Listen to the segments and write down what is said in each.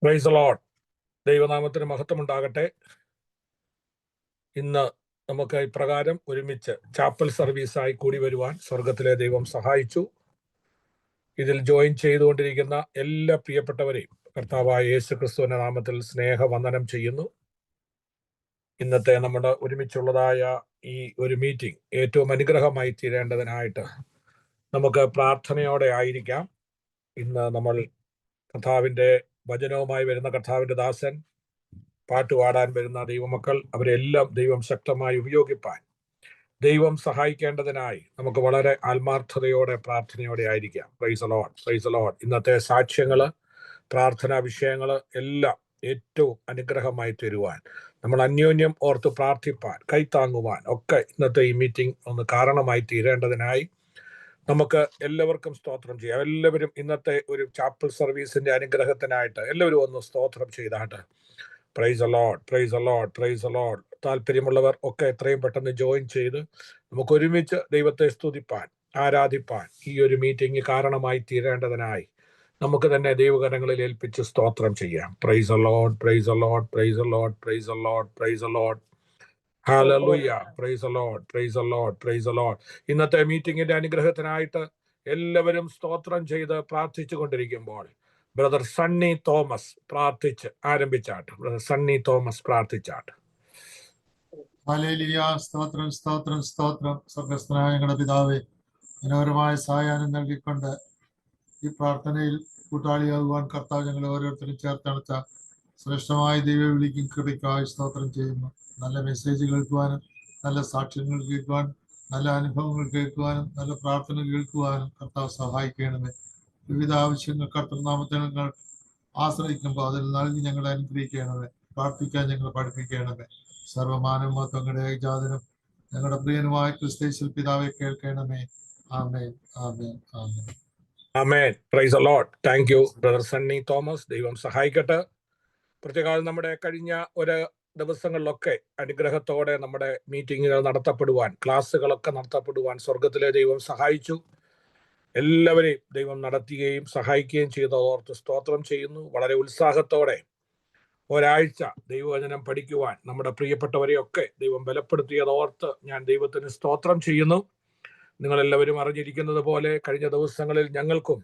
Price the Lord. ദൈവനാമത്തിന് മഹത്വമുണ്ടാകട്ടെ. ഇന്ന് നമുക്ക് ഇപ്രകാരം ഒരുമിച്ച് ചാപ്പൽ സർവീസായി കൂടി വരുവാൻ സ്വർഗത്തിലെ ദൈവം സഹായിച്ചു. ഇതിൽ ജോയിൻ ചെയ്തുകൊണ്ടിരിക്കുന്ന എല്ലാ പ്രിയപ്പെട്ടവരെയും കർത്താവായ യേശു ക്രിസ്തുവിന്റെ നാമത്തിൽ സ്നേഹവന്ദനം ചെയ്യുന്നു. ഇന്നത്തെ നമ്മുടെ ഒരുമിച്ചുള്ളതായ ഈ ഒരു മീറ്റിംഗ് ഏറ്റവും അനുഗ്രഹമായി തീരേണ്ടതിനായിട്ട് നമുക്ക് പ്രാർത്ഥനയോടെ ആയിരിക്കാം. ഇന്ന് നമ്മൾ കർത്താവിന്റെ വചനവുമായി വരുന്ന കർത്താവിന്റെ ദാസൻ, പാട്ടുപാടാൻ വരുന്ന ദൈവമക്കൾ, അവരെല്ലാം ദൈവം ശക്തമായി ഉപയോഗിപ്പാൻ ദൈവം സഹായിക്കേണ്ടതിനായി നമുക്ക് വളരെ ആത്മാർത്ഥതയോടെ പ്രാർത്ഥനയോടെ ആയിരിക്കാം. Price the Lord, praise the Lord. ഇന്നത്തെ സാക്ഷ്യങ്ങള്, പ്രാർത്ഥനാ വിഷയങ്ങള് എല്ലാം ഏറ്റവും അനുഗ്രഹമായി തരുവാൻ, നമ്മൾ അന്യോന്യം ഓർത്ത് പ്രാർത്ഥിപ്പാൻ, കൈത്താങ്ങുവാൻ ഒക്കെ ഇന്നത്തെ ഈ മീറ്റിംഗ് ഒന്ന് കാരണമായി തീരേണ്ടതിനായി നമുക്ക് എല്ലാവർക്കും സ്തോത്രം ചെയ്യാം. എല്ലാവരും ഇന്നത്തെ ഒരു ചാപ്പൽ സർവീസിന്റെ അനുഗ്രഹത്തിനായിട്ട് എല്ലാവരും ഒന്ന് സ്തോത്രം ചെയ്താട്ട് praise the Lord, praise the Lord, praise the lord. താല്പര്യമുള്ളവർ ഒക്കെ എത്രയും പെട്ടെന്ന് ജോയിൻ ചെയ്ത് നമുക്ക് ഒരുമിച്ച് ദൈവത്തെ സ്തുതിപ്പാൻ, ആരാധിപ്പാൻ ഈ ഒരു മീറ്റിംഗ് കാരണമായി തീരേണ്ടതിനായി നമുക്ക് തന്നെ ദൈവകരങ്ങളിൽ ഏൽപ്പിച്ച് സ്തോത്രം ചെയ്യാം. Praise the Lord, praise the Lord, praise the Lord, praise the Lord, praise the lord. Hallelujah, price the Lord, praise the Lord, praise the Lord. ഇന്നത്തെ മീറ്റിംഗിന്റെ അനുഗ്രഹത്തിനായിട്ട് എല്ലാവരും സ്തോത്രം ചെയ്ത് പ്രാർത്ഥിച്ചു കൊണ്ടിരിക്കുമ്പോൾ ബ്രദർ സണ്ണി തോമസ് പ്രാർത്ഥിച്ച് ആരംഭിച്ചാട്ട്. ബ്രദർ സണ്ണി തോമസ് പ്രാർത്ഥിച്ചാട്ട്. ഹല്ലേലൂയ. സ്തോത്രം, സ്തോത്രം, സ്തോത്രം. സ്വർഗ്ഗസ്ഥനായ ഞങ്ങളുടെ പിതാവേ, മനോഹരമായ സഹായം നൽകിക്കൊണ്ട് ഈ പ്രാർത്ഥനയിൽ കൂട്ടാളിയാകുവാൻ കർത്താവ് ഞങ്ങളെ ഓരോരുത്തരും ചേർത്തണച്ച ശ്രേഷ്ഠമായ ദൈവ വിളിക്കും കൃപയ്ക്കായി സ്തോത്രം ചെയ്യുന്നു. നല്ല മെസ്സേജ് കേൾക്കുവാനും, നല്ല സാക്ഷ്യങ്ങൾ കേൾക്കുവാനും, നല്ല അനുഭവങ്ങൾ കേൾക്കുവാനും, നല്ല പ്രാർത്ഥന കേൾക്കുവാനും കർത്താവ് സഹായിക്കണമേ. വിവിധ ആവശ്യങ്ങൾ കർത്തൃനാമത്തെ ഞങ്ങൾ ആശ്രയിക്കുമ്പോൾ അതിൽ നൽകി ഞങ്ങളെ അനുഗ്രഹിക്കണമേ. പ്രാർത്ഥിക്കാൻ ഞങ്ങൾ പഠിപ്പിക്കണമേ. സർവമാനവത്വങ്ങളുടെ ഏകജാതനും ഞങ്ങളുടെ പ്രിയനുമായ ക്രിസ്തയേശുവിൽ പിതാവെ കേൾക്കണമേ. ആമേൻ, ആമേൻ, ആമേൻ. ആമേൻ. Praise the lord. Thank you brother Sunny Thomas. ദൈവം സഹായിക്കട്ടെ. പ്രത്യേകം നമ്മുടെ കഴിഞ്ഞ ഒരു ദിവസങ്ങളിലൊക്കെ അനുഗ്രഹത്തോടെ നമ്മുടെ മീറ്റിങ്ങുകൾ നടത്തപ്പെടുവാൻ, ക്ലാസ്സുകളൊക്കെ നടത്തപ്പെടുവാൻ സ്വർഗത്തിലെ ദൈവം സഹായിച്ചു. എല്ലാവരെയും ദൈവം നടത്തുകയും സഹായിക്കുകയും ചെയ്തോർത്ത് സ്തോത്രം ചെയ്യുന്നു. വളരെ ഉത്സാഹത്തോടെ ഒരാഴ്ച ദൈവവചനം പഠിക്കുവാൻ നമ്മുടെ പ്രിയപ്പെട്ടവരെയൊക്കെ ദൈവം ബലപ്പെടുത്തിയതോർത്ത് ഞാൻ ദൈവത്തിന് സ്തോത്രം ചെയ്യുന്നു. നിങ്ങളെല്ലാവരും അറിഞ്ഞിരിക്കുന്നത് പോലെ കഴിഞ്ഞ ദിവസങ്ങളിൽ ഞങ്ങൾക്കും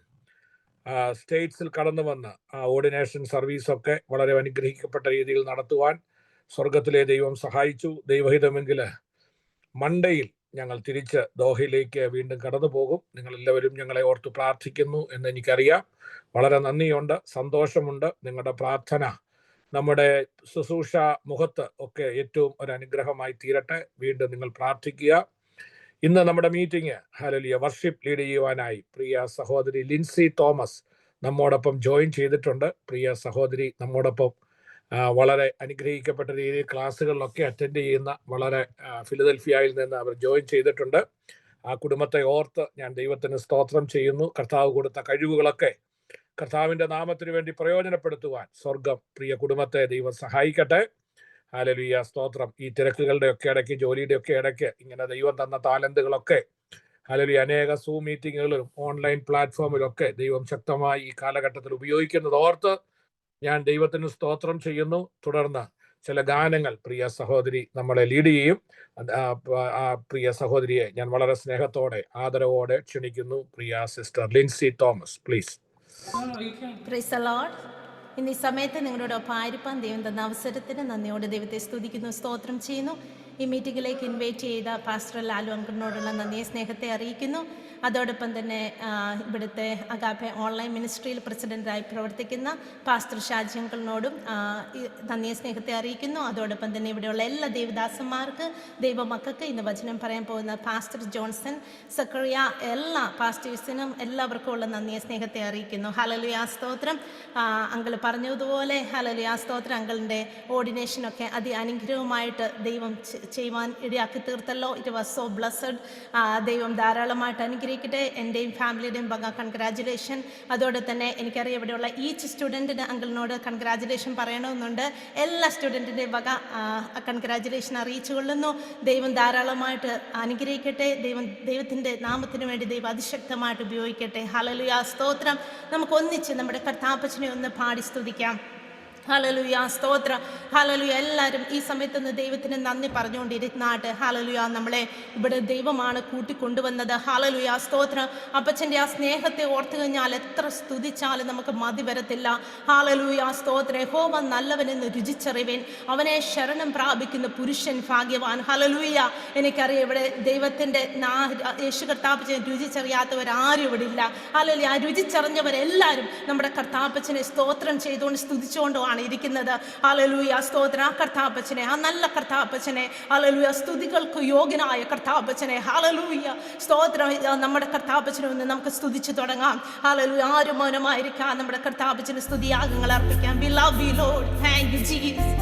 സ്റ്റേറ്റ്സിൽ കടന്നു വന്ന് ഓർഡിനേഷൻ സർവീസൊക്കെ വളരെ അനുഗ്രഹിക്കപ്പെട്ട രീതിയിൽ നടത്തുവാൻ സ്വർഗത്തിലെ ദൈവം സഹായിച്ചു. ദൈവഹിതമെങ്കിൽ മൺഡേയിൽ ഞങ്ങൾ തിരിച്ച് ദോഹയിലേക്ക് വീണ്ടും കടന്നു പോകും. നിങ്ങളെല്ലാവരും ഞങ്ങളെ ഓർത്ത് പ്രാർത്ഥിക്കുന്നു എന്ന് എനിക്കറിയാം. വളരെ നന്ദിയുണ്ട്, സന്തോഷമുണ്ട്. നിങ്ങളുടെ പ്രാർത്ഥന നമ്മുടെ ശുശ്രൂഷ മുഖത്ത് ഒക്കെ ഏറ്റവും ഒരു അനുഗ്രഹമായി തീരട്ടെ. വീണ്ടും നിങ്ങൾ പ്രാർത്ഥിക്കുക. ഇന്ന് നമ്മുടെ മീറ്റിംഗ് ഹല്ലേലൂയ വർഷിപ്പ് ലീഡ് ചെയ്യുവാനായി പ്രിയ സഹോദരി ലിൻസി തോമസ് നമ്മോടൊപ്പം ജോയിൻ ചെയ്തിട്ടുണ്ട്. പ്രിയ സഹോദരി നമ്മോടൊപ്പം വളരെ അനുഗ്രഹിക്കപ്പെട്ട രീതിയിൽ ക്ലാസ്സുകളിലൊക്കെ അറ്റൻഡ് ചെയ്യുന്ന, വളരെ ഫിലദൽഫിയയിൽ നിന്ന് അവർ ജോയിൻ ചെയ്തിട്ടുണ്ട്. ആ കുടുംബത്തെ ഓർത്ത് ഞാൻ ദൈവത്തിന് സ്തോത്രം ചെയ്യുന്നു. കർത്താവ് കൊടുത്ത കഴിവുകളൊക്കെ കർത്താവിന്റെ നാമത്തിന് വേണ്ടി പ്രയോജനപ്പെടുത്തുവാൻ സ്വർഗം പ്രിയ കുടുംബത്തെ ദൈവം സഹായിക്കട്ടെ. ഹല്ലേലൂയ, സ്തോത്രം. ഈ തിരക്കുകളുടെ ഒക്കെ ഇടയ്ക്ക്, ജോലിയുടെ ഒക്കെ ഇടയ്ക്ക് ഇങ്ങനെ ദൈവം തന്ന താലന്തുകളൊക്കെ ഹല്ലേലൂയ അനേക സൂം മീറ്റിങ്ങുകളിലും ഓൺലൈൻ പ്ലാറ്റ്ഫോമിലൊക്കെ ദൈവം ശക്തമായി ഈ കാലഘട്ടത്തിൽ ഉപയോഗിക്കുന്നത് ഓർത്ത് ഞാൻ ദൈവത്തിന് സ്തോത്രം ചെയ്യുന്നു. തുടർന്ന് ചില ഗാനങ്ങൾ പ്രിയ സഹോദരി നമ്മളെ ലീഡ് ചെയ്യും. ആ പ്രിയ സഹോദരിയെ ഞാൻ വളരെ സ്നേഹത്തോടെ ആദരവോടെ ക്ഷണിക്കുന്നു. പ്രിയ sister Lincy Thomas, please. Praise the lord. ഇന്ന് ഈ സമയത്ത് നിങ്ങളോടൊപ്പം ആയിരിക്കാൻ ദൈവം തന്ന അവസരത്തിന് നന്ദിയോടെ ദൈവത്തെ സ്തുതിക്കുന്നു, സ്തോത്രം ചെയ്യുന്നു. ഈ മീറ്റിങ്ങിലേക്ക് ഇൻവൈറ്റ് ചെയ്ത പാസ്റ്റർ ലാലു അങ്കിളിനോടുള്ള നന്ദിയെ സ്നേഹത്തെ അറിയിക്കുന്നു. അതോടൊപ്പം തന്നെ ഇവിടുത്തെ അഗാപ്പെ ഓൺലൈൻ മിനിസ്ട്രിയിൽ പ്രസിഡൻ്റായി പ്രവർത്തിക്കുന്ന പാസ്റ്റർ ഷാജി അങ്കിളിനോടും നന്ദിയെ സ്നേഹത്തെ അറിയിക്കുന്നു. അതോടൊപ്പം തന്നെ ഇവിടെയുള്ള എല്ലാ ദൈവദാസന്മാർക്ക്, ദൈവമക്കൾക്ക്, ഇന്ന് വചനം പറയാൻ പോകുന്ന പാസ്റ്റർ ജോൺസൺ, സക്കറിയ, എല്ലാ പാസ്റ്റേഴ്സിനും എല്ലാവർക്കും ഉള്ള നന്ദിയെ സ്നേഹത്തെ അറിയിക്കുന്നു. ഹല്ലേലൂയ, സ്തോത്രം. അങ്കിൾ പറഞ്ഞതുപോലെ ഹല്ലേലൂയ, സ്തോത്രം. അങ്കിളിൻ്റെ ഓർഡിനേഷനൊക്കെ അനുഗ്രഹമായിട്ട് ദൈവം ചെയ്യുവാൻ ഇടയാക്കി തീർത്തല്ലോ. It was so blessed. ദൈവം ധാരാളമായിട്ട് അനുഗ്രഹിക്കട്ടെ. എൻ്റെയും ഫാമിലിയുടെയും വക കൺഗ്രാജുലേഷൻ. അതോടെ തന്നെ എനിക്കറിയാം ഇവിടെയുള്ള ഈച്ച് സ്റ്റുഡൻറ്റിന് അങ്കിളിനോട് കൺഗ്രാജുലേഷൻ പറയണമെന്നുണ്ട്. എല്ലാ സ്റ്റുഡൻറ്റിൻ്റെയും വക കൺഗ്രാജുലേഷൻ അറിയിച്ചു കൊള്ളുന്നു. ദൈവം ധാരാളമായിട്ട് അനുഗ്രഹിക്കട്ടെ. ദൈവത്തിൻ്റെ നാമത്തിന് വേണ്ടി ദൈവം അതിശക്തമായിട്ട് ഉപയോഗിക്കട്ടെ. ഹല്ലേലൂയ, സ്തോത്രം. നമുക്ക് ഒന്നിച്ച് നമ്മുടെ കർത്താപ്പച്ചനെ ഒന്ന് പാടി സ്തുതിക്കാം. ഹല്ലേലൂയ, സ്തോത്രം. ഹല്ലേലൂയ. എല്ലാവരും ഈ സമയത്തൊന്ന് ദൈവത്തിന് നന്ദി പറഞ്ഞുകൊണ്ടിരുന്നാട്ട്. ഹല്ലേലൂയ. നമ്മളെ ഇവിടെ ദൈവമാണ് കൂട്ടിക്കൊണ്ടുവന്നത്. ഹല്ലേലൂയ, സ്തോത്രം. അപ്പച്ചൻ്റെ ആ സ്നേഹത്തെ ഓർത്തു കഴിഞ്ഞാൽ എത്ര സ്തുതിച്ചാലും നമുക്ക് മതി വരത്തില്ല. ഹല്ലേലൂയ, സ്തോത്രം. യഹോവ നല്ലവനെന്ന് രുചിച്ചറിവേൻ, അവനെ ശരണം പ്രാപിക്കുന്ന പുരുഷൻ ഭാഗ്യവാൻ. ഹല്ലേലൂയ. എനിക്കറിയാം ഇവിടെ ദൈവത്തിൻ്റെ യേശു കർത്താപ്പച്ചനെ രുചിച്ചറിയാത്തവരാരും ഇവിടെ ഇല്ല. ഹല്ലേലൂയ. ആ രുചിച്ചറിഞ്ഞവരെല്ലാവരും നമ്മുടെ കർത്താപ്പച്ചനെ സ്തോത്രം ചെയ്തുകൊണ്ട് സ്തുതിച്ചുകൊണ്ടുമാണ് ഇരിക്കുന്നത്. ഹല്ലേലൂയ, സ്തോത്രം. ആ കർത്താപ്പച്ചനെ, ആ നല്ല കർത്താപ്പച്ചനെ, ഹല്ലേലൂയ, സ്തുതികൾക്ക് യോഗ്യനായ കർത്താപ്പച്ചനെ, ഹല്ലേലൂയ, സ്തോത്രം. നമ്മുടെ കർത്താപ്പച്ചനെ ഒന്ന് നമുക്ക് സ്തുതിച്ചു തുടങ്ങാം. ഹല്ലേലൂയ. ആരും മൗനമായിരിക്കാം. നമ്മുടെ കർത്താപ്പച്ചന് സ്തുതിയാഗങ്ങൾ അർപ്പിക്കാം. We love you, Lord. Thank you, Jesus.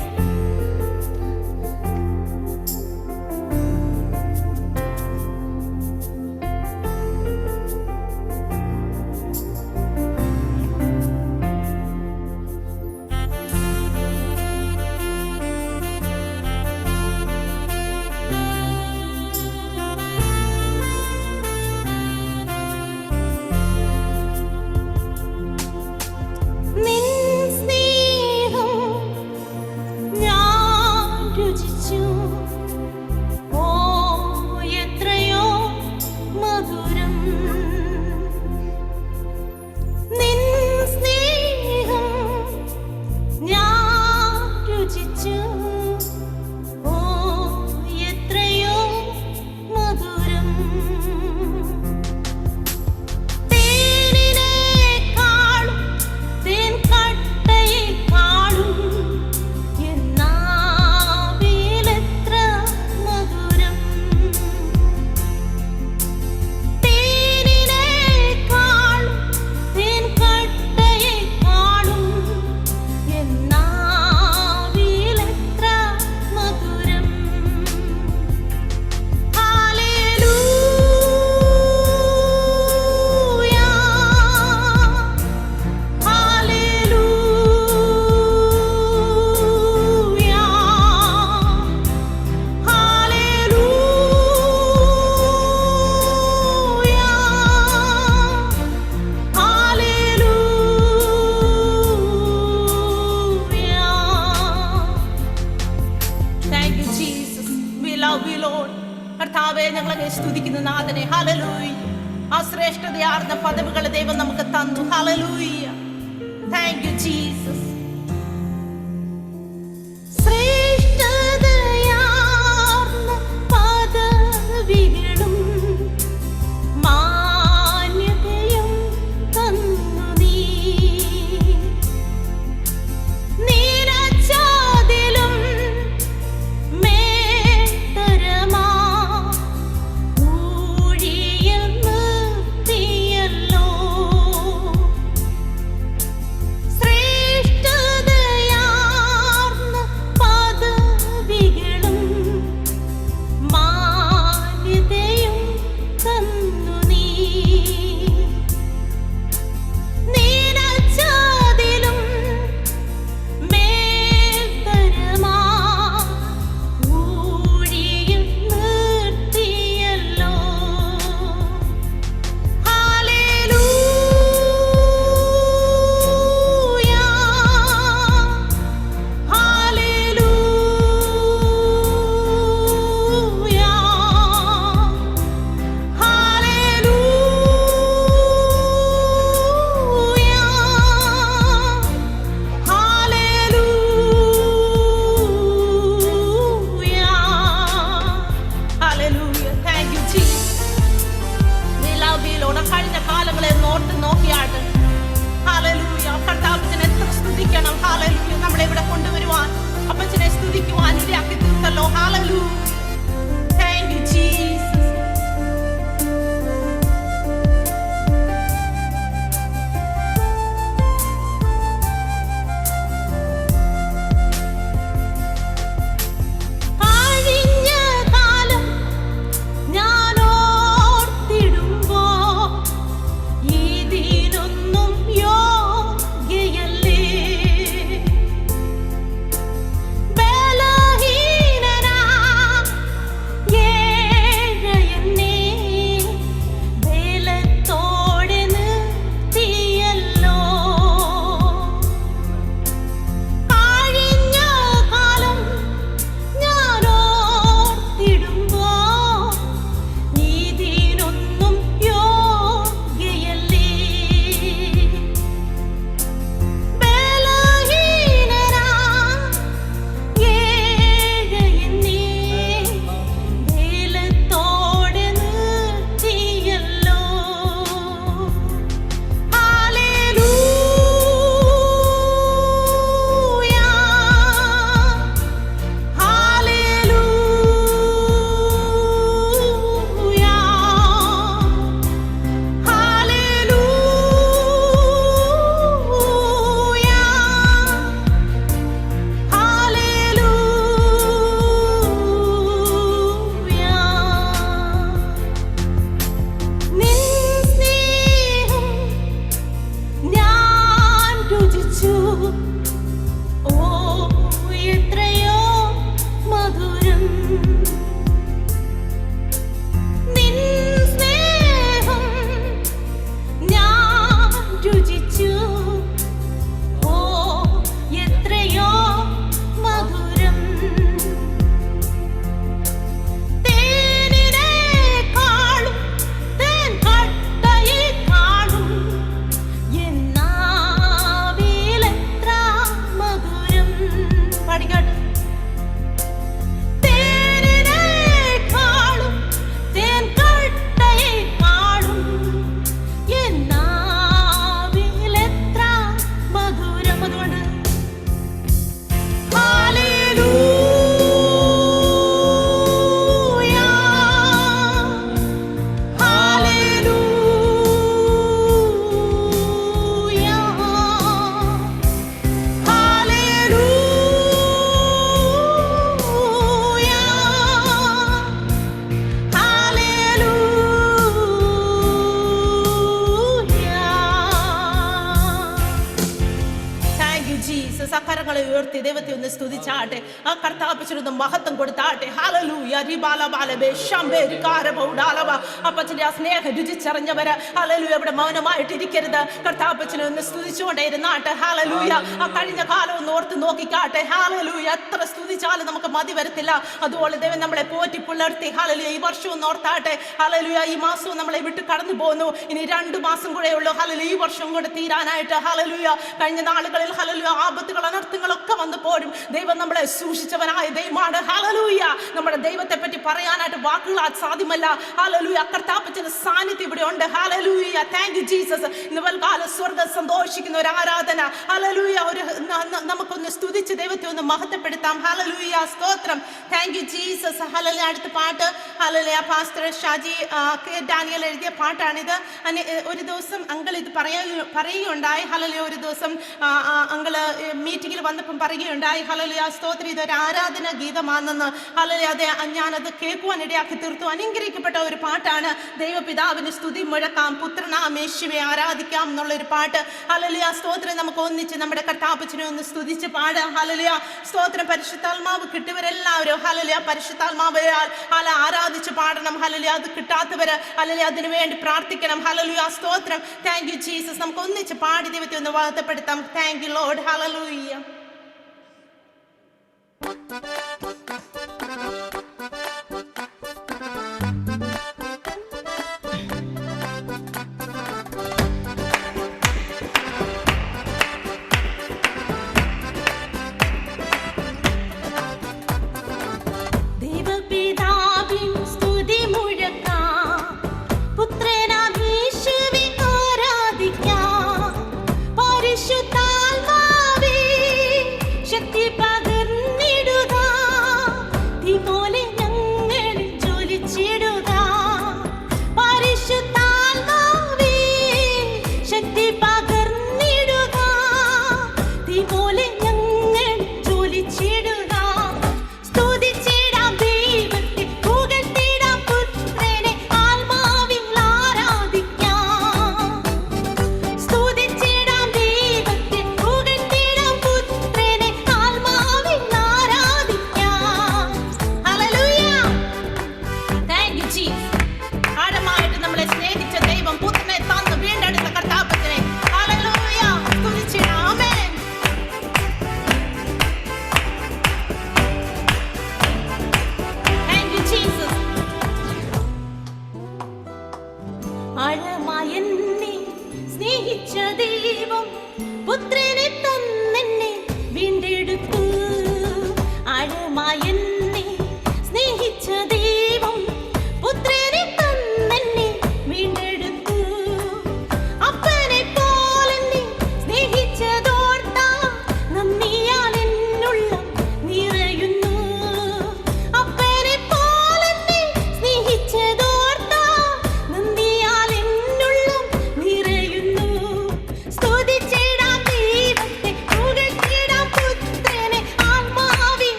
ഞങ്ങളെ സ്തുതിക്കുന്ന നാഥനെ. ഹല്ലേലൂയ. ആ ശ്രേഷ്ഠതയാർന്ന പദവികളെ ദൈവം നമുക്ക് തന്നു. ഹല്ലേലൂയ. Thank you Jesus. ശ്രേഷ്ഠതയാർന്ന പദവികളും മാന്യതയും തന്നു നീ. നീരച്ചാതിലും മേത്തരമാ ഊഴിയിൽ നിർത്തിയല്ലോ. ജീസസ്. അക്കരങ്ങളെ ഉയർത്തി ദൈവത്തെ ഒന്ന് സ്തുതിച്ചാട്ടെ. ആ കർത്താപ്പച്ചനൊന്ന് മഹത്വം കൊടുത്താട്ടെ. ഹല്ലേലൂയ. റിബാലബാലബേ ശംബേരികാരബൗഡാലബ. അപ്പച്ചന്റെ ആ സ്നേഹം രുചിച്ചറിഞ്ഞവര് ഹല്ലേലൂയ ഇവിടെ മൗനമായിട്ടിരിക്കരുത്. കർത്താപ്പച്ചനെ ഒന്ന് സ്തുതിച്ചുകൊണ്ടേ ഇരുന്നാട്ടെ. ഹല്ലേലൂയ. ആ കഴിഞ്ഞ കാലം ഒന്ന് ഓർത്ത് നോക്കിക്കാട്ടെ. ഹല്ലേലൂയ. എത്ര സ്തുതിച്ചാലും നമുക്ക് മതി വരത്തില്ല. അതുപോലെ ദൈവം നമ്മളെ പോറ്റി പുലർത്തി. ഹല്ലേലൂയ. ഈ വർഷവും ഓർത്താട്ടെ. ഹല്ലേലൂയ. ഈ മാസവും നമ്മളെ വിട്ട് കടന്നു പോകുന്നു. ഇനി 2 മാസം കൂടെ ഉള്ളൂ. ഹല്ലേലൂയ. ഈ വർഷം കൂടെ തീരാനായിട്ട്. ഹല്ലേലൂയ. കഴിഞ്ഞ നാളുകളിൽ ഹല്ലേലൂയ ആപത്തുകൾ അനർത്ഥങ്ങളൊക്കെ വന്നു പോരും. ദൈവം നമ്മളെ സൂക്ഷിച്ചവനായ ദൈവമാണ്. ഹല്ലേലൂയ. നമ്മുടെ ദൈവത്തെ പറ്റി പറയാനായിട്ട് വാക്കുകളാൽ സാധ്യമല്ല. ഹല്ലേലൂയ. കർത്താപ്പച്ചന്റെ സാന്നിധ്യം ഇവിടെ ഉണ്ട്. ഹല്ലേലൂയ. Thank you Jesus. ഇന്ന് കാലം സ്വർഗ്ഗം സന്തോഷിക്കുന്ന ഒരു ആരാധന. ഹല്ലേലൂയ. നമുക്കൊന്ന് സ്തുതിച്ച് ദൈവത്തെ ഒന്ന് മഹത്വപ്പെടുത്താം. ഹല്ലേലൂയ. സ്തോത്രം. Thank you Jesus. ഹല്ലേലൂയ. അടുത്ത പാട്ട് hallelujah pastor Shaji K Daniel എഴുതിയ പാട്ടാണിത്. ഒരു ദിവസം അങ്കിൾ ഇത് പറയുകയുണ്ടായി. ഹല്ലേലൂയ. ഒരു ദിവസം അങ്കിള് മീറ്റിംഗിൽ വന്നപ്പം പറയുകയുണ്ടായി. ഹല്ലേലൂയ. സ്തോത്രം. ഇതൊരു ആരാധന ഗീതമാണെന്ന്. ഹല്ലേലൂയ. അതെ, ഞാനത് കേൾക്കുവാൻ ഇടയാക്കി തീർത്തു. അനുഗ്രഹിക്കപ്പെട്ട ഒരു പാട്ടാണ്. ദൈവപിതാവിന് സ്തുതി മുഴക്കാം, പുത്രനാം യേശുവെ ആരാധിക്കാം എന്നുള്ളൊരു പാട്ട്. ഹല്ലേലൂയ. സ്തോത്രം. നമുക്ക് ഒന്നിച്ച് നമ്മുടെ കർത്താപ്പച്ചനെ ഒന്ന് സ്തുതിച്ച് പാടാം. ഹല്ലേലൂയ. സ്തോത്രം. പരിശുദ്ധാത്മാവ് കിട്ടിയവരെല്ലാവരും ഹല്ലേലൂയ പരിശുദ്ധാത്മാവയാൽ ആരാധിച്ച് പാടണം. ഹല്ലേലൂയ. അത് കിട്ടാത്തവര് ഹല്ലേലൂയ അതിനു വേണ്ടി പ്രാർത്ഥിക്കണം. ഹല്ലേലൂയ. സ്തോത്രം. Thank you Jesus. നമുക്ക് ഒന്നിച്ച് പാടി ദൈവത്തെ ഒന്ന് വാഴ്ത്തപ്പെടുത്താം. Thank you lord. ഹല്ലേലൂയ. ദൈവപിതാവിൻ സ്തുതി മുഴക്കാം, പുത്രനാം യേശുവെ ആരാധിക്കാം. പരിശുദ്ധാത്മാവേ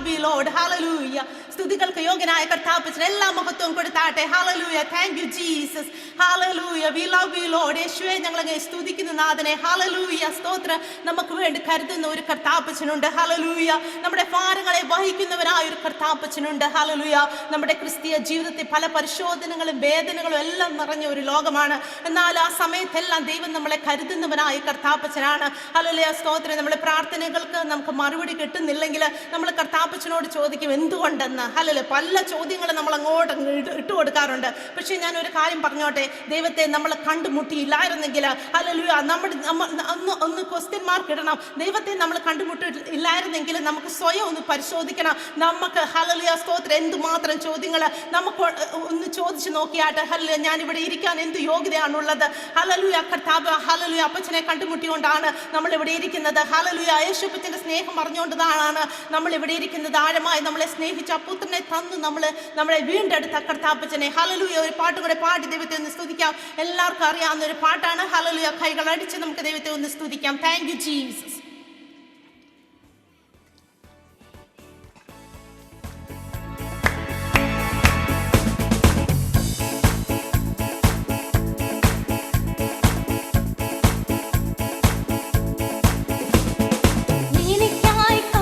love you, Lord. Hallelujah. സ്തുതികൾക്ക് യോഗ്യനായ കർത്താപ്പച്ചൻ എല്ലാ മഹത്വവും കൊടുത്താട്ടെ. Hallelujah. Thank you, Jesus. Hallelujah. We love you, Lord. യേശുവേ, ഞങ്ങളെ സ്തുതിക്കുന്ന നാഥനെ. Hallelujah. സ്തോത്രം. നമുക്ക് വേണ്ടി കരുതുന്ന ഒരു കർത്താപ്പച്ചനുണ്ട്. Hallelujah. നമ്മുടെ ഭാരങ്ങളെ വഹിക്കുന്നവരായ ഒരു കർത്താപ്പച്ചനുണ്ട്. Hallelujah. നമ്മുടെ ക്രിസ്തീയ ജീവിതത്തിൽ പല പരിശോധനകളും വേദനകളും എല്ലാം നിറഞ്ഞ ഒരു ലോകമാണ്. എന്നാൽ ആ സമയത്തെല്ലാം ദൈവം നമ്മളെ കരുതുന്നവനായ കർത്താപ്പച്ചനാണ്. Hallelujah. സ്തോത്രം. നമ്മുടെ പ്രാർത്ഥനകൾക്ക് നമുക്ക് മറുപടി കിട്ടുന്നില്ലെങ്കിൽ നമ്മൾ കർത്താപ്പച്ചനോട് ചോദിക്കും എന്തുകൊണ്ടെന്ന്. Hallelujah. പല ചോദ്യങ്ങളും നമ്മൾ അങ്ങോട്ട് ഇട്ട് കൊടുക്കാറുണ്ട്. പക്ഷെ ഞാൻ ഒരു കാര്യം പറഞ്ഞോട്ടെ, ദൈവത്തെ നമ്മൾ കണ്ടുമുട്ടിയില്ലായിരുന്നെങ്കിൽ Hallelujah, ഒന്ന് ക്വസ്റ്റ്യൻ മാർക്ക് ഇടണം. ദൈവത്തെ നമ്മൾ കണ്ടുമുട്ടിയില്ലായിരുന്നെങ്കിൽ നമുക്ക് സ്വയം ഒന്ന് പരിശോധിക്കണം. നമുക്ക് Hallelujah സ്തോത്രം എന്തുമാത്രം ചോദ്യങ്ങൾ നമുക്ക് ഒന്ന് ചോദിച്ചു നോക്കിയാട്ടെ. Hallelujah, ഞാൻ ഇവിടെ ഇരിക്കാൻ എന്ത് യോഗ്യതയാണുള്ളത്? Hallelujah, കർത്താവ് Hallelujah അപ്പച്ചനെ കണ്ടുമുട്ടിയോണ്ടാണ് നമ്മൾ ഇവിടെ ഇരിക്കുന്നത്. Hallelujah, യേശുപ്പച്ചന്റെ സ്നേഹം അറിഞ്ഞുകൊണ്ടതാണ് നമ്മൾ ഇവിടെ ഇരിക്കുന്നത്. ആഴമായി നമ്മളെ സ്നേഹിച്ച പുത്രനെ തന്നു നമ്മളെ വീണ്ടെടുത്ത കർത്താപ്പച്ചനെ. Hallelujah, ഒരു പാട്ട് കൂടെ പാടി ദൈവത്തെ ഒന്ന് സ്തുതിക്കാം. എല്ലാവർക്കും അറിയാവുന്ന ഒരു പാട്ടാണ്. Hallelujah, കൈകൾ അടിച്ച് നമുക്ക് ദൈവത്തെ ഒന്ന് സ്തുതിക്കാം. Thank you, Jesus.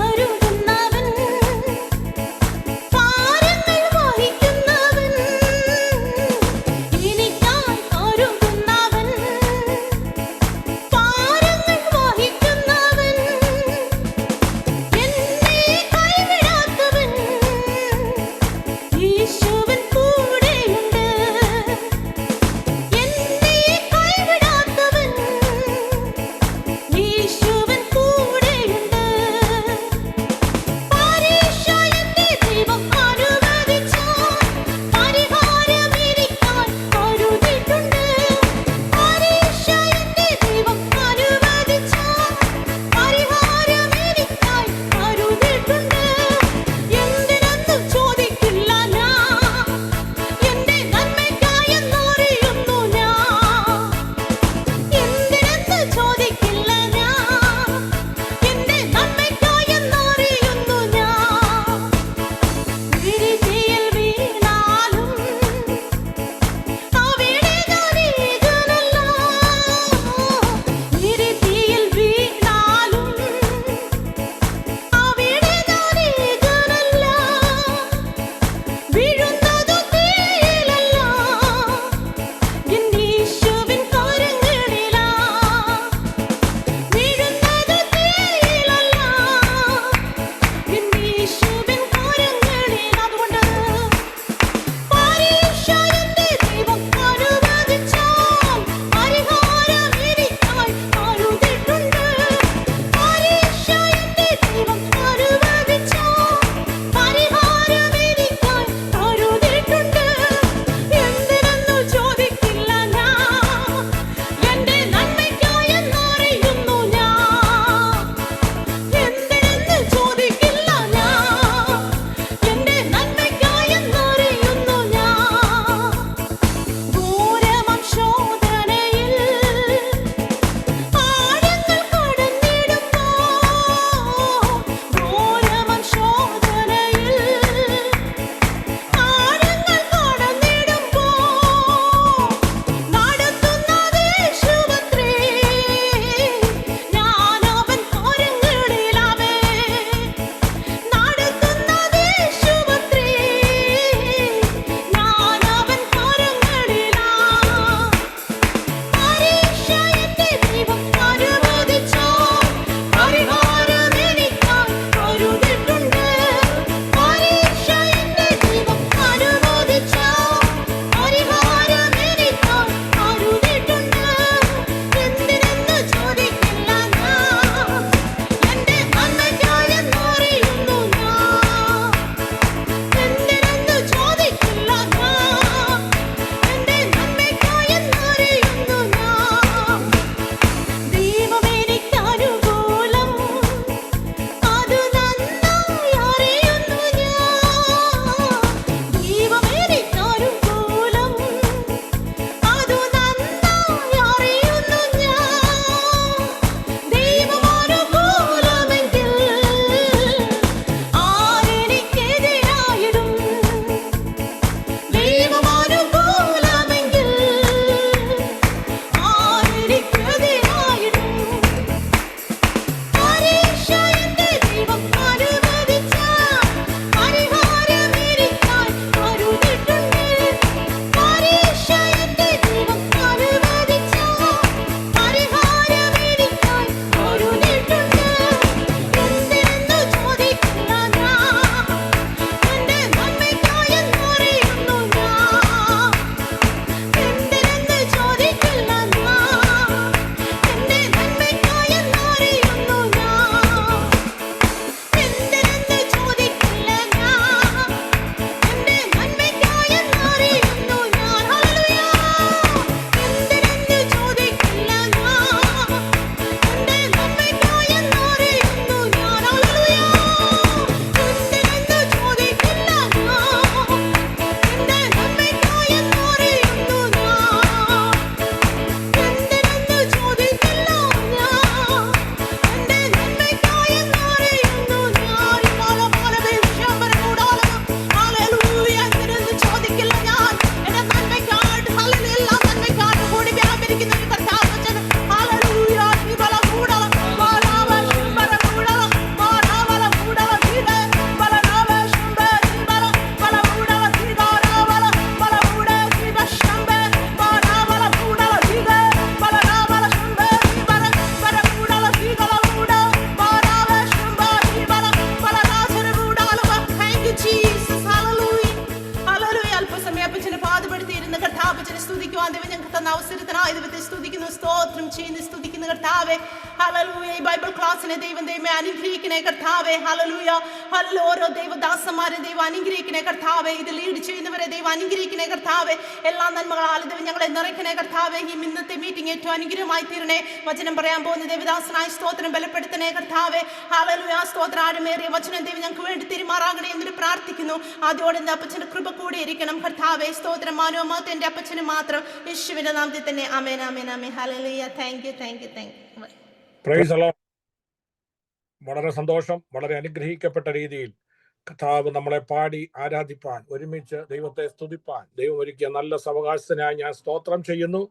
Vahittunnavan സ്തുതിക്കുവാൻ ദൈവം ഞങ്ങൾക്ക് തന്ന അവസരത്തിനായി ദൈവത്തെ സ്തുതിക്കുന്നു, സ്തോത്രം ചെയ്യുന്നു, സ്തുതിക്കുന്നു കർത്താവേ. ഹല്ലേലൂയ. ഈ ബൈബിൾ ക്ലാസ്സിനെ ദൈവമേ അനുഗ്രഹിക്കണേ കർത്താവേ. ഹല്ലേലൂയ. ഓരോ ദൈവദാസന്മാരെ ദൈവം അനുഗ്രഹിക്കണേ കർത്താവേ. ഇത് ലീഡ് ചെയ്യുന്നവരെ ദൈവം അനുഗ്രഹിക്കണേ കർത്താവേ. എല്ലാ നന്മകളാൽ ദൈവം ഞങ്ങളെ നിറയ്ക്കണേ കർത്താവേ. ഈ ഇന്നത്തെ മീറ്റിംഗ് ഏറ്റവും അനുഗ്രഹമായി തീരണേ. വചനം പറയാൻ പോകുന്ന ദേവദാസനായ സ്തോത്രം ബലപ്പെടുത്തണേ കർത്താവേ. ഹല്ലേലൂയ. സ്തോത്രം ആഴമേറിയ വചനം ദൈവം ഞങ്ങൾക്ക് വേണ്ടി തിരുമാറാകണേ എന്ന് പ്രാർത്ഥിക്കുന്നു. ആദ്യോടെ എൻ്റെ അപ്പച്ചൻ്റെ കൃപ കൂടി ഇരിക്കണം കർത്താവേ. സ്തോത്രം മാനവമാകത്തെ എൻ്റെ അപ്പച്ചന് മാത്രം. യേശുവിന്റെ നാമത്തിൽ തന്നെ ആമേൻ, ആമേൻ, ആമേൻ. ഹല്ലേലൂയ. Thank you, thank you, thank you. Praise the lord. വളരെ സന്തോഷം. വളരെ അനുഗ്രഹിക്കപ്പെട്ട രീതിയിൽ കർത്താവ് നമ്മളെ പാടി ആരാധിപ്പാൻ, ഒരുമിച്ച് ദൈവത്തെ സ്തുതിപ്പാൻ ദൈവം ഒരുക്കിയ നല്ല സാവകാശത്തിനായി ഞാൻ സ്തോത്രം ചെയ്യുന്നു.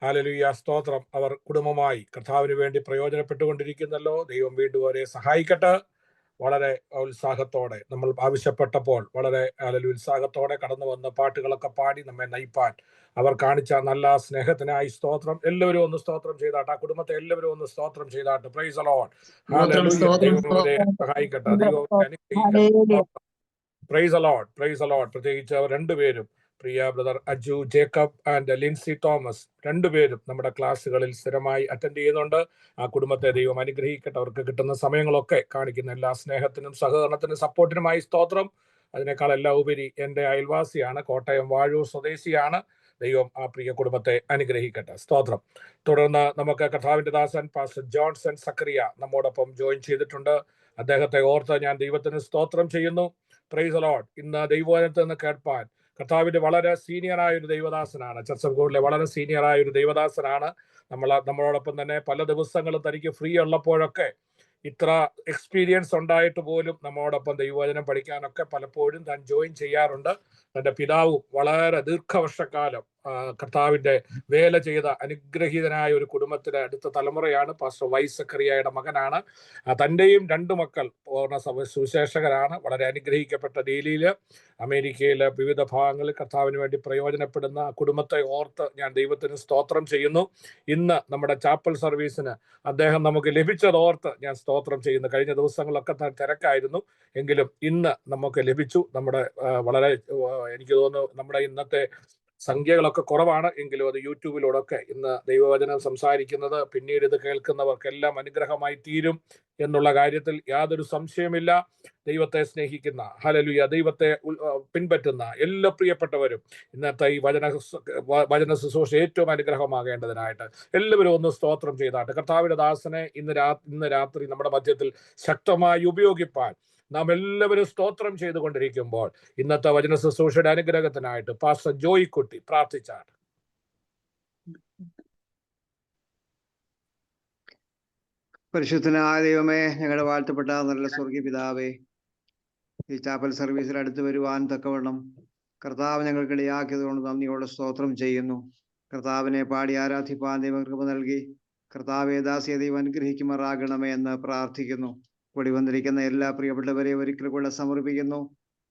ഹല്ലേലൂയ. സ്തോത്രം. അവർ കുടുംബമായി കർത്താവിന് വേണ്ടി പ്രയോജനപ്പെട്ടുകൊണ്ടിരിക്കുന്നല്ലോ. ദൈവം വീണ്ടും അവരെ സഹായിക്കട്ടെ. വളരെ ഉത്സാഹത്തോടെ നമ്മൾ ആവശ്യപ്പെട്ടപ്പോൾ വളരെ ഹല്ലേലൂയ ഉത്സാഹത്തോടെ കടന്നു വന്ന പാട്ടുകളൊക്കെ പാടി നമ്മെ നയിപ്പാൻ അവർ കാണിച്ച നല്ല സ്നേഹത്തിനായി സ്തോത്രം. എല്ലാവരും ഒന്ന് സ്തോത്രം ചെയ്താട്ടെ. ആ കുടുംബത്തെ എല്ലാവരും ഒന്ന് സ്തോത്രം ചെയ്താട്ടെ. Praise the lord. ഹല്ലേലൂയ. ദൈവം അവരെ സഹായിക്കട്ടെ. ദൈവം അനുഗ്രഹിക്കട്ടെ. Praise the Lord. Praise the lord. പ്രത്യേകിച്ച് അവർ രണ്ടുപേരും, പ്രിയ ബ്രദർ അജു ജേക്കബ് ആൻഡ് ലിൻസി തോമസ്, രണ്ടുപേരും നമ്മുടെ ക്ലാസ്സുകളിൽ സ്ഥിരമായി അറ്റൻഡ് ചെയ്യുന്നുണ്ട്. ആ കുടുംബത്തെ ദൈവം അനുഗ്രഹിക്കട്ടെ. അവർക്ക് കിട്ടുന്ന സമയങ്ങളൊക്കെ കാണിക്കുന്ന എല്ലാ സ്നേഹത്തിനും സഹകരണത്തിനും സപ്പോർട്ടിനുമായി സ്തോത്രം. അതിനേക്കാൾ എല്ലാം ഉപരി എൻ്റെ അയൽവാസിയാണ്, കോട്ടയം വാഴൂർ സ്വദേശിയാണ്. ദൈവം ആ പ്രിയ കുടുംബത്തെ അനുഗ്രഹിക്കട്ടെ. സ്തോത്രം. തുടർന്ന് നമുക്ക് കർത്താവിന്റെ ദാസൻ പാസ്റ്റർ ജോൺസൺ സക്കറിയ നമ്മോടൊപ്പം ജോയിൻ ചെയ്തിട്ടുണ്ട്. അദ്ദേഹത്തെ ഓർത്ത് ഞാൻ ദൈവത്തിന് സ്തോത്രം ചെയ്യുന്നു. Price the lord. ഇന്ന് ദൈവവചനത്തിൽ നിന്ന് കേൾപ്പാൻ കർത്താവിന്റെ വളരെ സീനിയറായ ഒരു ദൈവദാസനാണ്. ചർച്ച് ഓഫ് ഗോഡിലെ വളരെ സീനിയറായ ഒരു ദൈവദാസനാണ്. നമ്മളോടൊപ്പം തന്നെ പല ദിവസങ്ങളും തനിക്ക് ഫ്രീ ഉള്ളപ്പോഴൊക്കെ ഇത്ര എക്സ്പീരിയൻസ് ഉണ്ടായിട്ട് പോലും നമ്മോടൊപ്പം ദൈവവചനം പഠിക്കാനൊക്കെ പലപ്പോഴും താൻ ജോയിൻ ചെയ്യാറുണ്ട്. തൻ്റെ പിതാവും വളരെ ദീർഘവർഷക്കാലം കർത്താവിന്റെ വേല ചെയ്ത അനുഗ്രഹീതനായ ഒരു കുടുംബത്തിലെ അടുത്ത തലമുറയാണ്. പാസ്റ്റർ വൈ സക്കറിയയുടെ മകനാണ്. തൻ്റെയും രണ്ടു മക്കൾ പൂർണ്ണ സുവിശേഷകരാണ്. വളരെ അനുഗ്രഹിക്കപ്പെട്ട രീതിയിൽ അമേരിക്കയിലെ വിവിധ ഭാഗങ്ങളിൽ കർത്താവിന് വേണ്ടി പ്രയോജനപ്പെടുന്ന കുടുംബത്തെ ഓർത്ത് ഞാൻ ദൈവത്തിന് സ്തോത്രം ചെയ്യുന്നു. ഇന്ന് നമ്മുടെ ചാപ്പൽ സർവീസിന് അദ്ദേഹം നമുക്ക് ലഭിച്ചതോർത്ത് ഞാൻ സ്തോത്രം ചെയ്യുന്നു. കഴിഞ്ഞ ദിവസങ്ങളിലൊക്കെ തിരക്കായിരുന്നു, എങ്കിലും ഇന്ന് നമുക്ക് ലഭിച്ചു. നമ്മുടെ വളരെ എനിക്ക് തോന്നുന്നു നമ്മുടെ ഇന്നത്തെ സംഖ്യകളൊക്കെ കുറവാണ്, എങ്കിലും അത് യൂട്യൂബിലൂടെയൊക്കെ ഇന്ന് ദൈവവചനം സംസാരിക്കുന്നത് പിന്നീട് ഇത് കേൾക്കുന്നവർക്കെല്ലാം അനുഗ്രഹമായി തീരും എന്നുള്ള കാര്യത്തിൽ യാതൊരു സംശയമില്ല. ദൈവത്തെ സ്നേഹിക്കുന്ന, ഹല്ലേലൂയ, ദൈവത്തെ പിൻപറ്റുന്ന എല്ലാ പ്രിയപ്പെട്ടവരും ഇന്നത്തെ ഈ വചന ശുശ്രൂഷ ഏറ്റവും അനുഗ്രഹമാകേണ്ടതിനായിട്ട് എല്ലാവരും ഒന്ന് സ്തോത്രം ചെയ്താട്ടെ. കർത്താവിന്റെ ദാസനെ ഇന്ന് രാത്രി നമ്മുടെ മധ്യത്തിൽ ശക്തമായി ഉപയോഗിപ്പാൻ നാം എല്ലാവരും സ്തോത്രം ചെയ്തുകൊണ്ടിരിക്കുമ്പോൾ ഇന്നത്തെ വചന ശുശ്രൂഷയുടെ അനുഗ്രഹത്തിനായിട്ട് പാസ്റ്റർ ജോയി കുട്ടി പ്രാർത്ഥിച്ചാണ്. പരിശുദ്ധനായ ദൈവമേ, ഞങ്ങളുടെ വാഴ്ത്തപ്പെട്ട നല്ല സ്വർഗീയ പിതാവേ, ഈ ചാപ്പൽ സർവീസിൽ അടുത്ത് വരുവാൻ തക്കവണ്ണം കർത്താവ് ഞങ്ങൾക്ക് ഇടയാക്കിയതുകൊണ്ട് നന്ദിയോടെ സ്തോത്രം ചെയ്യുന്നു. കർത്താവിനെ പാടി ആരാധിപ്പാൻ ദൈവം കൃപ നൽകി. കർത്താവെ ദാസിയെ ദൈവം അനുഗ്രഹിക്കുമാറാകണമേ എന്ന് പ്രാർത്ഥിക്കുന്നു. കൂടി വന്നിരിക്കുന്ന എല്ലാ പ്രിയപ്പെട്ടവരെ ഒരിക്കൽ കൂടെ സമർപ്പിക്കുന്നു.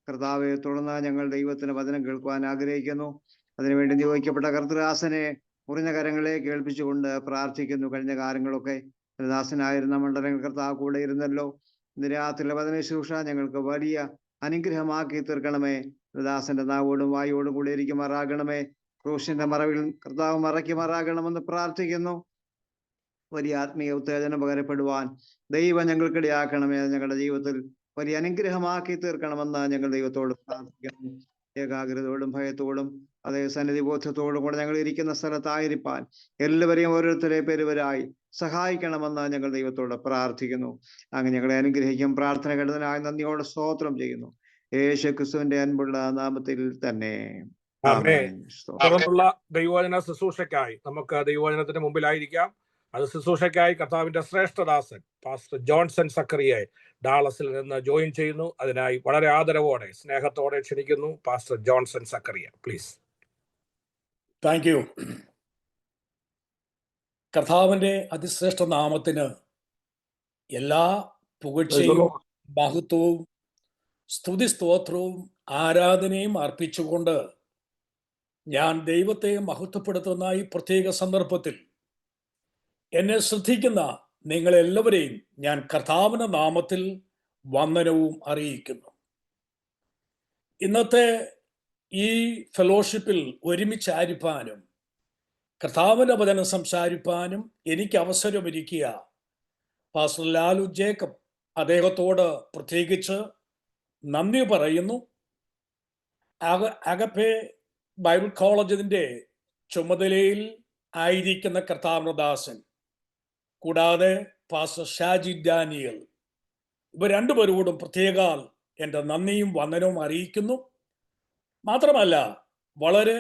കർത്താവെ, തുടർന്ന് ഞങ്ങൾ ദൈവത്തിന് വചനം കേൾക്കുവാൻ ആഗ്രഹിക്കുന്നു. അതിനുവേണ്ടി നിയോഗിക്കപ്പെട്ട കർത്തൃദാസനെ മുറിഞ്ഞ കരങ്ങളെ കേൾപ്പിച്ചുകൊണ്ട് പ്രാർത്ഥിക്കുന്നു. കഴിഞ്ഞ കാലങ്ങളൊക്കെ ദാസനായിരുന്ന മണ്ഡലങ്ങൾ കർത്താവ് കൂടെ ഇരുന്നല്ലോ. ഇന്ന് രാത്രിയിലെ വചന ശുശ്രൂഷ ഞങ്ങൾക്ക് വലിയ അനുഗ്രഹമാക്കി തീർക്കണമേ. ദാസന്റെ നാവോടും വായോടും കൂടെ ഇരിക്കുമാറാകണമേ. ക്രൂശിന്റെ മറവിൽ കർത്താവ് മറയ്ക്കുമാറാകണമെന്ന് പ്രാർത്ഥിക്കുന്നു. വലിയ ആത്മീയ ഉത്തേജനം പകരപ്പെടുവാൻ ദൈവം ഞങ്ങൾക്കിടയാക്കണമേ. ഞങ്ങളുടെ ജീവിതത്തിൽ വലിയ അനുഗ്രഹമാക്കി തീർക്കണമെന്ന് ഞങ്ങൾ ദൈവത്തോട് പ്രാർത്ഥിക്കുന്നു. ഏകാഗ്രതയോടും ഭയത്തോടും അതേ സന്നിധി ബോധത്തോടും കൂടെ ഞങ്ങൾ ഇരിക്കുന്ന സ്ഥലത്തായിരിക്കാൻ എല്ലാവരെയും ഓരോരുത്തരെ പേരുവരായി സഹായിക്കണമെന്ന് ഞങ്ങൾ ദൈവത്തോട് പ്രാർത്ഥിക്കുന്നു. അങ്ങനെ ഞങ്ങളെ അനുഗ്രഹിക്കും. പ്രാർത്ഥന കേട്ടതിനായി നന്ദിയോടെ സ്തോത്രം ചെയ്യുന്നു. യേശു ക്രിസ്തുവിന്റെ അൻപുള്ള നാമത്തിൽ തന്നെ. തുടർന്നുള്ള ദൈവവചന ശുശ്രൂഷയ്ക്കായി നമുക്ക് ദൈവവചനത്തിന് മുമ്പിലായിരിക്കാം. അത് ശുശ്രൂഷയ്ക്കായി കർത്താവിന്റെ ശ്രേഷ്ഠദാസൻ പാസ്റ്റർ ജോൺസൺ സക്കറിയെ ഡാളസിൽ നിന്ന് ജോയിൻ ചെയ്യുന്നു. അതിനായി വളരെ ആദരവോടെ സ്നേഹത്തോടെ ക്ഷണിക്കുന്നു. Pastor Johnson Zachariah, please. Thank you. കർത്താവിന്റെ അതിശ്രേഷ്ഠ നാമത്തിന് എല്ലാ പുകഴ്ചയും മഹത്വവും സ്തുതി സ്തോത്രവും ആരാധനയും അർപ്പിച്ചുകൊണ്ട് ഞാൻ ദൈവത്തെ മഹത്വപ്പെടുത്തുന്ന ഈ പ്രത്യേക സന്ദർഭത്തിൽ എന്നെ ശ്രദ്ധിക്കുന്ന നിങ്ങളെല്ലാവരെയും ഞാൻ കർത്താവിന്റെ നാമത്തിൽ വന്ദനവും അറിയിക്കുന്നു. ഇന്നത്തെ ഈ ഫെലോഷിപ്പിൽ ഒരുമിച്ചായിരിക്കാനും കർത്താവിന്റെ വചനം സംസാരിപ്പാനും എനിക്ക് അവസരമൊരുക്കിയ പാസ്റ്റർ ലാലു ജേക്കബ്, അദ്ദേഹത്തോട് പ്രത്യേകിച്ച് നന്ദി പറയുന്നു. അഗപ്പെ ബൈബിൾ കോളേജിന്റെ ചുമതലയിൽ ആയിരിക്കുന്ന കർത്താവദാസൻ, കൂടാതെ പാസ്റ്റർ ഷാജി ഡാനിയൽ, ഇവർ രണ്ടുപേരോടും പ്രത്യേകാൽ എൻ്റെ നന്ദിയും വന്ദനവും അറിയിക്കുന്നു. മാത്രമല്ല, വളരെ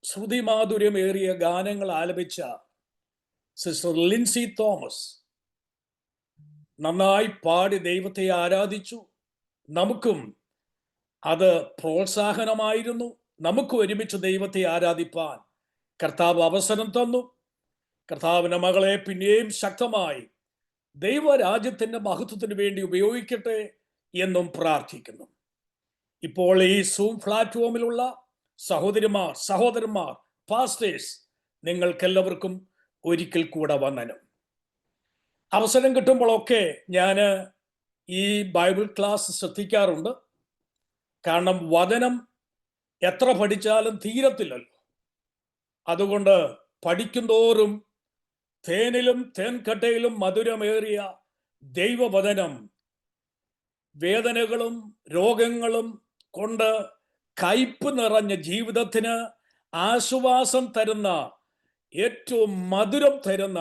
ശ്രുതിമാധുര്യമേറിയ ഗാനങ്ങൾ ആലപിച്ച സിസ്റ്റർ ലിൻസി തോമസ് നന്നായി പാടി ദൈവത്തെ ആരാധിച്ചു. നമുക്കും അത് പ്രോത്സാഹനമായിരുന്നു. നമുക്ക് ഒരുമിച്ച് ദൈവത്തെ ആരാധിപ്പാൻ കർത്താവ് അവസരം തന്നു. കർത്താവിന്റെ മകളെ പിന്നെയും ശക്തമായി ദൈവരാജ്യത്തിന്റെ മഹത്വത്തിന് വേണ്ടി ഉപയോഗിക്കട്ടെ എന്നും പ്രാർത്ഥിക്കുന്നു. ഇപ്പോൾ ഈ സൂം പ്ലാറ്റ്ഫോമിലുള്ള സഹോദരിമാർ, സഹോദരന്മാർ, പാസ്റ്റേഴ്സ്, നിങ്ങൾക്കെല്ലാവർക്കും ഒരിക്കൽ കൂടെ വന്ദനം. അവസരം കിട്ടുമ്പോഴൊക്കെ ഞാൻ ഈ ബൈബിൾ ക്ലാസ് ശ്രദ്ധിക്കാറുണ്ട്. കാരണം വചനം എത്ര പഠിച്ചാലും തീരത്തില്ലല്ലോ. അതുകൊണ്ട് പഠിക്കുന്തോറും തേനിലും തേൻകട്ടയിലും മധുരമേറിയ ദൈവവചനം വേദനകളും രോഗങ്ങളും കൊണ്ട് കയ്പ് നിറഞ്ഞ ജീവിതത്തിന് ആശ്വാസം തരുന്ന, ഏറ്റവും മധുരം തരുന്ന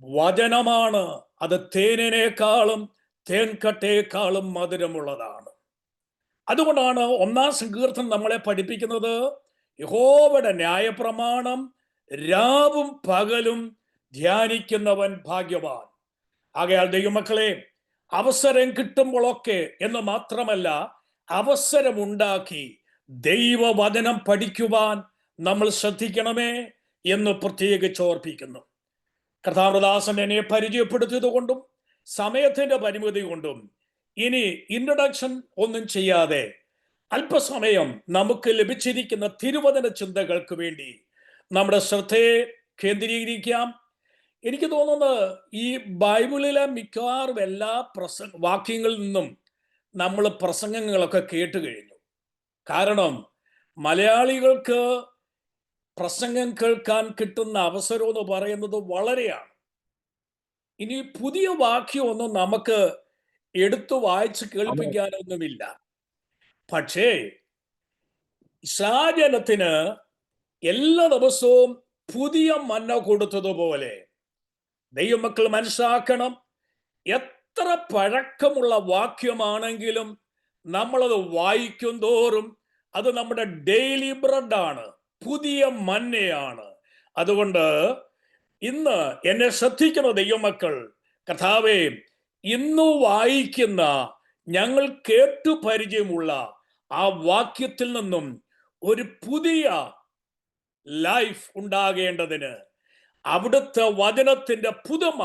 വചനമാണ്. അത് തേനിനേക്കാളും തേൻകട്ടയേക്കാളും മധുരമുള്ളതാണ്. അതുകൊണ്ടാണ് 1-ാം സങ്കീർത്തനം നമ്മളെ പഠിപ്പിക്കുന്നത്, യഹോവയുടെ ന്യായപ്രമാണം രാവും പകലും ധ്യാനിക്കുന്നവൻ ഭാഗ്യവാൻ. ആകയാൽ ദൈവമക്കളെ, അവസരം കിട്ടുമ്പോഴൊക്കെ എന്ന് മാത്രമല്ല, അവസരമുണ്ടാക്കി ദൈവവചനം പഠിക്കുവാൻ നമ്മൾ ശ്രദ്ധിക്കണമേ എന്ന് പ്രത്യേകിച്ച് ഓർപ്പിക്കുന്നു. കർത്താവദാസൻ എന്നെ പരിചയപ്പെടുത്തിയത് കൊണ്ടും സമയത്തിന്റെ പരിമിതി കൊണ്ടും ഇനി ഇൻട്രൊഡക്ഷൻ ഒന്നും ചെയ്യാതെ അല്പസമയം നമുക്ക് ലഭിച്ചിരിക്കുന്ന തിരുവചന ചിന്തകൾക്ക് വേണ്ടി നമ്മുടെ ശ്രദ്ധയെ കേന്ദ്രീകരിക്കാം. എനിക്ക് തോന്നുന്നത് ഈ ബൈബിളിലെ മിക്കവാറും എല്ലാ വാക്യങ്ങളിൽ നിന്നും നമ്മൾ പ്രസംഗങ്ങളൊക്കെ കേട്ട് കഴിഞ്ഞു. കാരണം മലയാളികൾക്ക് പ്രസംഗം കേൾക്കാൻ കിട്ടുന്ന അവസരം എന്ന് പറയുന്നത് വളരെയാണ്. ഇനി പുതിയ വാക്യമൊന്നും നമുക്ക് എടുത്തു വായിച്ച് കേൾപ്പിക്കാനൊന്നുമില്ല. പക്ഷേ ഇസ്രായേലത്തിന് എല്ലാ ദിവസവും പുതിയ മന്ന കൊടുത്തതുപോലെ ദൈവമക്കൾ മനസ്സിലാക്കണം, എത്ര പഴക്കമുള്ള വാക്യമാണെങ്കിലും നമ്മളത് വായിക്കും തോറും അത് നമ്മുടെ ഡെയിലി ബ്രെഡാണ്, പുതിയ മന്നയാണ്. അതുകൊണ്ട് ഇന്ന് എന്നെ ശ്രദ്ധിക്കുന്ന ദൈവമക്കൾ, കർത്താവേ, ഇന്ന് വായിക്കുന്ന ഞങ്ങൾ കേട്ടു പരിചയമുള്ള ആ വാക്യത്തിൽ നിന്നും ഒരു പുതിയ ലൈഫ് ഉണ്ടാകേണ്ടതിന് അവിടുത്തെ വചനത്തിന്റെ പുതുമ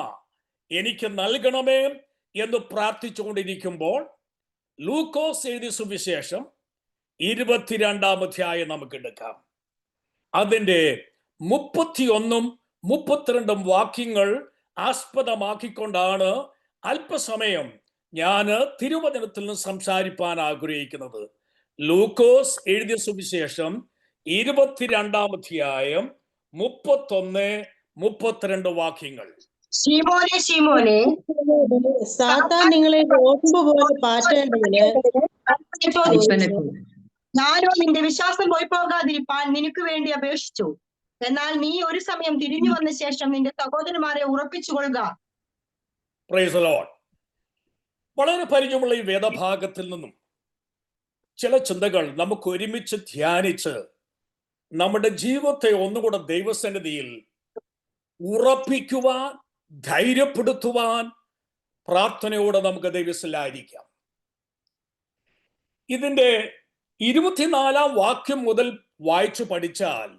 എനിക്ക് നൽകണമേ എന്ന് പ്രാർത്ഥിച്ചുകൊണ്ടിരിക്കുമ്പോൾ ലൂക്കോസ് എഴുതിയ സുവിശേഷം 22-ാം അധ്യായം നമുക്ക് എടുക്കാം. അതിൻ്റെ 31ഉം 32ഉം വാക്യങ്ങൾ ആസ്പദമാക്കിക്കൊണ്ടാണ് അല്പസമയം ഞാൻ തിരുവചനത്തിൽ നിന്ന് സംസാരിപ്പാൻ ആഗ്രഹിക്കുന്നത്. ലൂക്കോസ് എഴുതിയ സുവിശേഷം 22-ാം അധ്യായം 31-32 വാക്യങ്ങൾ. ശീമോനെ, ശീമോനെ, സാത്താൻ നിങ്ങളെ ഓർമ്മ പോലെ പാറ്റേണ്ടതിന് ഞാനോ നിന്റെ വിശ്വാസം പോയി പോകാതിരിപ്പാൻ നിനക്ക് വേണ്ടി അപേക്ഷിച്ചു. എന്നാൽ നീ ഒരു സമയം തിരിഞ്ഞു വന്ന ശേഷം നിന്റെ സഹോദരന്മാരെ ഉറപ്പിച്ചുകൊള്ളുക. Price the lord. വളരെ പരിചയമുള്ള ഈ വേദഭാഗത്തിൽ നിന്നും ചില ചിന്തകൾ നമുക്ക് ഒരുമിച്ച് ധ്യാനിച്ച് നമ്മുടെ ജീവിതത്തെ ഒന്നുകൂടെ ദൈവസന്നിധിയിൽ ഉറപ്പിക്കുവാൻ, ധൈര്യപ്പെടുത്തുവാൻ പ്രാർത്ഥനയോടെ നമുക്ക് ദൈവത്തിലായിരിക്കാം. ഇതിന്റെ 24-ാം വാക്യം മുതൽ വായിച്ചു പഠിച്ചാൽ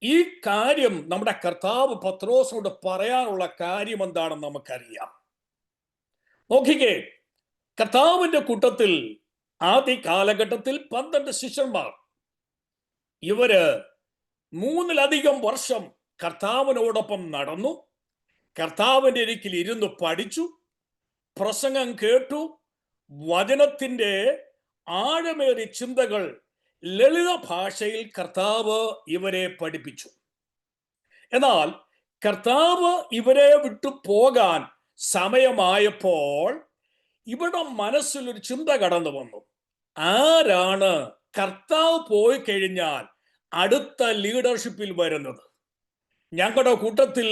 ഈ കാര്യം നമ്മുടെ കർത്താവ് പത്രോസിനോട് പറയാനുള്ള കാര്യം എന്താണെന്ന് നമുക്കറിയാം. നോക്കിക്കേ, കർത്താവിന്റെ കൂട്ടത്തിൽ ആദ്യ കാലഘട്ടത്തിൽ 12 ശിഷ്യന്മാർ, ഇവര് 3-ലധികം വർഷം കർത്താവിനോടൊപ്പം നടന്നു, കർത്താവിന്റെ അരികിൽ ഇരുന്ന് പഠിച്ചു, പ്രസംഗം കേട്ടു, വചനത്തിന്റെ ആഴമേറിയ ചിന്തകൾ ലളിത ഭാഷയിൽ കർത്താവ് ഇവരെ പഠിപ്പിച്ചു. എന്നാൽ കർത്താവ് ഇവരെ വിട്ടു പോകാൻ സമയമായപ്പോൾ ഇവിടെ മനസ്സിലൊരു ചിന്ത കടന്നു വന്നു. ആരാണ് കർത്താവ് പോയി കഴിഞ്ഞാൽ അടുത്ത ലീഡർഷിപ്പിൽ വരുന്നത്? ഞങ്ങളുടെ കൂട്ടത്തിൽ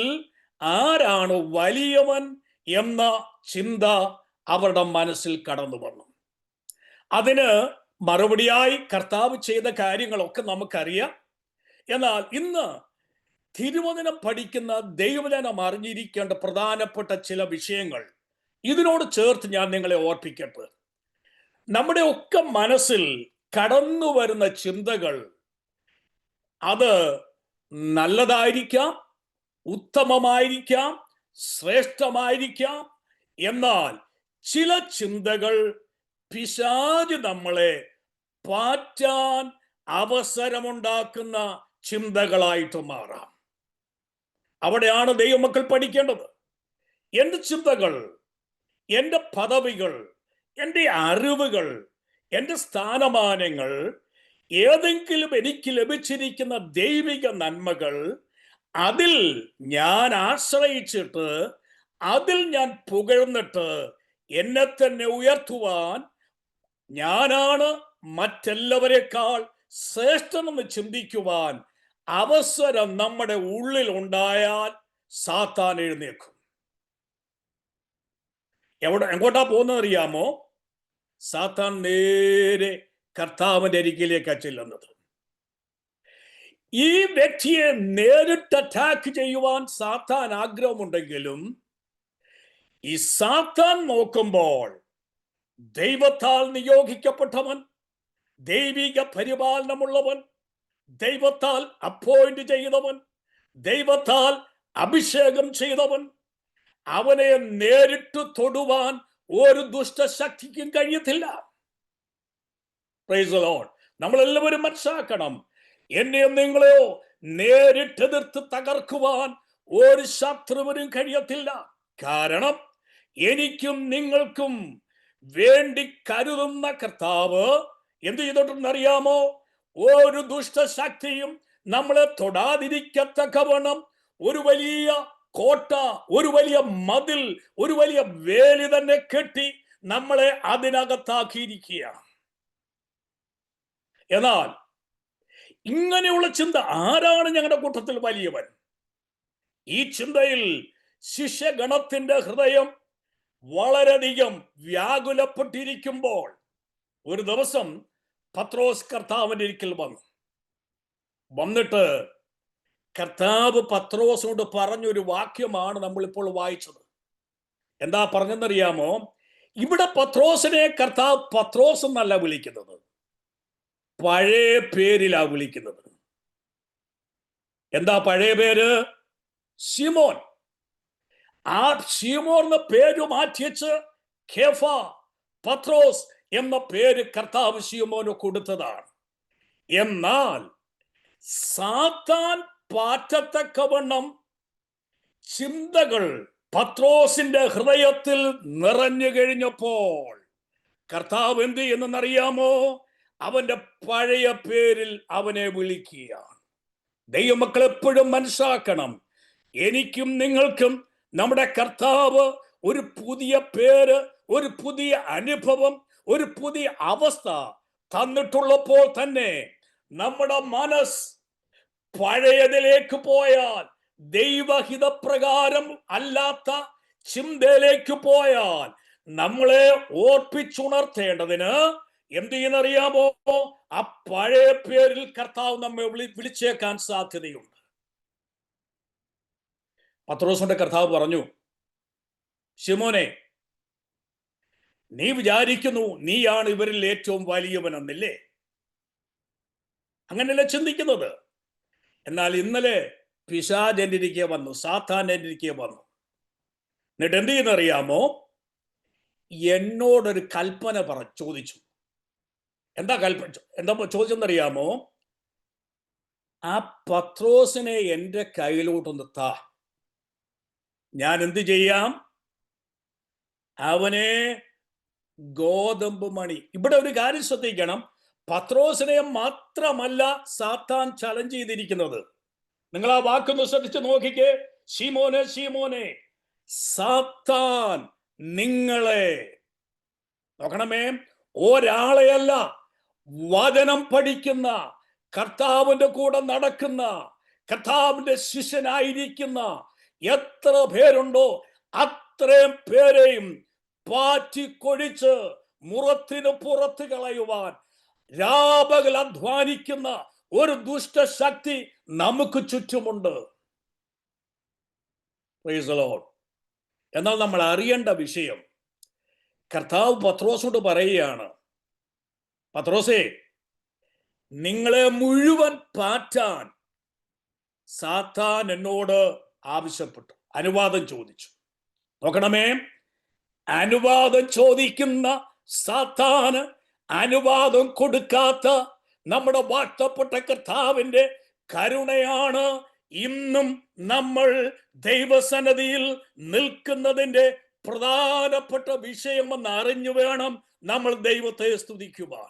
ആരാണ് വലിയവൻ എന്ന ചിന്ത അവരുടെ മനസ്സിൽ കടന്നു വന്നു. അതിന് മറുപടിയായി കർത്താവ് ചെയ്ത കാര്യങ്ങളൊക്കെ നമുക്കറിയാം. എന്നാൽ ഇന്ന് തിരുവചനം പഠിക്കുന്ന ദൈവജനം അറിഞ്ഞിരിക്കേണ്ട പ്രധാനപ്പെട്ട ചില വിഷയങ്ങൾ ഇതിനോട് ചേർത്ത് ഞാൻ നിങ്ങളെ ഓർപ്പിക്കട്ടെ. നമ്മുടെ ഒക്കെ മനസ്സിൽ കടന്നു വരുന്ന ചിന്തകൾ അത് നല്ലതായിരിക്കാം, ഉത്തമമായിരിക്കാം, ശ്രേഷ്ഠമായിരിക്കാം. എന്നാൽ ചില ചിന്തകൾ പിശാച് നമ്മളെ പാറ്റാൻ അവസരമുണ്ടാക്കുന്ന ചിന്തകളായിട്ട് മാറാം. അവിടെയാണ് ദൈവമക്കൾ പഠിക്കേണ്ടത്. എൻ്റെ ചിന്തകൾ, എൻ്റെ പദവികൾ, എൻ്റെ അറിവുകൾ, എൻ്റെ സ്ഥാനമാനങ്ങൾ, ഏതെങ്കിലും എനിക്ക് ലഭിച്ചിരിക്കുന്ന ദൈവിക നന്മകൾ, അതിൽ ഞാൻ ആശ്രയിച്ചിട്ട് അതിൽ ഞാൻ പുകഴ്ന്നിട്ട് എന്നെ തന്നെ ഉയർത്തുവാൻ ഞാനാണ് മറ്റെല്ലാവരെക്കാൾ ശ്രേഷ്ഠനെന്ന് ചിന്തിക്കുവാൻ അവസരം നമ്മുടെ ഉള്ളിൽ ഉണ്ടായാൽ സാത്താൻ എഴുന്നേക്കും. എങ്ങോട്ടാ പോകുന്നത് അറിയാമോ? സാത്താൻ നേരെ കർത്താവിന്റെ അരികിലേക്കാ ചെല്ലുന്നത്. ഈ വ്യക്തിയെ നേരിട്ട് അറ്റാക്ക് ചെയ്യുവാൻ സാത്താൻ ആഗ്രഹമുണ്ടെങ്കിലും ഈ സാത്താൻ നോക്കുമ്പോൾ ദൈവത്താൽ നിയോഗിക്കപ്പെട്ടവൻ, ദൈവിക പരിപാലനമുള്ളവൻ, ദൈവത്താൽ അപ്പോയിന്റ് ചെയ്തവൻ, ദൈവത്താൽ അഭിഷേകം ചെയ്തവൻ, അവനെ നേരിട്ട് തൊടുവാൻ ഒരു ദുഷ്ടശക്തിക്കും കഴിയത്തില്ല. Price the Lord. നമ്മളെല്ലാവരും മനസ്സിലാക്കണം, എന്നെയോ നിങ്ങളെയോ നേരിട്ടെതിർത്ത് തകർക്കുവാൻ ഒരു ശത്രുവിനും കഴിയത്തില്ല. കാരണം എനിക്കും നിങ്ങൾക്കും വേണ്ടി കരുതുന്ന കർത്താവ് എന്ത് ചെയ്തിട്ടുണ്ടെന്നറിയാമോ? ഒരു ദുഷ്ടശക്തിയും നമ്മളെ തൊടാതിരിക്കത്തക്കവണ്ണം ഒരു വലിയ കോട്ട, ഒരു വലിയ മതിൽ, ഒരു വലിയ വേലി തന്നെ കെട്ടി നമ്മളെ അതിനകത്താക്കിയിരിക്കുകയാണ്. എന്നാൽ ഇങ്ങനെയുള്ള ചിന്ത, ആരാണ് ഞങ്ങളുടെ കൂട്ടത്തിൽ വലിയവൻ? ഈ ചിന്തയിൽ ശിഷ്യഗണത്തിന്റെ ഹൃദയം വളരെയധികം വ്യാകുലപ്പെട്ടിരിക്കുമ്പോൾ ഒരു ദിവസം പത്രോസ് കർത്താവിന്റെ ഒരിക്കൽ വന്നിട്ട് കർത്താവ് പത്രോസിനോട് പറഞ്ഞൊരു വാക്യമാണ് നമ്മളിപ്പോൾ വായിച്ചത്. എന്താ പറഞ്ഞെന്നറിയാമോ? ഇവിടെ പത്രോസിനെ കർത്താവ് പത്രോസ് എന്നല്ല വിളിക്കുന്നത്, പഴയ പേരിലാ വിളിക്കുന്നത്. എന്താ പഴയ പേര്? ശിമോൻ. ആ ശിമോൻ എന്ന പേര് മാറ്റിവെച്ച് കേഫ, പത്രോസ് എന്ന പേര് കർത്താവ് ശിമോന് കൊടുത്തതാണ്. എന്നാൽ സാത്താൻ പാറ്റത്തക്കവണ്ണം ചിന്തകൾ പത്രോസിന്റെ ഹൃദയത്തിൽ നിറഞ്ഞു കഴിഞ്ഞപ്പോൾ കർത്താവ് എന്ത് ചെയ്യുന്നറിയാമോ? അവന്റെ പഴയ പേരിൽ അവനെ വിളിക്കുകയാണ്. ദൈവമക്കൾ എപ്പോഴും മനസ്സിലാക്കണം, എനിക്കും നിങ്ങൾക്കും നമ്മുടെ കർത്താവ് ഒരു പുതിയ പേര്, ഒരു പുതിയ അനുഭവം, ഒരു പുതിയ അവസ്ഥ തന്നിട്ടുള്ളപ്പോൾ തന്നെ നമ്മുടെ മനസ്സ് പഴയതിലേക്ക് പോയാൽ, ദൈവഹിതപ്രകാരം അല്ലാത്ത ചിന്തയിലേക്ക് പോയാൽ നമ്മളെ ഓർപ്പിച്ചുണർത്തേണ്ടതിന് എന്ത് ചെയ്യുന്നറിയാമോ? ആ പഴയ പേരിൽ കർത്താവ് നമ്മെ വിളിച്ചേക്കാൻ സാധ്യതയുണ്ട്. പത്രോസിന്റെ കർത്താവ് പറഞ്ഞു, ശിമോനെ, നീ വിചാരിക്കുന്നു നീയാണ് ഇവരിൽ ഏറ്റവും വലിയവനെന്നില്ലേ? അങ്ങനെയല്ല ചിന്തിക്കുന്നത്. എന്നാൽ ഇന്നലെ പിശാച് എൻ്റെ ഇരിക്കെ വന്നു, സാത്താൻ എൻ്റെ ഇരിക്കെ വന്നു. എന്നിട്ട് എന്ത് ചെയ്യുന്നറിയാമോ? എന്നോടൊരു കൽപ്പന ചോദിച്ചു. എന്താ ചോദിച്ചെന്നറിയാമോ? ആ പത്രോസിനെ എൻ്റെ കയ്യിലോട്ടൊന്ന് താ, ഞാൻ എന്ത് ചെയ്യാം? അവനെ ഗോതമ്പ് മണി. ഇവിടെ ഒരു കാര്യം ശ്രദ്ധിക്കണം, പത്രോസിനെ മാത്രമല്ല സാത്താൻ ചലഞ്ച് ചെയ്തിരിക്കുന്നത്. നിങ്ങൾ ആ വാക്കൊന്ന് ശ്രദ്ധിച്ച് നോക്കിക്കേ. ശീമോനെ, ശീമോനെ, സാത്താൻ നിങ്ങളെ, നോക്കണമേ, ഒരാളെയല്ല, വചനം പഠിക്കുന്ന, കർത്താവിന്റെ കൂടെ നടക്കുന്ന, കർത്താവിന്റെ ശിഷ്യനായിരിക്കുന്ന എത്ര പേരുണ്ടോ അത്രയും പേരെയും പാറ്റിക്കൊഴിച്ച് മുറത്തിന് പുറത്ത് കളയുവാൻ രാപകൽ അധ്വാനിക്കുന്ന ഒരു ദുഷ്ടശക്തി നമുക്ക് ചുറ്റുമുണ്ട്. Praise the lord. എന്നാൽ നമ്മൾ അറിയേണ്ട വിഷയം, കർത്താവ് പത്രോസോട് പറയുകയാണ്, പത്രോസേ, നിങ്ങളെ മുഴുവൻ പാറ്റാൻ സാത്താൻ എന്നോട് ആവശ്യപ്പെട്ടു, അനുവാദം ചോദിച്ചു. നോക്കണമേ, അനുവാദം ചോദിക്കുന്ന സാത്താന് അനുവാദം കൊടുക്കാത്ത നമ്മുടെ വാഴ്ത്തപ്പെട്ട കർത്താവിന്റെ കരുണയാണ് ഇന്നും നമ്മൾ ദൈവസന്നിധിയിൽ നിൽക്കുന്നതിന്റെ പ്രധാനപ്പെട്ട വിഷയമെന്ന് അറിഞ്ഞു വേണം നമ്മൾ ദൈവത്തെ സ്തുതിക്കുവാൻ.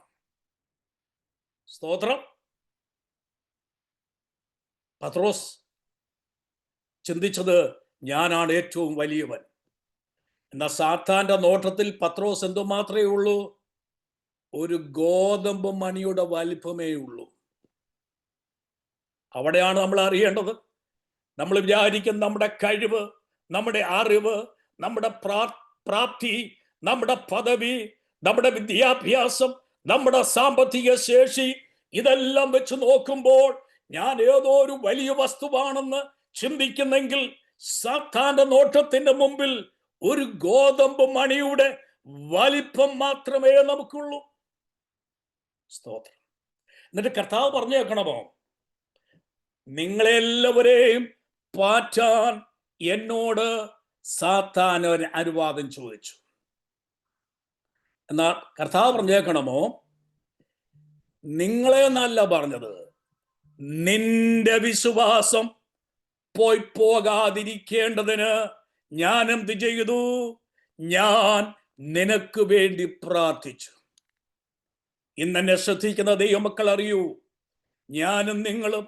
സ്തോത്രം. പത്രോസ് ചിന്തിച്ചത് ഞാനാണ് ഏറ്റവും വലിയവൻ. എന്നാൽ സാത്താന്റെ നോട്ടത്തിൽ പത്രോസ് എന്തുമാത്രമേ ഉള്ളൂ? ഒരു ഗോതമ്പ് മണിയുടെ വലിപ്പമേ ഉള്ളൂ. അവിടെയാണ് നമ്മൾ അറിയേണ്ടത്. നമ്മൾ വിചാരിക്കും നമ്മുടെ കഴിവ്, നമ്മുടെ അറിവ്, നമ്മുടെ പ്രാപ്തി, നമ്മുടെ പദവി, നമ്മുടെ വിദ്യാഭ്യാസം, നമ്മുടെ സാമ്പത്തിക ശേഷി, ഇതെല്ലാം വെച്ച് നോക്കുമ്പോൾ ഞാൻ ഏതോ ഒരു വലിയ വസ്തുവാണെന്ന് ചിന്തിക്കുന്നെങ്കിൽ സാത്താന്റെ നോട്ടത്തിന്റെ മുമ്പിൽ ഒരു ഗോതമ്പ് മണിയുടെ വലിപ്പം മാത്രമേ നമുക്കുള്ളൂ. സ്തോത്രം. എന്നിട്ട് കർത്താവ് പറഞ്ഞേക്കണമോ, നിങ്ങളെല്ലാവരെയും പാറ്റാൻ എന്നോട് സാത്താൻ ഒരു അനുവാദം ചോദിച്ചു. എന്നാൽ കർത്താവ് പറഞ്ഞേക്കണമോ, നിങ്ങളെ എന്നല്ല പറഞ്ഞത്, നിന്റെ വിശ്വാസം പോകാതിരിക്കേണ്ടതിന് ഞാൻ എന്ത് ചെയ്തു? ഞാൻ നിനക്ക് വേണ്ടി പ്രാർത്ഥിച്ചു. ഇന്നെന്നെ ശ്രദ്ധിക്കുന്ന ദൈവമക്കൾ അറിയൂ, ഞാനും നിങ്ങളും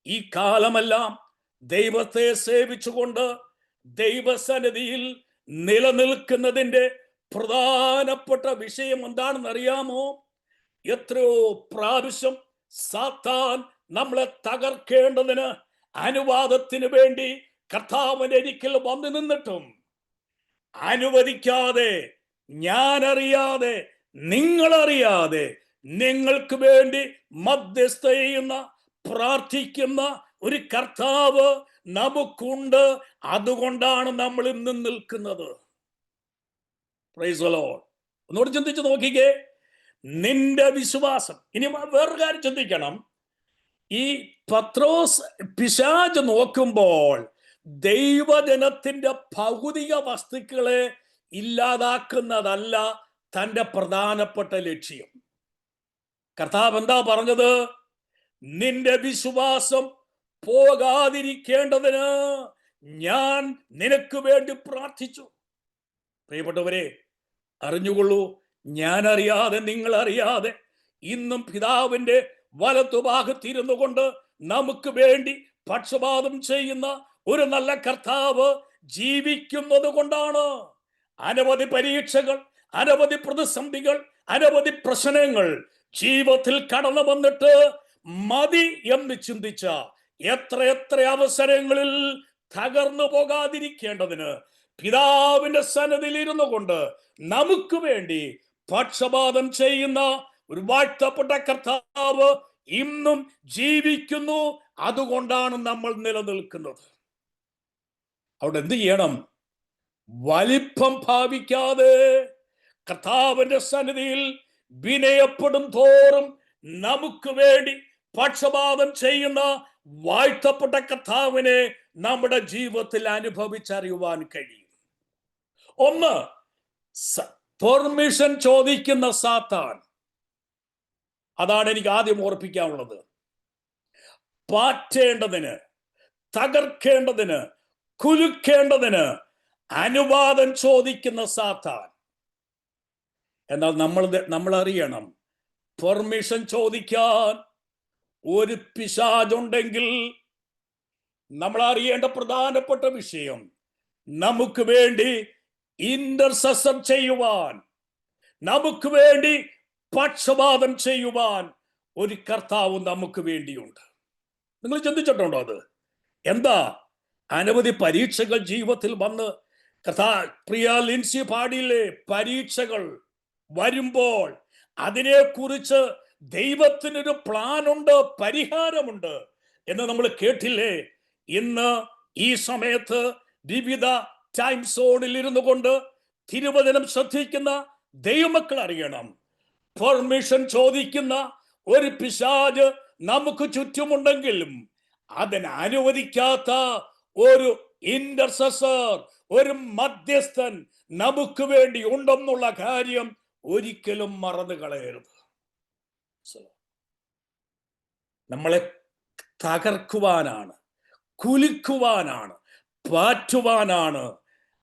ഈ കാലമെല്ലാം ദൈവത്തെ സേവിച്ചുകൊണ്ട് ദൈവസന്നിധിയിൽ നിലനിൽക്കുന്നതിന്റെ പ്രധാനപ്പെട്ട വിഷയം എന്താണെന്ന് അറിയാമോ? എത്രയോ പ്രാവശ്യം സാത്താൻ നമ്മളെ തകർക്കേണ്ടതിന് അനുവാദത്തിന് വേണ്ടി കർത്താവിന്റെ ഒരിക്കൽ വന്നു നിന്നിട്ടും അനുവദിക്കാതെ, ഞാനറിയാതെ, നിങ്ങളറിയാതെ നിങ്ങൾക്ക് വേണ്ടി മധ്യസ്ഥ ചെയ്യുന്ന, പ്രാർത്ഥിക്കുന്ന ഒരു കർത്താവ് നമുക്കുണ്ട്. അതുകൊണ്ടാണ് നമ്മൾ ഇന്ന് നിൽക്കുന്നത്. Price the Lord. ഒന്നുകൂടി ചിന്തിച്ച് നോക്കിക്കേ, നിന്റെ വിശ്വാസം. ഇനി വേറൊരു കാര്യം ചിന്തിക്കണം. ഈ പത്രോസ് പിശാച് നോക്കുമ്പോൾ ദൈവജനത്തിന്റെ ഭൗതിക വസ്തുക്കളെ ഇല്ലാതാക്കുന്നതല്ല തന്റെ പ്രധാനപ്പെട്ട ലക്ഷ്യം. കർത്താവ് എന്താ പറഞ്ഞത്? നിന്റെ വിശ്വാസം പോകാതിരിക്കേണ്ടതിന് ഞാൻ നിനക്ക് വേണ്ടി പ്രാർത്ഥിച്ചു. പ്രിയപ്പെട്ടവരെ, അറിഞ്ഞുകൊള്ളൂ, ഞാൻ അറിയാതെ, നിങ്ങൾ അറിയാതെ ഇന്നും പിതാവിന്റെ വലത്തുഭാഗത്തിരുന്നു കൊണ്ട് നമുക്ക് വേണ്ടി പക്ഷപാതം ചെയ്യുന്ന ഒരു നല്ല കർത്താവ് ജീവിക്കുന്നത് കൊണ്ടാണ് അനവധി പരീക്ഷകൾ, അനവധി പ്രതിസന്ധികൾ, അനവധി പ്രശ്നങ്ങൾ ജീവിതത്തിൽ കടന്നു വന്നിട്ട് മതി എന്ന് ചിന്തിച്ച എത്ര അവസരങ്ങളിൽ തകർന്നു പോകാതിരിക്കേണ്ടതിന് പിതാവിന്റെ സന്നിധിയിൽ ഇരുന്നു കൊണ്ട് നമുക്ക് വേണ്ടി പക്ഷപാതം ചെയ്യുന്ന ഒരു വാഴ്ത്തപ്പെട്ട കർത്താവ് ഇന്നും ജീവിക്കുന്നു. അതുകൊണ്ടാണ് നമ്മൾ നിലനിൽക്കുന്നത്. അവിടെ എന്ത് ചെയ്യണം? വലിപ്പം ഭാവിക്കാതെ കർത്താവിന്റെ സന്നിധിയിൽ വിനയപ്പെടും തോറും നമുക്ക് വേണ്ടി പക്ഷപാതം ചെയ്യുന്ന വാഴ്ത്തപ്പെട്ട കർത്താവിനെ നമ്മുടെ ജീവിതത്തിൽ അനുഭവിച്ചറിയുവാൻ കഴിയും. ഒന്ന്, പെർമിഷൻ ചോദിക്കുന്ന സാത്താൻ. അതാണ് എനിക്ക് ആദ്യം ഓർപ്പിക്കാനുള്ളത്. പാറ്റേണ്ടതിന്, തകർക്കേണ്ടതിന്, കുലുക്കേണ്ടതിന് അനുവാദം ചോദിക്കുന്ന സാത്താൻ. എന്നാൽ നമ്മൾ അറിയണം, പെർമിഷൻ ചോദിക്കാൻ ഒരു പിശാചുണ്ടെങ്കിൽ നമ്മൾ അറിയേണ്ട പ്രധാനപ്പെട്ട വിഷയം, നമുക്ക് വേണ്ടി ഇന്റർസെഷൻ ചെയ്യുവാൻ, നമുക്ക് വേണ്ടി പക്ഷപാതം ചെയ്യുവാൻ ഒരു കർത്താവ് നമുക്ക് വേണ്ടിയുണ്ട്. നിങ്ങൾ ചിന്തിച്ചിട്ടുണ്ടോ അത്? എന്താ? അനവധി പരീക്ഷകൾ ജീവിതത്തിൽ വന്ന് പ്രിയ ലിൻസി പാടിയില്ലേ, പരീക്ഷകൾ വരുമ്പോൾ അതിനെക്കുറിച്ച് ദൈവത്തിനൊരു പ്ലാനുണ്ട്, പരിഹാരമുണ്ട് എന്ന് നമ്മൾ കേട്ടില്ലേ? ഇന്ന് ഈ സമയത്ത് വിവിധ ടൈം സോണിൽ ഇരുന്നു കൊണ്ട് തിരുവചനം ശ്രദ്ധിക്കുന്ന ദൈവമക്കൾ അറിയണം, പെർമിഷൻ ചോദിക്കുന്ന ഒരു പിശാച് നമുക്ക് ചുറ്റുമുണ്ടെങ്കിലും അതിന് അനുവദിക്കാത്ത ഒരു ഇന്റർസെസർ, ഒരു മധ്യസ്ഥൻ നമുക്ക് വേണ്ടി ഉണ്ടെന്നുള്ള കാര്യം ഒരിക്കലും മറന്നു കളയരുത്. നമ്മളെ തകർക്കുവാനാണ്, കുലുക്കുവാനാണ്, പാറ്റുവാനാണ്.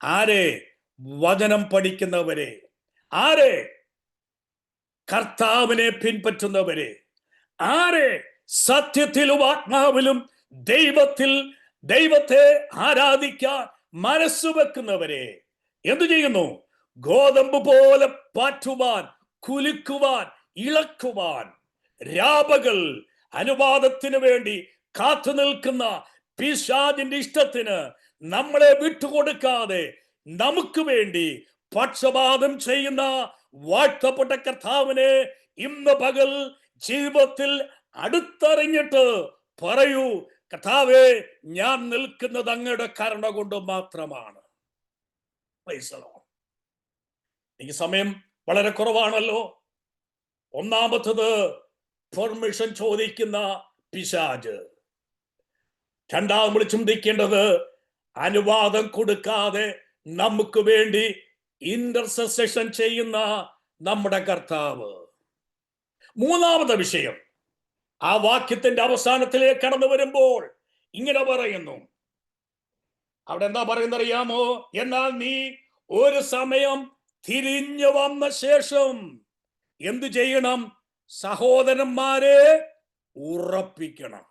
ആരെ? വചനം പഠിക്കുന്നവരെ, ആരെ? കർത്താവിനെ പിൻപറ്റുന്നവരെ, ആരെ? സത്യത്തിലും ആത്മാവിലും ദൈവത്തെ ആരാധിക്കാൻ മനസ്സ് വെക്കുന്നവരെ എന്തു ചെയ്യുന്നു? ഗോതമ്പ് പോലെ പാറ്റുവാൻ, കുലുക്കുവാൻ, ഇളക്കുവാൻ, രാപകൽ അനുവാദത്തിന് വേണ്ടി കാത്തു നിൽക്കുന്ന പിശാചിന്റെ ഇഷ്ടത്തിന് നമ്മളെ വിട്ടുകൊടുക്കാതെ നമുക്ക് വേണ്ടി പക്ഷപാതം ചെയ്യുന്ന വാഴ്ത്തപ്പെട്ട കർത്താവിനെ ഇന്ന് പകൽ ജീവിതത്തിൽ അടുത്തറിഞ്ഞിട്ട് പറയൂ, കർത്താവേ, ഞാൻ നിൽക്കുന്നത് അങ്ങയുടെ കരുണ കൊണ്ട് മാത്രമാണ്. എനിക്ക് സമയം വളരെ കുറവാണല്ലോ. ഒന്നാമത്തത് പെർമിഷൻ ചോദിക്കുന്ന പിശാച്. രണ്ടാമത് നമ്മൾ ചിന്തിക്കേണ്ടത് അനുവാദം കൊടുക്കാതെ നമുക്ക് വേണ്ടി ഇന്റർസെഷൻ ചെയ്യുന്ന നമ്മുടെ കർത്താവ്. മൂന്നാമത്തെ വിഷയം, ആ വാക്യത്തിന്റെ അവസാനത്തിലേക്ക് കടന്നു വരുമ്പോൾ ഇങ്ങനെ പറയുന്നു. അവിടെ എന്താ പറയുന്നത് അറിയാമോ? എന്നാൽ നീ ഒരു സമയം തിരിഞ്ഞു വന്ന ശേഷം എന്തു ചെയ്യണം? സഹോദരന്മാരെ ഉറപ്പിക്കണം.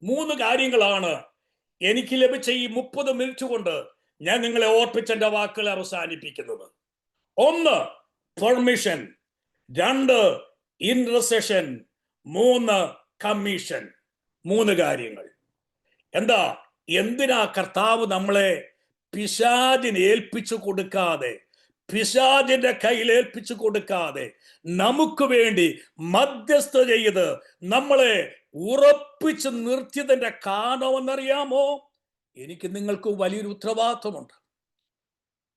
3 കാര്യങ്ങളാണ് എനിക്ക് ലഭിച്ച ഈ 30 മിനിറ്റ് കൊണ്ട് ഞാൻ നിങ്ങളെ ഓർപ്പിച്ചെന്റെ വാക്കുകൾ അവസാനിപ്പിക്കുന്നത്. 1 പെർമിഷൻ, 2 ഇന്റർസെഷൻ, 3 കമ്മീഷൻ. 3 കാര്യങ്ങൾ. എന്താ? എന്തിനാ കർത്താവ് നമ്മളെ പിശാചിന് ഏൽപ്പിച്ചു കൊടുക്കാതെ, പിശാചിന്റെ കയ്യിൽ ഏൽപ്പിച്ചു കൊടുക്കാതെ നമുക്ക് വേണ്ടി മധ്യസ്ഥ ചെയ്ത് നമ്മളെ ഉറപ്പിച്ച് നിർത്തിയതിന്റെ കാരണമെന്നറിയാമോ? എനിക്ക് നിങ്ങൾക്ക് വലിയൊരു ഉത്തരവാദിത്വമുണ്ട്.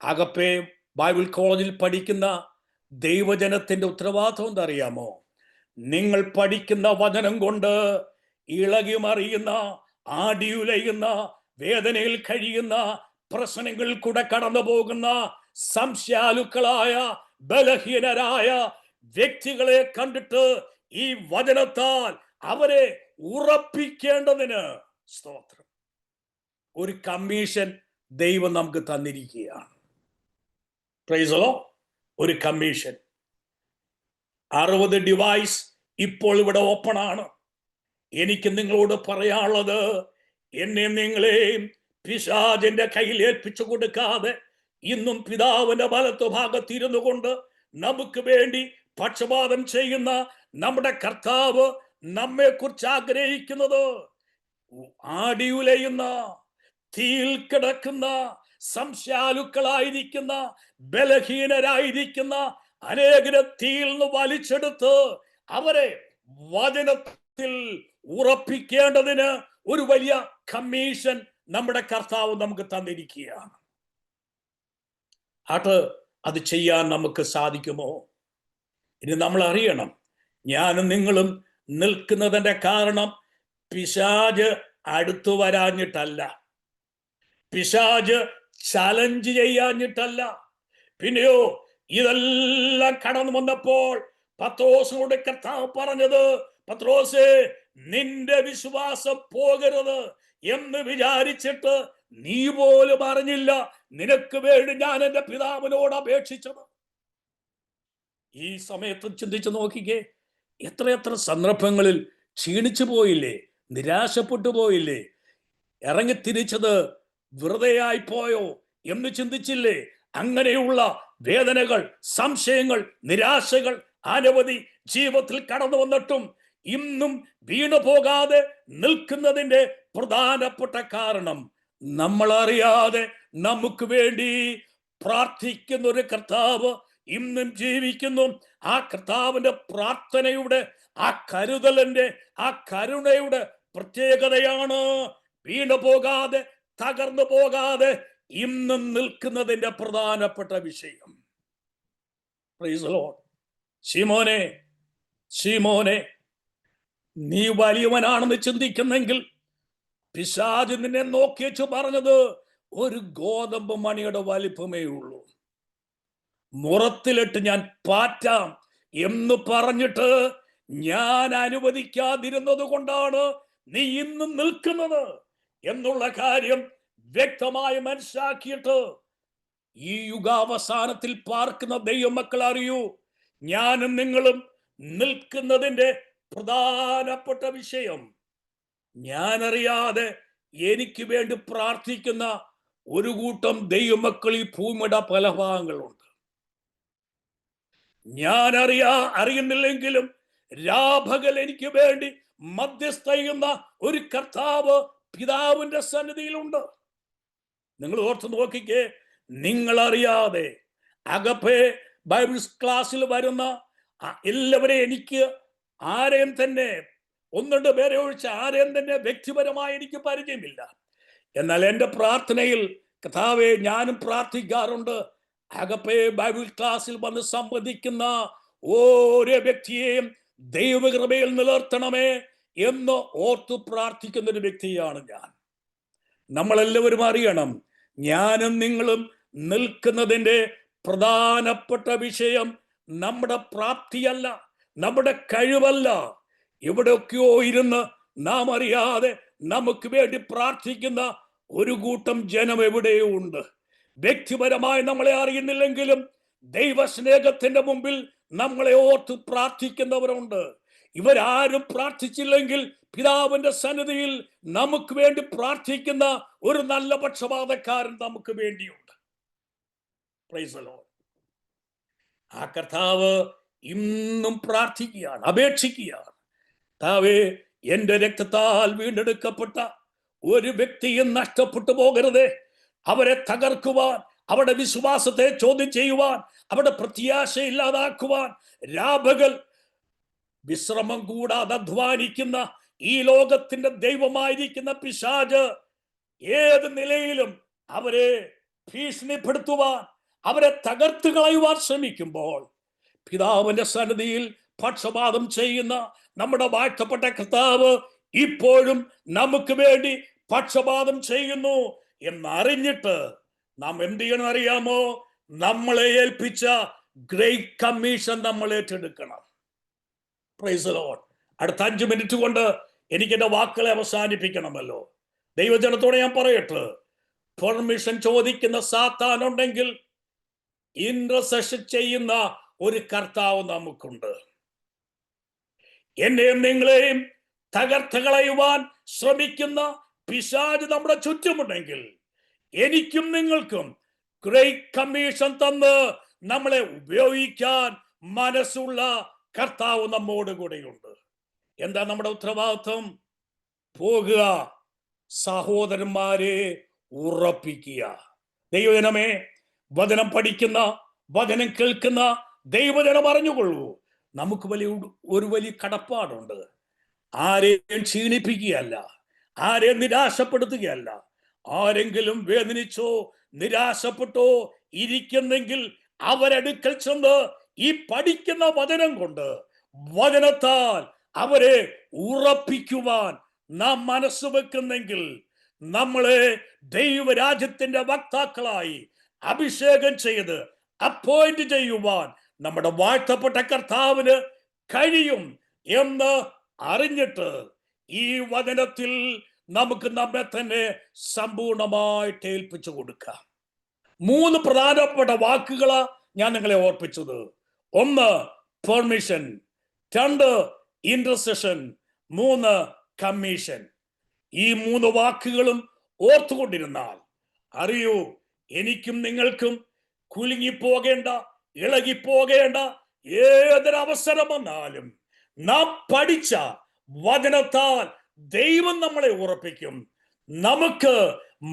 അകപ്പെ ബൈബിൾ കോളേജിൽ പഠിക്കുന്ന ദൈവജനത്തിന്റെ ഉത്തരവാദിത്വം എന്തറിയാമോ? നിങ്ങൾ പഠിക്കുന്ന വചനം കൊണ്ട് ഇളകി മറിയുന്ന, ആടിയുലയുന്ന, വേദനയിൽ കഴിയുന്ന, പ്രശ്നങ്ങളിൽ കൂടെ കടന്നു പോകുന്ന സംശയാലുക്കളായ, ബലഹീനരായ വ്യക്തികളെ കണ്ടിട്ട് ഈ വചനത്താൽ അവരെ ഉറപ്പിക്കേണ്ടതിന് സ്തോത്രം, ഒരു കമ്മീഷൻ ദൈവം നമുക്ക് തന്നിരിക്കുകയാണ്. Praise the lord. ഒരു കമ്മീഷൻ. 60 ഡിവൈസ് ഇപ്പോൾ ഇവിടെ ഓപ്പൺ ആണ്. എനിക്ക് നിങ്ങളോട് പറയാനുള്ളത്, എന്നെ നിങ്ങളെയും പിശാചിന്റെ കയ്യിൽ ഏൽപ്പിച്ചു കൊടുക്കാതെ ഇന്നും പിതാവിന്റെ വലത്തു ഭാഗത്തിരുന്നു കൊണ്ട് നമുക്ക് വേണ്ടി പക്ഷപാതം ചെയ്യുന്ന നമ്മുടെ കർത്താവ് നമ്മെ കുറിച്ച് ആഗ്രഹിക്കുന്നത് ആടിയുലയുന്ന, തീയിൽ കിടക്കുന്ന, സംശയാലുക്കളായിരിക്കുന്ന, ബലഹീനരായിരിക്കുന്ന അനേകരെ തീയിൽ നിന്ന് വലിച്ചെടുത്ത് അവരെ വചനത്തിൽ ഉറപ്പിക്കേണ്ടതിന് ഒരു വലിയ കമ്മീഷൻ നമ്മുടെ കർത്താവ് നമുക്ക് തന്നിരിക്കുകയാണ്. അത് ചെയ്യാൻ നമുക്ക് സാധിക്കുമോ? ഇനി നമ്മൾ അറിയണം, ഞാനും നിങ്ങളും നിൽക്കുന്നതിന്റെ കാരണം പിശാച് അടുത്തു വരാഞ്ഞിട്ടല്ല, പിശാച് ചലഞ്ച് ചെയ്യാഞ്ഞിട്ടല്ല. പിന്നെയോ ഇതെല്ലാം കടന്നു വന്നപ്പോൾ പത്രോസിനോട് കർത്താവ് പറഞ്ഞത്, പത്രോസേ, നിന്റെ വിശ്വാസം പോകരുത് എന്ന് വിചാരിച്ചിട്ട് നീ പോലും അറിഞ്ഞില്ല നിനക്ക് വേണ്ടി ഞാൻ എന്റെ പിതാവിനോട് അപേക്ഷിച്ചത്. ഈ സമയത്ത് ചിന്തിച്ചു നോക്കിക്കേ, എത്രയെത്ര സന്ദർഭങ്ങളിൽ ക്ഷീണിച്ചു പോയില്ലേ, നിരാശപ്പെട്ടു പോയില്ലേ, ഇറങ്ങിത്തിരിച്ചത് വെറുതെയായി പോയോ എന്ന് ചിന്തിച്ചില്ലേ? അങ്ങനെയുള്ള വേദനകൾ, സംശയങ്ങൾ, നിരാശകൾ അനവധി ജീവിതത്തിൽ കടന്നു വന്നിട്ടും ഇന്നും വീണു പോകാതെ നിൽക്കുന്നതിന്റെ പ്രധാനപ്പെട്ട കാരണം നമ്മളറിയാതെ നമുക്ക് വേണ്ടി പ്രാർത്ഥിക്കുന്ന ഒരു കർത്താവ് ഇന്നും ജീവിക്കുന്നു. ആ കർത്താവിന്റെ പ്രാർത്ഥനയുടെ, ആ കരുതലിന്റെ, ആ കരുണയുടെ പ്രത്യേകതയാണ് വീണു പോകാതെ, തകർന്നു പോകാതെ ഇന്നും നിൽക്കുന്നതിന്റെ പ്രധാനപ്പെട്ട വിഷയം. Praise the lord. ശിമോനെ, ശിമോനെ, നീ വലിയവനാണെന്ന് ചിന്തിക്കുന്നെങ്കിൽ പിശാച് നിന്നെ നോക്കിച്ചു പറഞ്ഞത് ഒരു ഗോതമ്പ് മണിയുടെ വലിപ്പമേ ഉള്ളൂ. മുറത്തിലിട്ട് ഞാൻ പാറ്റാം എന്ന് പറഞ്ഞിട്ട് ഞാൻ അനുവദിക്കാതിരുന്നത് കൊണ്ടാണ് നീ ഇന്നും നിൽക്കുന്നത് എന്നുള്ള കാര്യം വ്യക്തമായി മനസ്സിലാക്കിയിട്ട് ഈ യുഗാവസാനത്തിൽ പാർക്കുന്ന ദൈവമക്കൾ അറിയൂ, ഞാനും നിങ്ങളും നിൽക്കുന്നതിന്റെ പ്രധാനപ്പെട്ട വിഷയം, ഞാനറിയാതെ എനിക്ക് വേണ്ടി പ്രാർത്ഥിക്കുന്ന ഒരു കൂട്ടം ദൈവമക്കൾ ഈ ഭൂമിയുടെ പല ഭാഗങ്ങളുണ്ട്. ഞാൻ അറിയുന്നില്ലെങ്കിലും രാപകൽ എനിക്ക് വേണ്ടി മധ്യസ്ഥ ചെയ്യുന്ന ഒരു കർത്താവ് പിതാവിന്റെ സന്നിധിയിലുണ്ട്. നിങ്ങൾ ഓർത്ത് നോക്കിക്കേ, നിങ്ങൾ അറിയാതെ അഗപ്പെ ബൈബിൾ ക്ലാസ്സിൽ വരുന്ന എല്ലാവരെയും എനിക്ക് ആരെയും തന്നെ, ഒന്നുണ്ട് പേരെ ഒഴിച്ച് ആരെയും തന്നെ വ്യക്തിപരമായി എനിക്ക് പരിചയമില്ല. എന്നാൽ എൻ്റെ പ്രാർത്ഥനയിൽ കർത്താവേ, ഞാനും പ്രാർത്ഥിക്കാറുണ്ട്, അഗപ്പെ ബൈബിൾ ക്ലാസ്സിൽ വന്ന് സംബന്ധിക്കുന്ന ഓരോ വ്യക്തിയെയും ദൈവകൃപയിൽ നിലനിർത്തണമേ എന്ന് ഓർത്തു പ്രാർത്ഥിക്കുന്ന ഒരു വ്യക്തിയാണ് ഞാൻ. നമ്മളെല്ലാവരും അറിയണം, ഞാനും നിങ്ങളും നിൽക്കുന്നതിൻ്റെ പ്രധാനപ്പെട്ട വിഷയം നമ്മുടെ പ്രാപ്തിയല്ല, നമ്മുടെ കഴിവല്ല. എവിടെയൊക്കെയോ ഇരുന്ന് നാം അറിയാതെ നമുക്ക് വേണ്ടി പ്രാർത്ഥിക്കുന്ന ഒരു കൂട്ടം ജനം എവിടെയോ ഉണ്ട്. വ്യക്തിപരമായി നമ്മളെ അറിയുന്നില്ലെങ്കിലും ദൈവസ്നേഹത്തിന്റെ മുമ്പിൽ നമ്മളെ ഓർത്ത് പ്രാർത്ഥിക്കുന്നവരുണ്ട്. ഇവരാരും പ്രാർത്ഥിച്ചില്ലെങ്കിൽ പിതാവിന്റെ സന്നിധിയിൽ നമുക്ക് വേണ്ടി പ്രാർത്ഥിക്കുന്ന ഒരു നല്ല പക്ഷപാതക്കാരൻ നമുക്ക് വേണ്ടിയുണ്ട്. Price the Lord. ആ കർത്താവ് ഇന്നും പ്രാർത്ഥിക്കുകയാണ്, അപേക്ഷിക്കുകയാണ്. കർത്താവേ, എന്റെ രക്തത്താൽ വീണ്ടെടുക്കപ്പെട്ട ഒരു വ്യക്തിയും നഷ്ടപ്പെട്ടു പോകരുതേ. അവരെ തകർക്കുവാൻ, അവരുടെ വിശ്വാസത്തെ ചോദ്യം ചെയ്യുവാൻ, അവരുടെ പ്രത്യാശ ഇല്ലാതാക്കുവാൻ രാപകൽ വിശ്രമം കൂടാതെ അധ്വാനിക്കുന്ന ഈ ലോകത്തിന്റെ ദൈവമായിരിക്കുന്ന പിശാച് ഏത് നിലയിലും അവരെ ഭീഷണിപ്പെടുത്തുവാൻ, അവരെ തകർത്ത് കളയുവാൻ ശ്രമിക്കുമ്പോൾ പിതാവിന്റെ സന്നിധിയിൽ പക്ഷപാതം ചെയ്യുന്ന നമ്മുടെ വാഴ്ത്തപ്പെട്ട കർത്താവ് ഇപ്പോഴും നമുക്ക് വേണ്ടി പക്ഷപാതം ചെയ്യുന്നു എന്നറിഞ്ഞിട്ട് നാം എന്ത് ചെയ്യണം അറിയാമോ? നമ്മളെ ഏൽപ്പിച്ച ഗ്രേറ്റ് കമ്മീഷൻ നമ്മൾ ഏറ്റെടുക്കണം. Price the Lord. അടുത്ത 5 മിനിറ്റ് കൊണ്ട് എനിക്ക് എന്റെ വാക്കുകളെ അവസാനിപ്പിക്കണമല്ലോ. ദൈവജനത്തോടെ ഞാൻ പറയട്ടെ, പെർമിഷൻ ചോദിക്കുന്ന സാത്താൻ ഉണ്ടെങ്കിൽ ഇന്റർസെഷൻ ചെയ്യുന്ന ഒരു കർത്താവ് നമുക്കുണ്ട്. എന്നെയും നിങ്ങളെയും തകർത്ത് കളയുവാൻ ശ്രമിക്കുന്ന പിശാച് നമ്മുടെ ചുറ്റുമുണ്ടെങ്കിൽ എനിക്കും നിങ്ങൾക്കും ഗ്രേറ്റ് കമ്മീഷൻ തന്ന് നമ്മളെ ഉപയോഗിക്കാൻ മനസ്സുള്ള കർത്താവ് നമ്മോട് കൂടെയുണ്ട്. എന്താ നമ്മുടെ ഉത്തരവാദിത്വം? പോകുക, സഹോദരന്മാരെ ഉറപ്പിക്കുക. ദൈവജനമേ, വചനം പഠിക്കുന്ന, വചനം കേൾക്കുന്ന ദൈവജനം അറിഞ്ഞുകൊള്ളൂ, നമുക്ക് ഒരു വലിയ കടപ്പാടുണ്ട്. ആരെയും ക്ഷീണിപ്പിക്കുകയല്ല, ആരെയും നിരാശപ്പെടുത്തുകയല്ല. ആരെങ്കിലും വേദനിച്ചോ നിരാശപ്പെട്ടോ ഇരിക്കുന്നെങ്കിൽ അവരടുക്കൽ ചെന്ന് ഈ പഠിക്കുന്ന വചനം കൊണ്ട്, വചനത്താൽ അവരെ ഉറപ്പിക്കുവാൻ നാം മനസ്സ് വെക്കുന്നെങ്കിൽ നമ്മളെ ദൈവരാജ്യത്തിന്റെ വക്താക്കളായി അഭിഷേകം ചെയ്ത് അപ്പോയിന്റ് ചെയ്യുവാൻ നമ്മുടെ വാഴ്ത്തപ്പെട്ട കർത്താവിന് കഴിയും എന്ന് അറിഞ്ഞിട്ട് ഈ വചനത്തിൽ നമുക്ക് നമ്മെ തന്നെ സമ്പൂർണമായിട്ട് ഏൽപ്പിച്ചു കൊടുക്കാം. 3 പ്രധാനപ്പെട്ട വാക്കുകളാ ഞാൻ നിങ്ങളെ ഓർപ്പിച്ചത്. 1 പെർമിഷൻ, 2 ഇന്റർസെഷൻ, 3 കമ്മീഷൻ. ഈ 3 വാക്കുകളും ഓർത്തുകൊണ്ടിരുന്നാൽ അറിയൂ, എനിക്കും നിങ്ങൾക്കും കുലുങ്ങിപ്പോകേണ്ട, ഇളകിപ്പോകേണ്ട ഏതൊരവസരം വന്നാലും നാം പഠിച്ച വചനത്താൽ ദൈവം നമ്മളെ ഉറപ്പിക്കും. നമുക്ക്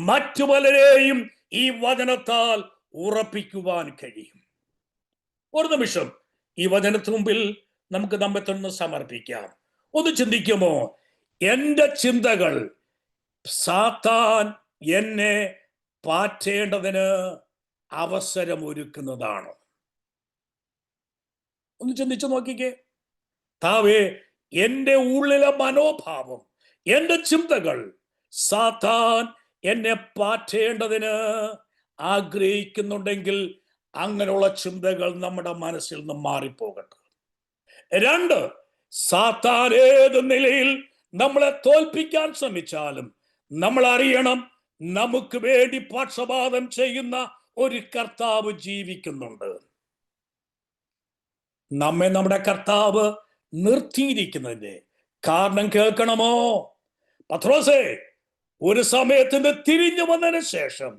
മറ്റു പലരെയും ഈ വചനത്താൽ ഉറപ്പിക്കുവാൻ കഴിയും. ഒരു നിമിഷം ഈ വചനത്തിന് മുമ്പിൽ നമുക്ക് നമ്മെ തന്നെ സമർപ്പിക്കാം. ഒന്ന് ചിന്തിക്കുമോ, എന്റെ ചിന്തകൾ സാത്താൻ എന്നെ പാറ്റേണ്ടതിന് അവസരമൊരുക്കുന്നതാണോ? ഒന്ന് ചിന്തിച്ചു നോക്കിക്കേ. താവേ, എന്റെ ഉള്ളിലെ മനോഭാവം, എന്റെ ചിന്തകൾ സാത്താൻ എന്നെ പാറ്റേണ്ടതിന് ആഗ്രഹിക്കുന്നുണ്ടെങ്കിൽ അങ്ങനെയുള്ള ചിന്തകൾ നമ്മുടെ മനസ്സിൽ നിന്ന് മാറിപ്പോകട്ടെ. 2, സാത്താൻ ഏത് നിലയിൽ നമ്മളെ തോൽപ്പിക്കാൻ ശ്രമിച്ചാലും നമ്മൾ അറിയണം, നമുക്ക് വേണ്ടി പക്ഷപാതം ചെയ്യുന്ന ഒരു കർത്താവ് ജീവിക്കുന്നുണ്ട്. നമ്മെ നമ്മുടെ കർത്താവ് നിർത്തിയിരിക്കുന്നതിന്റെ കാരണം കേൾക്കണമോ? പത്രോസേ, ഒരു സമയത്തിന് തിരിഞ്ഞു വന്നതിന് ശേഷം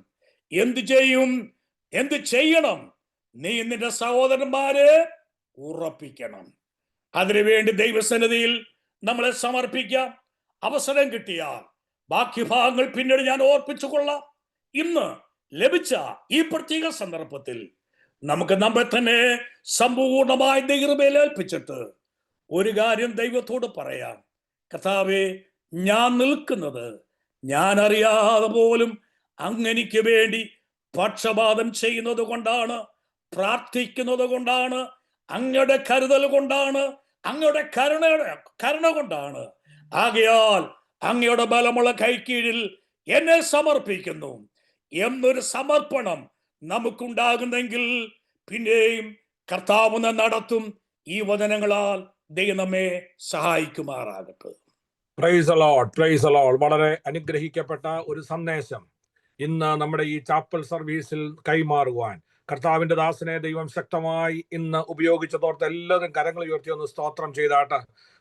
എന്ത് ചെയ്യണം? നീ നിന്റെ സഹോദരന്മാരെ ഉറപ്പിക്കണം. അതിനുവേണ്ടി ദൈവസന്നിധിയിൽ നമ്മളെ സമർപ്പിക്കാം. അവസരം കിട്ടിയാൽ ബാക്കി ഭാഗങ്ങൾ പിന്നീട് ഞാൻ ഓർപ്പിച്ചു കൊള്ളാം. ഇന്ന് ലഭിച്ച ഈ പ്രത്യേക സന്ദർഭത്തിൽ നമുക്ക് നമ്മെ തന്നെ സമ്പൂർണമായി ദൈവമേൽ ഏൽപ്പിച്ചിട്ട് ഒരു കാര്യം ദൈവത്തോട് പറയാം. കർത്താവേ, ഞാൻ നിൽക്കുന്നത് ഞാൻ അറിയാതെ പോലും അങ്ങനിക്ക് വേണ്ടി പക്ഷപാതം ചെയ്യുന്നത് കൊണ്ടാണ്, പ്രാർത്ഥിക്കുന്നത് കൊണ്ടാണ്, അങ്ങയുടെ കരുതൽ കൊണ്ടാണ്, അങ്ങയുടെ കരുണ കൊണ്ടാണ്. ആകയാൽ അങ്ങയുടെ ബലമുള്ള കൈക്കീഴിൽ എന്നെ സമർപ്പിക്കുന്നു എന്നൊരു സമർപ്പണം നമുക്കുണ്ടാകുന്നെങ്കിൽ പിന്നെയും കർത്താവ് നടത്തും. ഈ വചനങ്ങളാൽ ദൈവം നമ്മെ സഹായിക്കുമാറാകട്ടെ. Praise the Lord, praise the lord. വളരെ അനുഗ്രഹിക്കപ്പെട്ട ഒരു സന്ദേശം ഇന്ന് നമ്മുടെ ഈ ചാപ്പൽ സർവീസിൽ കൈമാറുവാൻ കർത്താവിന്റെ ദാസനെ ദൈവം ശക്തമായി ഇന്ന് ഉപയോഗിച്ചതോർത്ത് എല്ലാവരും കരങ്ങൾ ഉയർത്തി ഒന്ന് സ്തോത്രം ചെയ്താട്ടെ.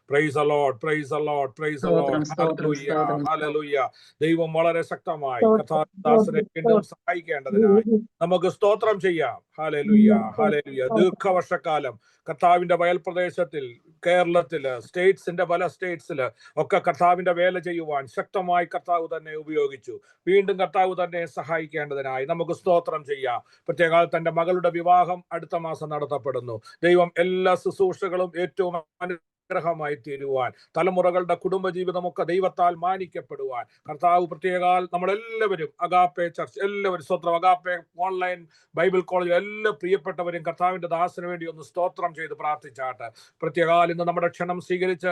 Praise the Lord, praise the Lord, praise the lord. Hallelujah, ഹല്ലേലൂയ. ദൈവം വളരെ ശക്തമായി കർത്താവിന്റെ ദാസനെ വീണ്ടും സഹായിക്കേണ്ടതിനായി നമുക്ക് സ്തോത്രം ചെയ്യാം. ഹല്ലേലൂയ, ഹല്ലേലൂയ. ദീർഘവർഷക്കാലം കർത്താവിന്റെ വയൽ പ്രദേശത്തിൽ, കേരളത്തില്, പല സ്റ്റേറ്റ്സില് ഒക്കെ കർത്താവിന്റെ വേല ചെയ്യുവാൻ ശക്തമായി കർത്താവ് തന്നെ ഉപയോഗിച്ചു. വീണ്ടും കർത്താവ് തന്നെ സഹായിക്കേണ്ടതിനായി നമുക്ക് സ്തോത്രം ചെയ്യാം. പ്രത്യേക തന്റെ മകളുടെ വിവാഹം അടുത്ത മാസം നടത്തപ്പെടുന്നു. ദൈവം എല്ലാ ശുശ്രൂഷകളും ഏറ്റവും ായി തീരുവാൻ, തലമുറകളുടെ കുടുംബജീവിതമൊക്കെ ദൈവത്താൽ മാനിക്കപ്പെടുവാൻ കർത്താവ് പ്രത്യേകാൽ നമ്മളെല്ലാവരും അഗാപ്പെ ചർച്ച് എല്ലാവരും സ്തോത്രം, അഗാപ്പെ ഓൺലൈൻ ബൈബിൾ കോളേജ് എല്ലാ പ്രിയപ്പെട്ടവരും കർത്താവിന്റെ ദാസന് വേണ്ടി ഒന്ന് സ്തോത്രം ചെയ്ത് പ്രാർത്ഥിച്ചാട്ട്. പ്രത്യേകാൽ ഇന്ന് നമ്മുടെ ക്ഷണം സ്വീകരിച്ച്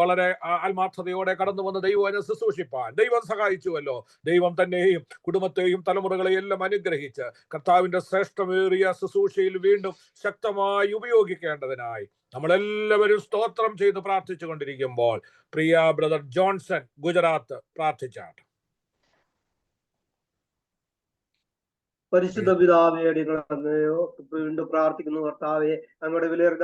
വളരെ ആത്മാർത്ഥതയോടെ കടന്നു വന്ന് ദൈവം ശുശ്രൂഷിപ്പാൻ ദൈവം സഹായിച്ചുവല്ലോ. ദൈവം തന്നെയും കുടുംബത്തെയും തലമുറകളെയും എല്ലാം അനുഗ്രഹിച്ച് കർത്താവിന്റെ ശ്രേഷ്ഠമേറിയ ശുശ്രൂഷയിൽ വീണ്ടും ശക്തമായി ഉപയോഗിക്കേണ്ടതിനായി നമ്മളെല്ലാവരും സ്തോത്രം ചെയ്ത് പ്രാർത്ഥിച്ചു കൊണ്ടിരിക്കുമ്പോൾ പ്രിയ ബ്രദർ ജോൺസൺ ഗുജറാത്ത് പ്രാർത്ഥിച്ചാട്ട്. പരിശുദ്ധ പിതാവേ, വീണ്ടും പ്രാർത്ഥിക്കുന്നു കർത്താവെ. അങ്ങയുടെ വിലയേറിയ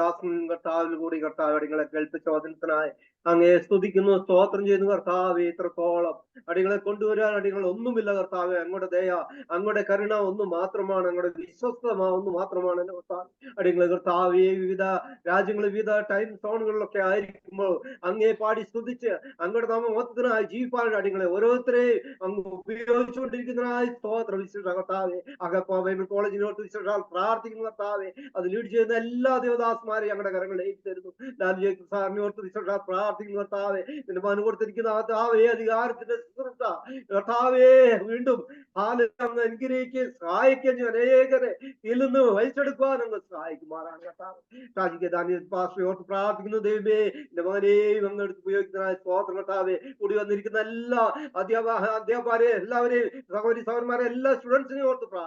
കർത്താവിൽ കൂടി കർത്താവ് അടികളെ കേൾപ്പിച്ച വചനത്തിനായി അങ്ങയെ സ്തുതിക്കുന്നു, സ്തോത്രം ചെയ്യുന്നു കർത്താവെ. ഇത്രത്തോളം അടികളെ കൊണ്ടുവരാൻ അടികൾ ഒന്നുമില്ല കർത്താവെ. അങ്ങയുടെ ദയ, അങ്ങയുടെ കരുണ ഒന്ന് മാത്രമാണ്, അങ്ങയുടെ വിശ്വസ്തത ഒന്ന് മാത്രമാണ് കർത്താവ്. അടികളെ കർത്താവെ, വിവിധ രാജ്യങ്ങളിൽ വിവിധ ടൈം സോണുകളിലൊക്കെ ആയിരിക്കുമ്പോൾ അങ്ങയെ പാടി സ്തുതിച്ച് അങ്ങയുടെ നാമത്തിനായി ജീവിപ്പാൻ അടികളെ ഓരോരുത്തരെയും അങ്ങ് ഉപയോഗിച്ചുകൊണ്ടിരിക്കുന്നതിനായി സ്തോത്രം. വിശുദ്ധ കർത്താവെ, അഗപ്പ ബൈബിൾ കോളേജിനോട്ട് വിശേഷാൽ പ്രാർത്ഥിക്കുന്ന കർത്താവെ, അത് ലീഡ് ചെയ്യുന്ന എല്ലാ ദേവദാസന്മാരെയും ഞങ്ങളുടെ കരങ്ങളിലേക്ക് തരുന്നു. സാറിനോട്ട് വിശേഷാൽ പ്രാർത്ഥിക്കുന്ന കർത്താവെ, നിന്റെ മന കൊടുത്തിരിക്കുന്ന കർത്താവെ, അധികാരത്തിന്റെ ശുശ്രൂഷ കർത്താവെ വീണ്ടും അങ്ങ് അനുഗ്രഹിക്കുകയും സഹായിക്കുകയും അനേകരെ ഇതിൽ നിന്ന് വലിച്ചെടുക്കുവാൻ അങ്ങ് സഹായിക്കുമാറാണ് കർത്താവ്. പാസ്റ്ററോട്ട് പ്രാർത്ഥിക്കുന്നു ദൈവമേ, എന്റെ മകനെയും അങ്ങ് എടുത്ത് ഉപയോഗിക്കുന്നതിനായി സ്തോത്രം കർത്താവെ. കൂടി വന്നിരിക്കുന്ന എല്ലാ അധ്യാപകരെ എല്ലാവരെയും സഹോദരന്മാരെ എല്ലാ സ്റ്റുഡൻസിനെയും ഓർത്ത് പ്രാർത്ഥിക്കുന്നു.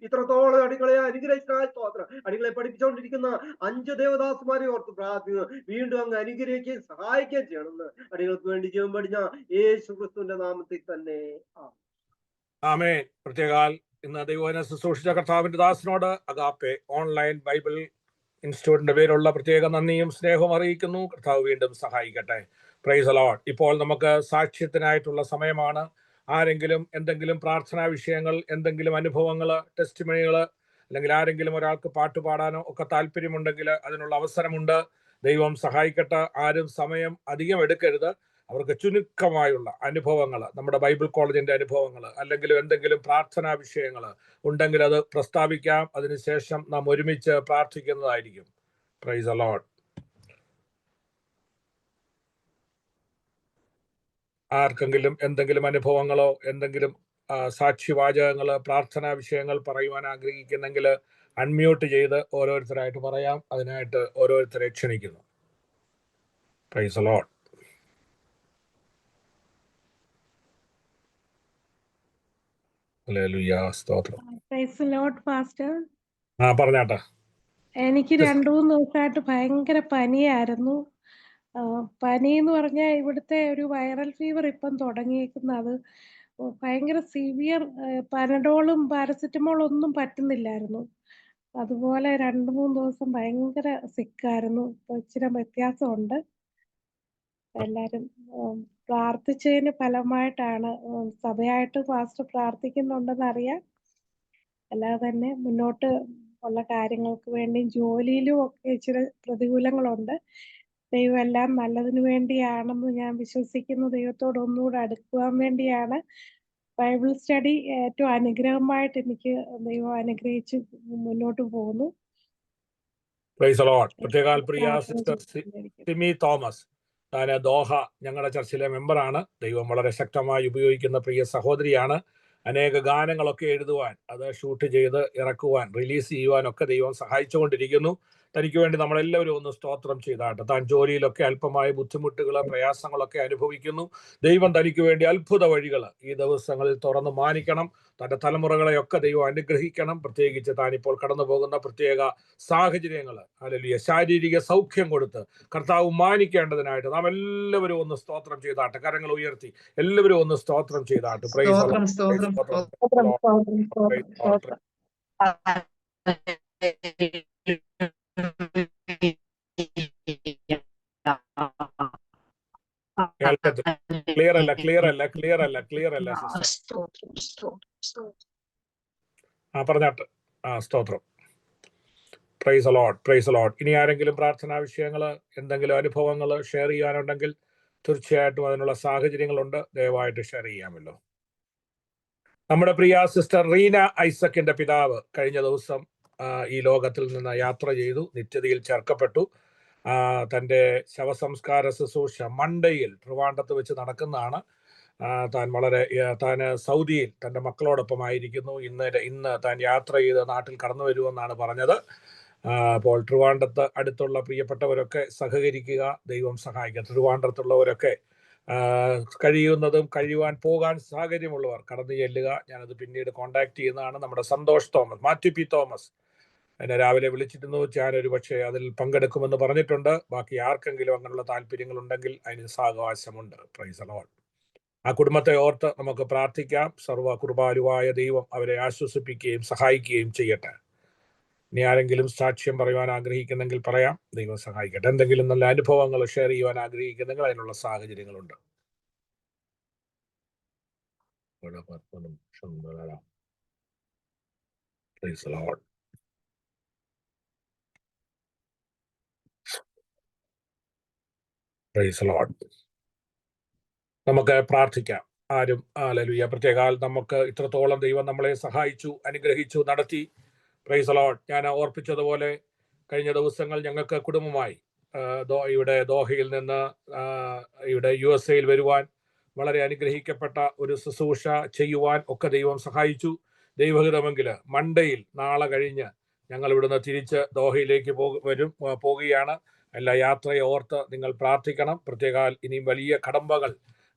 ഇത്രത്തോളം അടികളെ അനുഗ്രഹിച്ചതിനായി സ്തോത്രം. അടികളെ പഠിപ്പിച്ചുകൊണ്ടിരിക്കുന്ന 5 ദേവദാസന്മാരെ ഓർത്ത് പ്രാർത്ഥിക്കുന്നു. വീണ്ടും അങ്ങ് അനുഗ്രഹിക്കുകയും സഹായിക്കുകയും ചെയ്യണമെന്ന് അടികൾക്ക് വേണ്ടി ജീവൻ പഠിഞ്ഞ യേശു ക്രിസ്തുവിന്റെ നാമത്തിൽ തന്നെ ആമേൻ. പ്രത്യേകാൽ ഇന്ന് ദൈവവചനം ശുശ്രൂഷിച്ച കർത്താവിന്റെ ദാസനോട് അഗാപ്പെ ഓൺലൈൻ ബൈബിൾ ഇൻസ്റ്റിറ്റ്യൂട്ടിന്റെ പേരുള്ള പ്രത്യേക നന്ദിയും സ്നേഹവും അറിയിക്കുന്നു. കർത്താവ് വീണ്ടും സഹായിക്കട്ടെ. Price the Lord. ഇപ്പോൾ നമുക്ക് സാക്ഷ്യത്തിനായിട്ടുള്ള സമയമാണ്. ആരെങ്കിലും എന്തെങ്കിലും പ്രാർത്ഥനാ വിഷയങ്ങൾ, എന്തെങ്കിലും അനുഭവങ്ങൾ, ടെസ്റ്റിമണികൾ, അല്ലെങ്കിൽ ആരെങ്കിലും ഒരാൾക്ക് പാട്ട് പാടാനോ ഒക്കെ താല്പര്യമുണ്ടെങ്കിൽ അതിനുള്ള അവസരമുണ്ട്. ദൈവം സഹായിക്കട്ടെ. ആരും സമയം അധികം എടുക്കരുത്. അവർക്ക് ചുരുക്കമായുള്ള അനുഭവങ്ങൾ, നമ്മുടെ ബൈബിൾ കോളേജിന്റെ അനുഭവങ്ങൾ, അല്ലെങ്കിൽ എന്തെങ്കിലും പ്രാർത്ഥനാ വിഷയങ്ങൾ ഉണ്ടെങ്കിൽ അത് പ്രസ്താവിക്കാം. അതിനുശേഷം നാം ഒരുമിച്ച് പ്രാർത്ഥിക്കുന്നതായിരിക്കും. Price the Lord. ആർക്കെങ്കിലും എന്തെങ്കിലും അനുഭവങ്ങളോ എന്തെങ്കിലും സാക്ഷിവാചകങ്ങൾ, പ്രാർത്ഥനാ വിഷയങ്ങൾ പറയുവാൻ ആഗ്രഹിക്കുന്നെങ്കിൽ അൺമ്യൂട്ട് ചെയ്ത് ഓരോരുത്തരായിട്ട് പറയാം. അതിനായിട്ട് ഓരോരുത്തരെ ക്ഷണിക്കുന്നു. Price the lord. ഹല്ലേലൂയ. സ്തോത്രം. Praise the Lord pastor. പറഞ്ഞാട്ടെ. എനിക്ക് 2-3 ദിവസമായിട്ട് ഭയങ്കര പനിയായിരുന്നു. പനി എന്ന് പറഞ്ഞാൽ ഇവിടുത്തെ ഒരു വൈറൽ ഫീവർ ഇപ്പം തുടങ്ങിയേക്കുന്നത്. ഭയങ്കര സിവിയർ. പനഡോളും പാരസെറ്റമോളും ഒന്നും പറ്റുന്നില്ലായിരുന്നു. അതുപോലെ 2-3 ദിവസം ഭയങ്കര സിക്കായിരുന്നു. ഇപ്പൊ ഇച്ചിരി വ്യത്യാസമുണ്ട്. എല്ലാരും പ്രാർത്ഥിച്ചതിന് ഫലമായിട്ടാണ്. സഭയായിട്ട് പാസ്റ്റർ പ്രാർത്ഥിക്കുന്നുണ്ടെന്ന് അറിയാം. അല്ലാതെ തന്നെ മുന്നോട്ട് ഉള്ള കാര്യങ്ങൾക്ക് വേണ്ടിയും ജോലിയിലും ഒക്കെ ഇച്ചിരി പ്രതികൂലങ്ങളുണ്ട്. ദൈവം എല്ലാം നല്ലതിനു വേണ്ടിയാണെന്ന് ഞാൻ വിശ്വസിക്കുന്നു. ദൈവത്തോട് ഒന്നുകൂടെ അടുക്കുവാൻ വേണ്ടിയാണ്. ബൈബിൾ സ്റ്റഡി ഏറ്റവും അനുഗ്രഹമായിട്ട് എനിക്ക് ദൈവം അനുഗ്രഹിച്ച് മുന്നോട്ട് പോകുന്നു. Praise the lord. പ്രത്യേകാൽ പ്രിയ സിസ്റ്റർ സിമി തോമസ്, ഞാൻ ദോഹ ഞങ്ങളുടെ ചർച്ചിലെ മെമ്പറാണ്. ദൈവം വളരെ ശക്തമായി ഉപയോഗിക്കുന്ന പ്രിയ സഹോദരിയാണ്. അനേക ഗാനങ്ങളൊക്കെ എഴുതുവാൻ, അത് ഷൂട്ട് ചെയ്ത് ഇറക്കുവാൻ, റിലീസ് ചെയ്യുവാനൊക്കെ ദൈവം സഹായിച്ചുകൊണ്ടിരിക്കുന്നു. തനിക്ക് വേണ്ടി നമ്മളെല്ലാവരും ഒന്ന് സ്തോത്രം ചെയ്താട്ടെ. താൻ ജോലിയിലൊക്കെ അല്പമായ ബുദ്ധിമുട്ടുകൾ, പ്രയാസങ്ങളൊക്കെ അനുഭവിക്കുന്നു. ദൈവം തനിക്ക് വേണ്ടി അത്ഭുത വഴികൾ ഈ ദിവസങ്ങളിൽ തുറന്നു മാനിക്കണം. തൻ്റെ തലമുറകളെയൊക്കെ ദൈവം അനുഗ്രഹിക്കണം. പ്രത്യേകിച്ച് താനിപ്പോൾ കടന്നു പോകുന്ന പ്രത്യേക സാഹചര്യങ്ങൾ, ഹല്ലേലൂയ, ശാരീരിക സൗഖ്യം കൊടുത്ത് കർത്താവ് മാനിക്കേണ്ടതിനായിട്ട് നാം എല്ലാവരും ഒന്ന് സ്തോത്രം ചെയ്താട്ടെ. കരങ്ങൾ ഉയർത്തി എല്ലാവരും ഒന്ന് സ്തോത്രം ചെയ്താട്ടെ. Praise the lord. ക്ലിയർ അല്ല പറഞ്ഞാട്ട്. സ്തോത്രം. Praise the lord. ഇനി ആരെങ്കിലും പ്രാർത്ഥനാ വിഷയങ്ങൾ, എന്തെങ്കിലും അനുഭവങ്ങൾ ഷെയർ ചെയ്യാനുണ്ടെങ്കിൽ തീർച്ചയായിട്ടും അതിനുള്ള സാഹചര്യങ്ങളുണ്ട്. ദയവായിട്ട് ഷെയർ ചെയ്യാമല്ലോ. നമ്മുടെ പ്രിയ സിസ്റ്റർ റീന ഐസക്കിന്റെ പിതാവ് കഴിഞ്ഞ ദിവസം ഈ ലോകത്തിൽ നിന്ന് യാത്ര ചെയ്തു, നിത്യതയിൽ ചേർക്കപ്പെട്ടു. തൻ്റെ ശവസംസ്കാര ശുശ്രൂഷ മണ്ടയിൽ ട്രിവാൻഡ്രത്ത് വെച്ച് നടക്കുന്നതാണ്. താൻ സൗദിയിൽ തൻ്റെ മക്കളോടൊപ്പം ആയിരിക്കുന്നു. ഇന്ന് താൻ യാത്ര ചെയ്ത് നാട്ടിൽ കടന്നു വരുമെന്നാണ് പറഞ്ഞത്. അപ്പോൾ ട്രിവാൻഡ്രത്ത് അടുത്തുള്ള പ്രിയപ്പെട്ടവരൊക്കെ സഹകരിക്കുക. ദൈവം സഹായിക്കുക. ട്രിവാൻഡ്രത്തുള്ളവരൊക്കെ കഴിയുവാൻ പോകാൻ സാഹചര്യമുള്ളവർ കടന്നു ചെല്ലുക. ഞാനത് പിന്നീട് കോണ്ടാക്ട് ചെയ്യുന്നതാണ്. നമ്മുടെ സന്തോഷ് തോമസ്, മാത്യു പി തോമസ് എന്നെ രാവിലെ വിളിച്ചിരുന്നു. ഞാൻ ഒരു പക്ഷേ അതിൽ പങ്കെടുക്കുമെന്ന് പറഞ്ഞിട്ടുണ്ട്. ബാക്കി ആർക്കെങ്കിലും അങ്ങനെയുള്ള താല്പര്യങ്ങളുണ്ടെങ്കിൽ അതിന് സാവകാശമുണ്ട്. Price the Lord. ആ കുടുംബത്തെ ഓർത്ത് നമുക്ക് പ്രാർത്ഥിക്കാം. സർവ്വ കൃപാലുവായ ദൈവം അവരെ ആശ്വസിപ്പിക്കുകയും സഹായിക്കുകയും ചെയ്യട്ടെ. ഇനി ആരെങ്കിലും സാക്ഷ്യം പറയുവാൻ ആഗ്രഹിക്കുന്നെങ്കിൽ പറയാം. ദൈവം സഹായിക്കട്ടെ. എന്തെങ്കിലും നല്ല അനുഭവങ്ങൾ ഷെയർ ചെയ്യുവാൻ ആഗ്രഹിക്കുന്നെങ്കിൽ അതിനുള്ള സാഹചര്യങ്ങളുണ്ട്. Praise the Lord. Praise the Lord. നമുക്ക് പ്രാർത്ഥിക്കാം. ആരും ഹല്ലേലൂയ. പ്രത്യേകാൽ നമുക്ക് ഇത്രത്തോളം ദൈവം നമ്മളെ സഹായിച്ചു, അനുഗ്രഹിച്ചു, നടത്തി. Price the Lord. ഞാൻ ഓർപ്പിച്ചതുപോലെ കഴിഞ്ഞ ദിവസങ്ങൾ ഞങ്ങൾക്ക് കുടുംബമായി ഇവിടെ ദോഹയിൽ നിന്ന് ഇവിടെ USA വരുവാൻ, വളരെ അനുഗ്രഹിക്കപ്പെട്ട ഒരു ശുശ്രൂഷ ചെയ്യുവാൻ ഒക്കെ ദൈവം സഹായിച്ചു. ദൈവഹിതമെങ്കിൽ മണ്ടയിൽ നാളെ കഴിഞ്ഞ് ഞങ്ങൾ ഇവിടുന്ന് തിരിച്ച് ദോഹയിലേക്ക് പോകുകയാണ്. എല്ലാ യാത്രയെ ഓർത്ത് നിങ്ങൾ പ്രാർത്ഥിക്കണം. പ്രത്യേകാൽ ഇനിയും വലിയ കടമ്പകൾ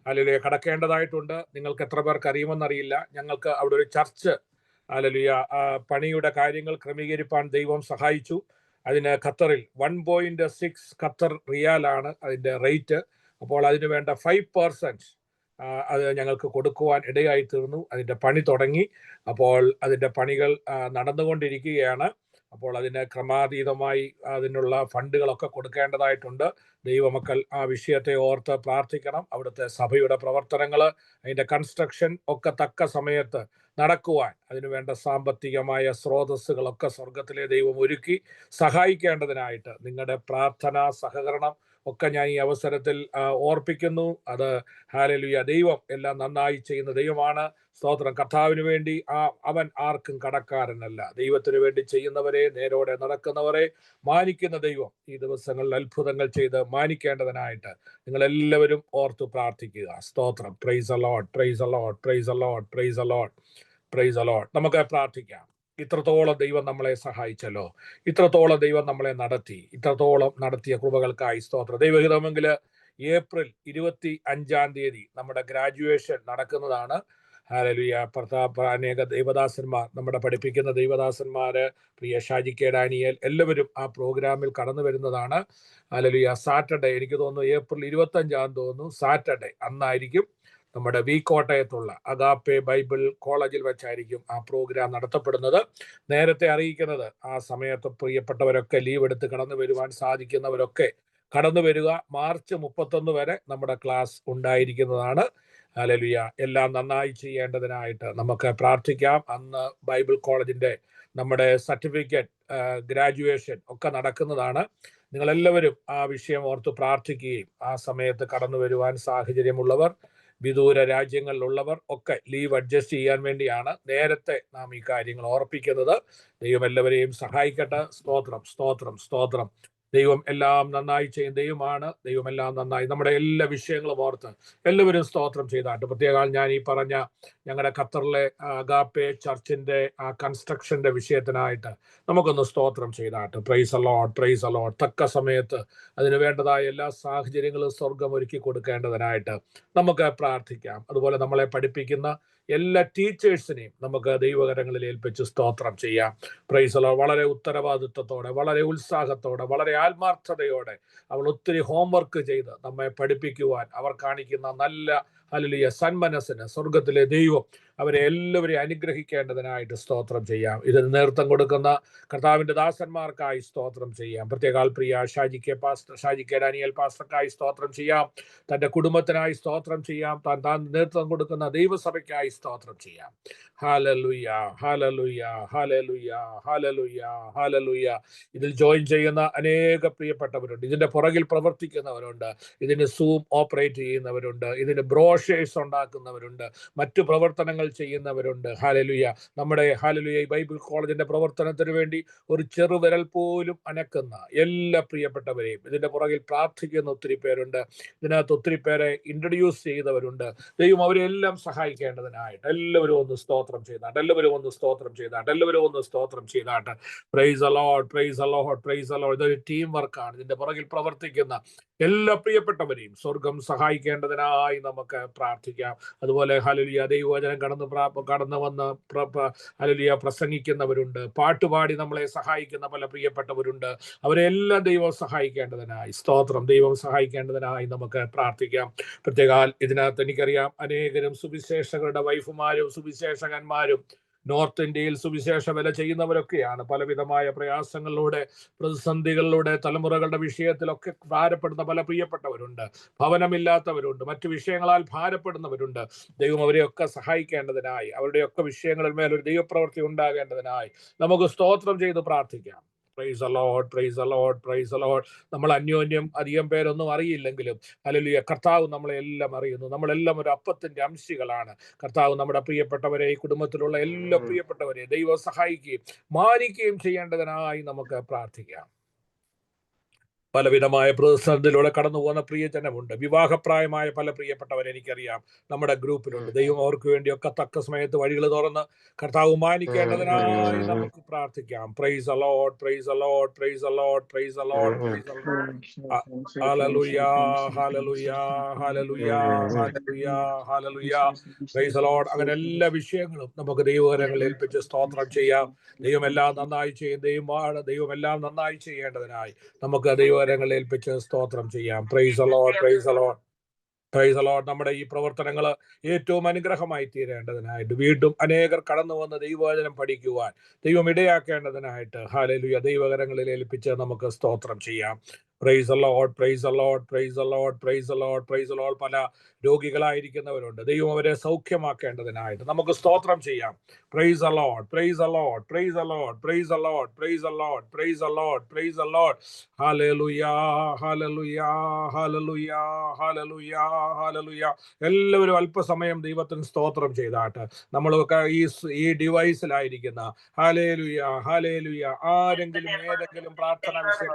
അല്ലെങ്കിൽ കടക്കേണ്ടതായിട്ടുണ്ട്. നിങ്ങൾക്ക് എത്ര പേർക്ക് അറിയുമെന്നറിയില്ല. ഞങ്ങൾക്ക് അവിടെ ഒരു ചർച്ച് ഹല്ലേലൂയ പണിയുടെ കാര്യങ്ങൾ ക്രമീകരിപ്പാൻ ദൈവം സഹായിച്ചു. അതിന് ഖത്തറിൽ 1.6 ഖത്തർ റിയാലാണ് അതിൻ്റെ റേറ്റ്. അപ്പോൾ അതിന് വേണ്ട 5% അത് ഞങ്ങൾക്ക് കൊടുക്കുവാൻ ഇടയായി തീർന്നു. അതിൻ്റെ പണി തുടങ്ങി. അപ്പോൾ അതിൻ്റെ പണികൾ നടന്നുകൊണ്ടിരിക്കുകയാണ്. അപ്പോൾ അതിന് ക്രമാതീതമായി അതിനുള്ള ഫണ്ടുകളൊക്കെ കൊടുക്കേണ്ടതായിട്ടുണ്ട്. ദൈവമക്കൾ ആ വിഷയത്തെ ഓർത്ത് പ്രാർത്ഥിക്കണം. അവിടുത്തെ സഭയുടെ പ്രവർത്തനങ്ങൾ, അതിൻ്റെ കൺസ്ട്രക്ഷൻ ഒക്കെ തക്ക സമയത്ത് നടക്കുവാൻ അതിനുവേണ്ട സാമ്പത്തികമായ സ്രോതസ്സുകളൊക്കെ സ്വർഗത്തിലെ ദൈവം ഒരുക്കി സഹായിക്കേണ്ടതിനായിട്ട് നിങ്ങളുടെ പ്രാർത്ഥന, സഹകരണം ഒക്കെ ഞാൻ ഈ അവസരത്തിൽ ഓർപ്പിക്കുന്നു. അത് ഹല്ലേലൂയ, ദൈവം എല്ലാം നന്നായി ചെയ്യുന്ന ദൈവമാണ്. സ്തോത്രം. കർത്താവിന് വേണ്ടി അവൻ ആർക്കും കടക്കാരനല്ല. ദൈവത്തിന് വേണ്ടി ചെയ്യുന്നവരെ, നേരോടെ നടക്കുന്നവരെ മാനിക്കുന്ന ദൈവം ഈ ദിവസങ്ങളിൽ അത്ഭുതങ്ങൾ ചെയ്ത് മാനിക്കേണ്ടതിനായിട്ട് നിങ്ങളെല്ലാവരും ഓർത്തു പ്രാർത്ഥിക്കുക. സ്തോത്രം. Praise the Lord, praise the Lord, praise the Lord, praise the Lord, praise the Lord. നമുക്ക് പ്രാർത്ഥിക്കാം. ഇത്രത്തോളം ദൈവം നമ്മളെ സഹായിച്ചല്ലോ, ഇത്രത്തോളം ദൈവം നമ്മളെ നടത്തി, ഇത്രത്തോളം നടത്തിയ കൃപകൾക്കായി സ്തോത്രം. ദൈവഹിതമെങ്കിൽ ഏപ്രിൽ 25 നമ്മുടെ ഗ്രാജുവേഷൻ നടക്കുന്നതാണ്. ഹല്ലേലൂയ. അനേക ദൈവദാസന്മാർ, നമ്മുടെ പഠിപ്പിക്കുന്ന ദൈവദാസന്മാര്, പ്രിയ ഷാജി കെ ഡാനിയേൽ, എല്ലാവരും ആ പ്രോഗ്രാമിൽ കടന്നു വരുന്നതാണ്. ഹല്ലേലൂയ. സാറ്റർഡേ, എനിക്ക് തോന്നുന്നു ഏപ്രിൽ 25 തോന്നുന്നു, സാറ്റർഡേ അന്നായിരിക്കും നമ്മുടെ കോട്ടയത്തുള്ള അഗാപ്പെ ബൈബിൾ കോളേജിൽ വെച്ചായിരിക്കും ആ പ്രോഗ്രാം നടത്തപ്പെടുന്നത്. നേരത്തെ അറിയിക്കുന്നത് ആ സമയത്ത് പ്രിയപ്പെട്ടവരൊക്കെ ലീവ് എടുത്ത് കടന്നു വരുവാൻ സാധിക്കുന്നവരൊക്കെ കടന്നു വരിക. മാർച്ച് 31 വരെ നമ്മുടെ ക്ലാസ് ഉണ്ടായിരിക്കുന്നതാണ്. ഹല്ലേലൂയ. എല്ലാം നന്നായി ചെയ്യേണ്ടതിനായിട്ട് നമുക്ക് പ്രാർത്ഥിക്കാം. അന്ന് ബൈബിൾ കോളേജിന്റെ നമ്മുടെ സർട്ടിഫിക്കറ്റ് ഗ്രാജുവേഷൻ ഒക്കെ നടക്കുന്നതാണ്. നിങ്ങളെല്ലാവരും ആ വിഷയം ഓർത്ത് പ്രാർത്ഥിക്കുകയും ആ സമയത്ത് കടന്നു വരുവാൻ സാഹചര്യമുള്ളവർ, വിദൂര രാജ്യങ്ങളിലുള്ളവർ ഒക്കെ ലീവ് അഡ്ജസ്റ്റ് ചെയ്യാൻ വേണ്ടിയാണ് നേരത്തെ നാം ഈ കാര്യങ്ങൾ ഓർപ്പിക്കുന്നത്. ദൈവം എല്ലാവരെയും സഹായിക്കട്ടെ. സ്തോത്രം, സ്തോത്രം, സ്തോത്രം. ദൈവം എല്ലാം നന്നായി ചെയ്യും ദൈവമാണ്. ദൈവം എല്ലാം നന്നായി നമ്മുടെ എല്ലാ വിഷയങ്ങളും ഓർത്ത് എല്ലാവരും സ്തോത്രം ചെയ്താട്ട്. പ്രത്യേകം ഞാൻ ഈ പറഞ്ഞ ഞങ്ങളുടെ ഖത്തറിലെ അഗാപ്പെ ചർച്ചിന്റെ ആ കൺസ്ട്രക്ഷന്റെ വിഷയത്തിനായിട്ട് നമുക്കൊന്ന് സ്തോത്രം ചെയ്താട്ട്. Praise the Lord, praise the lord. തക്ക സമയത്ത് അതിന് വേണ്ടതായ എല്ലാ സാഹചര്യങ്ങളും സ്വർഗം ഒരുക്കി കൊടുക്കേണ്ടതിനായിട്ട് നമുക്ക് പ്രാർത്ഥിക്കാം. അതുപോലെ നമ്മളെ പഠിപ്പിക്കുന്ന എല്ലാ ടീച്ചേഴ്സിനെയും നമുക്ക് ദൈവകരങ്ങളിൽ ഏൽപ്പിച്ച് സ്തോത്രം ചെയ്യാം. Praise the lord. വളരെ ഉത്തരവാദിത്വത്തോടെ, വളരെ ഉത്സാഹത്തോടെ, വളരെ ആത്മാർത്ഥതയോടെ അവൾ ഒത്തിരി ഹോംവർക്ക് ചെയ്ത് നമ്മെ പഠിപ്പിക്കുവാൻ അവർ കാണിക്കുന്ന നല്ല ഹല്ലേലൂയ സന്മനസ്സിന് സ്വർഗത്തിലെ ദൈവം അവരെ എല്ലാവരെയും അനുഗ്രഹിക്കേണ്ടതിനായിട്ട് സ്തോത്രം ചെയ്യാം. ഇതിന് നേതൃത്വം കൊടുക്കുന്ന കർത്താവിന്റെ ദാസന്മാർക്കായി സ്തോത്രം ചെയ്യാം. പ്രത്യേക പ്രിയ ഷാജി കെ ഡാനിയേൽ പാസ്റ്റർക്കായി സ്തോത്രം ചെയ്യാം. തന്റെ കുടുംബത്തിനായി സ്തോത്രം ചെയ്യാം. താൻ നേതൃത്വം കൊടുക്കുന്ന ദൈവസഭയ്ക്കായി സ്തോത്രം ചെയ്യാം. ഹല്ലേലൂയ, ഹല്ലേലൂയ, ഹല്ലേലൂയ, ഹല്ലേലൂയ, ഹല്ലേലൂയ. ഇതിൽ ജോയിൻ ചെയ്യുന്ന അനേക പ്രിയപ്പെട്ടവരുണ്ട്, ഇതിന്റെ പുറകിൽ പ്രവർത്തിക്കുന്നവരുണ്ട്, ഇതിന് സൂം ഓപ്പറേറ്റ് ചെയ്യുന്നവരുണ്ട്, ഇതിന് ബ്രോഷേഴ്സ് ഉണ്ടാക്കുന്നവരുണ്ട്, മറ്റു പ്രവർത്തനങ്ങൾ ചെയ്യുന്നവരുണ്ട്. ഹല്ലേലൂയ. നമ്മുടെ ഹല്ലേലൂയ ബൈബിൾ കോളേജിന്റെ പ്രവർത്തനത്തിന് വേണ്ടി ഒരു ചെറുവിരൽ പോലും അനക്കുന്ന എല്ലാ പ്രിയപ്പെട്ടവരെയും ഇതിന്റെ പുറകിൽ പ്രാർത്ഥിക്കുന്ന ഒത്തിരി പേരുണ്ട്. ഇതിനകത്ത് ഒത്തിരി പേരെ ഇൻട്രൊഡ്യൂസ് ചെയ്തവരുണ്ട്. ദൈവം അവരെല്ലാം സഹായിക്കേണ്ടതിനായിട്ട് എല്ലാവരും ഒന്ന് സ്തോത്രം ചെയ്താട്ട്, എല്ലാവരും ഒന്ന് സ്തോത്രം ചെയ്താട്ട്, എല്ലാവരും ഒന്ന് സ്തോത്രം ചെയ്താട്ട്. Praise the Lord, praise the Lord, praise the lord. ഇതൊരു ടീം വർക്കാണ്. ഇതിന്റെ പുറകിൽ പ്രവർത്തിക്കുന്ന എല്ലാ പ്രിയപ്പെട്ടവരെയും സ്വർഗം സഹായിക്കേണ്ടതിനായി നമുക്ക് പ്രാർത്ഥിക്കാം. അതുപോലെ ഹല്ലേലൂയ ദൈവവചനം കടന്നു വന്ന് ഹല്ലേലൂയ പ്രസംഗിക്കുന്നവരുണ്ട്, പാട്ടുപാടി നമ്മളെ സഹായിക്കുന്ന പല പ്രിയപ്പെട്ടവരുണ്ട്. അവരെല്ലാം ദൈവം സഹായിക്കേണ്ടതിനായി സ്തോത്രം, ദൈവം സഹായിക്കേണ്ടതിനായി നമുക്ക് പ്രാർത്ഥിക്കാം. പ്രത്യേക ഇതിനകത്ത് എനിക്കറിയാം അനേകരും സുവിശേഷകരുടെ വൈഫുമാരും സുവിശേഷകന്മാരും നോർത്ത് ഇന്ത്യയിൽ സുവിശേഷ വില ചെയ്യുന്നവരൊക്കെയാണ്. പലവിധമായ പ്രയാസങ്ങളിലൂടെ, പ്രതിസന്ധികളിലൂടെ, തലമുറകളുടെ വിഷയത്തിലൊക്കെ ഭാരപ്പെടുന്ന പല പ്രിയപ്പെട്ടവരുണ്ട്. ഭവനമില്ലാത്തവരുണ്ട്, മറ്റു വിഷയങ്ങളാൽ ഭാരപ്പെടുന്നവരുണ്ട്. ദൈവം അവരെയൊക്കെ സഹായിക്കേണ്ടതിനായി, അവരുടെയൊക്കെ വിഷയങ്ങളിൽ മേലൊരു ദൈവപ്രവൃത്തി ഉണ്ടാകേണ്ടതിനായി നമുക്ക് സ്തോത്രം ചെയ്ത് പ്രാർത്ഥിക്കാം. Price the Lord, praise the Lord, praise the Lord. നമ്മൾ അന്യോന്യം അധികം പേരൊന്നും അറിയില്ലെങ്കിലും ഹല്ലേലൂയ കർത്താവ് നമ്മളെ എല്ലാം അറിയുന്നു. നമ്മളെല്ലാം ഒരു അപ്പത്തിന്റെ അംശികളാണ്. കർത്താവ് നമ്മുടെ പ്രിയപ്പെട്ടവരെ, ഈ കുടുംബത്തിലുള്ള എല്ലാ പ്രിയപ്പെട്ടവരെ ദൈവം സഹായിക്കുകയും മാനിക്കുകയും ചെയ്യേണ്ടതിനായി നമുക്ക് പ്രാർത്ഥിക്കാം. പലവിധമായ പ്രതിസന്ധിയിലൂടെ കടന്നു പോകുന്ന പ്രിയജനമുണ്ട്. വിവാഹപ്രായമായ പല പ്രിയപ്പെട്ടവരെ എനിക്കറിയാം നമ്മുടെ ഗ്രൂപ്പിലുണ്ട്. ദൈവം അവർക്ക് വേണ്ടിയൊക്കെ തക്ക സമയത്ത് വഴികൾ തുറന്ന് കർത്താവ് മാനിക്കേണ്ടതിനായി നമുക്ക് പ്രാർത്ഥിക്കാം. Price the Lord, praise the Lord, praise the Lord, praise the Lord, praise the lord. Hallelujah, hallelujah, hallelujah, hallelujah, hallelujah. Price the Lord. അങ്ങനെ എല്ലാ വിഷയങ്ങളും നമുക്ക് ദൈവകരങ്ങളിൽ ഏൽപ്പിച്ച് സ്തോത്രം ചെയ്യാം. ദൈവം എല്ലാം നന്നായി ചെയ്യും ദൈവമാണ്. ദൈവം എല്ലാം നന്നായി ചെയ്യേണ്ടതിനായി നമുക്ക് ദൈവകരങ്ങളിൽ ഏൽപ്പിച്ച് സ്തോത്രം ചെയ്യാം. Praise the Lord, praise the Lord. Praise Lord. നമ്മുടെ ഈ പ്രവർത്തനങ്ങൾ ഏറ്റവും അനുഗ്രഹമായി തീരേണ്ടതിനായിട്ട് വീണ്ടും അനേകർ കടന്നു വന്ന് ദൈവവചനം പഠിക്കുവാൻ ദൈവം ഇടയാക്കേണ്ടതിനായിട്ട് ഹല്ലേലൂയ ദൈവകരങ്ങളിൽ ഏൽപ്പിച്ച് നമുക്ക് സ്തോത്രം ചെയ്യാം. Praise Lord, praise Lord, praise Lord, praise Lord, praise Lord. പല രോഗികളായിരിക്കുന്നവരുണ്ട്. ദൈവം അവരെ സൗഖ്യമാക്കേണ്ടതിനായിട്ട് നമുക്ക് സ്തോത്രം ചെയ്യാം. Praise Lord, praise Lord, praise Lord, praise Lord, praise Lord, praise Lord, praise Lord. Hallelujah, hallelujah, hallelujah, hallelujah, hallelujah. എല്ലാവരും അല്പസമയം ദൈവത്തിന് സ്തോത്രം ചെയ്താട്ട് നമ്മളൊക്കെ ഈ ഡിവൈസിലായിരിക്കുന്ന ഹല്ലേലൂയ, ഹല്ലേലൂയ, ആരെങ്കിലും ഏതെങ്കിലും പ്രാർത്ഥനാ വിഷയം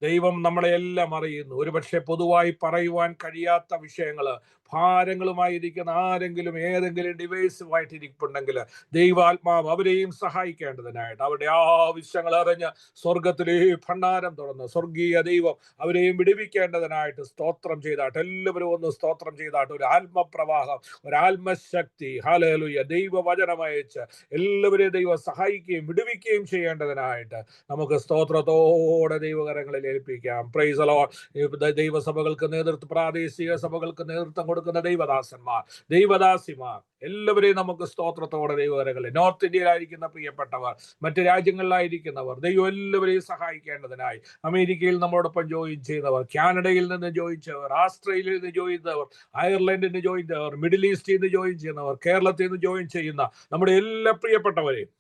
ദൈവം നമ്മളെ എല്ലാം അറിയുന്നു. ഒരുപക്ഷെ പൊതുവായി പറയുവാൻ കഴിയാത്ത വിഷയങ്ങള് ഭാരങ്ങളുമായിരിക്കുന്ന ആരെങ്കിലും ഏതെങ്കിലും ഡിവൈസുമായിട്ടിരിപ്പുണ്ടെങ്കിൽ ദൈവാത്മാവ് അവരെയും സഹായിക്കേണ്ടതിനായിട്ട് അവരുടെ ആവശ്യങ്ങൾ അറിഞ്ഞ് സ്വർഗത്തിലെ ഭണ്ഡാരം തുറന്ന് സ്വർഗീയ ദൈവം അവരെയും വിടുവിക്കേണ്ടതിനായിട്ട് സ്തോത്രം ചെയ്താട്ട് എല്ലാവരും ഒന്ന് സ്തോത്രം ചെയ്താട്ട് ഒരു ആത്മപ്രവാഹം, ഒരു ആത്മശക്തി ഹല്ലേലൂയ ദൈവവചനമയച്ച് എല്ലാവരെയും ദൈവം സഹായിക്കുകയും വിടുവിക്കുകയും ചെയ്യേണ്ടതിനായിട്ട് നമുക്ക് സ്തോത്രത്തോടെ ദൈവകരങ്ങളിൽ ഏൽപ്പിക്കാം. Praise the lord. ദൈവസഭകൾക്ക് നേതൃത്വം, പ്രാദേശിക സഭകൾക്ക് നേതൃത്വം കൊടുക്കുന്ന ദൈവദാസിമാർ എല്ലാവരെയും നമുക്ക് സ്തോത്രത്തോടെ ദൈവകരങ്ങളിൽ, നോർത്ത് ഇന്ത്യയിലായിരിക്കുന്ന പ്രിയപ്പെട്ടവർ, മറ്റ് രാജ്യങ്ങളിലായിരിക്കുന്നവർ ദൈവം എല്ലാവരെയും സഹായിക്കേണ്ടതിനായി അമേരിക്കയിൽ നമ്മളോടൊപ്പം ജോയിൻ ചെയ്യുന്നവർ, കാനഡയിൽ നിന്ന് ജോയിൻ ചെയ്തവർ, ആസ്ട്രേലിയയിൽ നിന്ന് ജോയിൻ ചെയ്തവർ, അയർലൻഡിൽ നിന്ന് ജോയിൻ ചെയ്തവർ, മിഡിൽ ഈസ്റ്റിൽ നിന്ന് ജോയിൻ ചെയ്യുന്നവർ, കേരളത്തിൽ നിന്ന് ജോയിൻ ചെയ്യുന്ന നമ്മുടെ എല്ലാ പ്രിയപ്പെട്ടവരെയും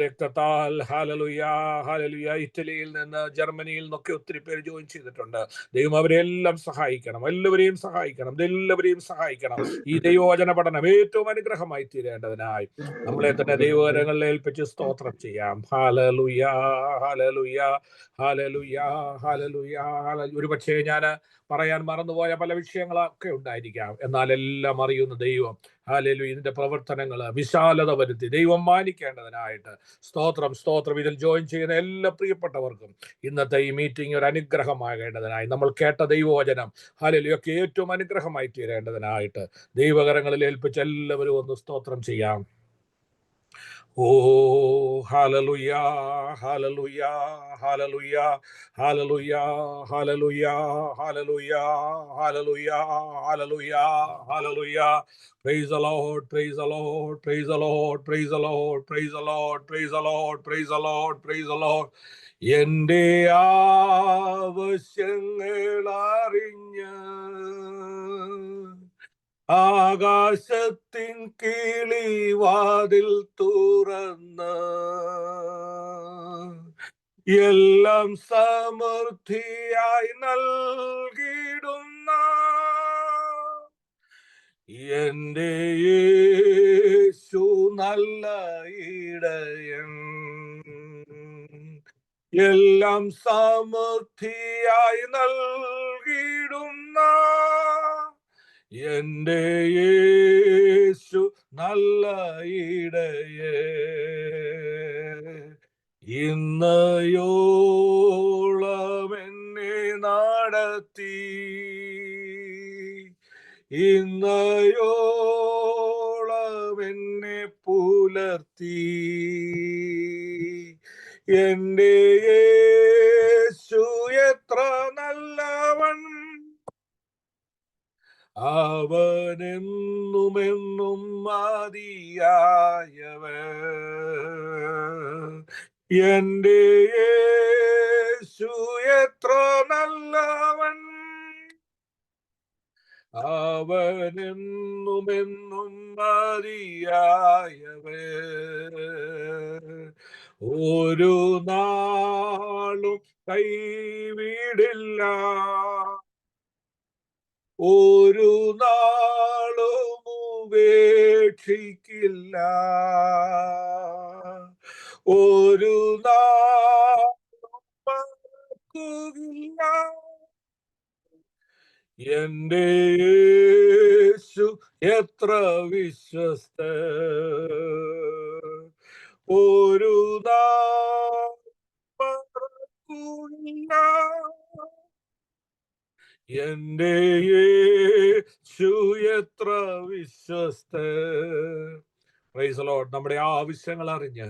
രക്തത്താൽ ഹല്ലേലൂയ, ഹല്ലേലൂയ. ഇറ്റലിയിൽ നിന്ന്, ജർമ്മനിയിൽ നിന്നൊക്കെ ഒത്തിരി പേര് ജോയിൻ ചെയ്തിട്ടുണ്ട്. ദൈവം അവരെല്ലാം സഹായിക്കണം, എല്ലാവരെയും സഹായിക്കണം, എല്ലാവരെയും സഹായിക്കണം. ഈ ദൈവവചന പഠനം ഏറ്റവും അനുഗ്രഹമായി തീരേണ്ടതിനായി നമ്മളെ തന്നെ ദൈവകരങ്ങളിൽ ഏൽപ്പിച്ച് സ്തോത്രം ചെയ്യാം. ഹല്ലേലൂയ, ഹല്ലേലൂയ, ഹല്ലേലൂയ, ഹല്ലേലൂയ. ഒരുപക്ഷെ ഞാൻ പറയാൻ മറന്നുപോയ പല വിഷയങ്ങളൊക്കെ ഉണ്ടായിരിക്കാം. എന്നാൽ എല്ലാം അറിയുന്ന ദൈവം ഹല്ലേലൂയ ഇതിന്റെ പ്രവർത്തനങ്ങൾ വിശാലത വരുത്തി ദൈവം മാനിക്കേണ്ടതിനായിട്ട് സ്തോത്രം, സ്തോത്രം. ഇതിൽ ജോയിൻ ചെയ്യുന്ന എല്ലാ പ്രിയപ്പെട്ടവർക്കും ഇന്നത്തെ ഈ മീറ്റിംഗ് ഒരു അനുഗ്രഹമാകേണ്ടതിനായി നമ്മൾ കേട്ട ദൈവവചനം ഹല്ലേലൂയ ഒക്കെ ഏറ്റവും അനുഗ്രഹമായി തീരേണ്ടതിനായിട്ട് ദൈവകരങ്ങളിൽ ഏൽപ്പിച്ച് എല്ലാവരും ഒന്ന് സ്തോത്രം ചെയ്യാം. ഹല്ലേലൂയ, hallelujah, hallelujah, hallelujah, hallelujah, hallelujah, hallelujah, hallelujah, hallelujah. Praise the Lord, praise the Lord, praise the Lord, praise the Lord, praise the Lord, praise the Lord, praise the Lord, praise the Lord. എന്റെ ആവശ്യങ്ങൾ അറിഞ്ഞ് ആകാശത്തിൻ കിളിവാതിൽ തുറന്ന് എല്ലാം സമൃദ്ധിയായി നൽകിടുന്ന എന്റെ യേശു നല്ല ഇടയൻ, എല്ലാം സമൃദ്ധിയായി നൽകിടുന്ന എന്റെ യേശു നല്ല ഇടയേ. ഇന്നയോളം എന്നെ നടത്തി, ഇന്നയോളം എന്നെ പുലർത്തി, എന്റെ യേശു എത്ര നല്ലവൻ, അവനെന്നുമെന്നും മതിയായവൻ. എന്റെ യേശു എത്ര നല്ലവൻ, അവനെന്നുമെന്നും മതിയായവൻ. ഒരു നാളും കൈവിടില്ല, ഒരു നാളും ഉപേക്ഷിക്കില്ല, ഒരു നാളും മറക്കുകയില്ല. എന്റെ യേശു എത്ര വിശ്വസ്തൻ, ഒരു നാളും മറക്കുകയില്ല. എന്റെ യേശു എത്ര വിശ്വസ്തൻ. Praise the lord. നമ്മുടെ ആവശ്യങ്ങൾ അറിഞ്ഞ്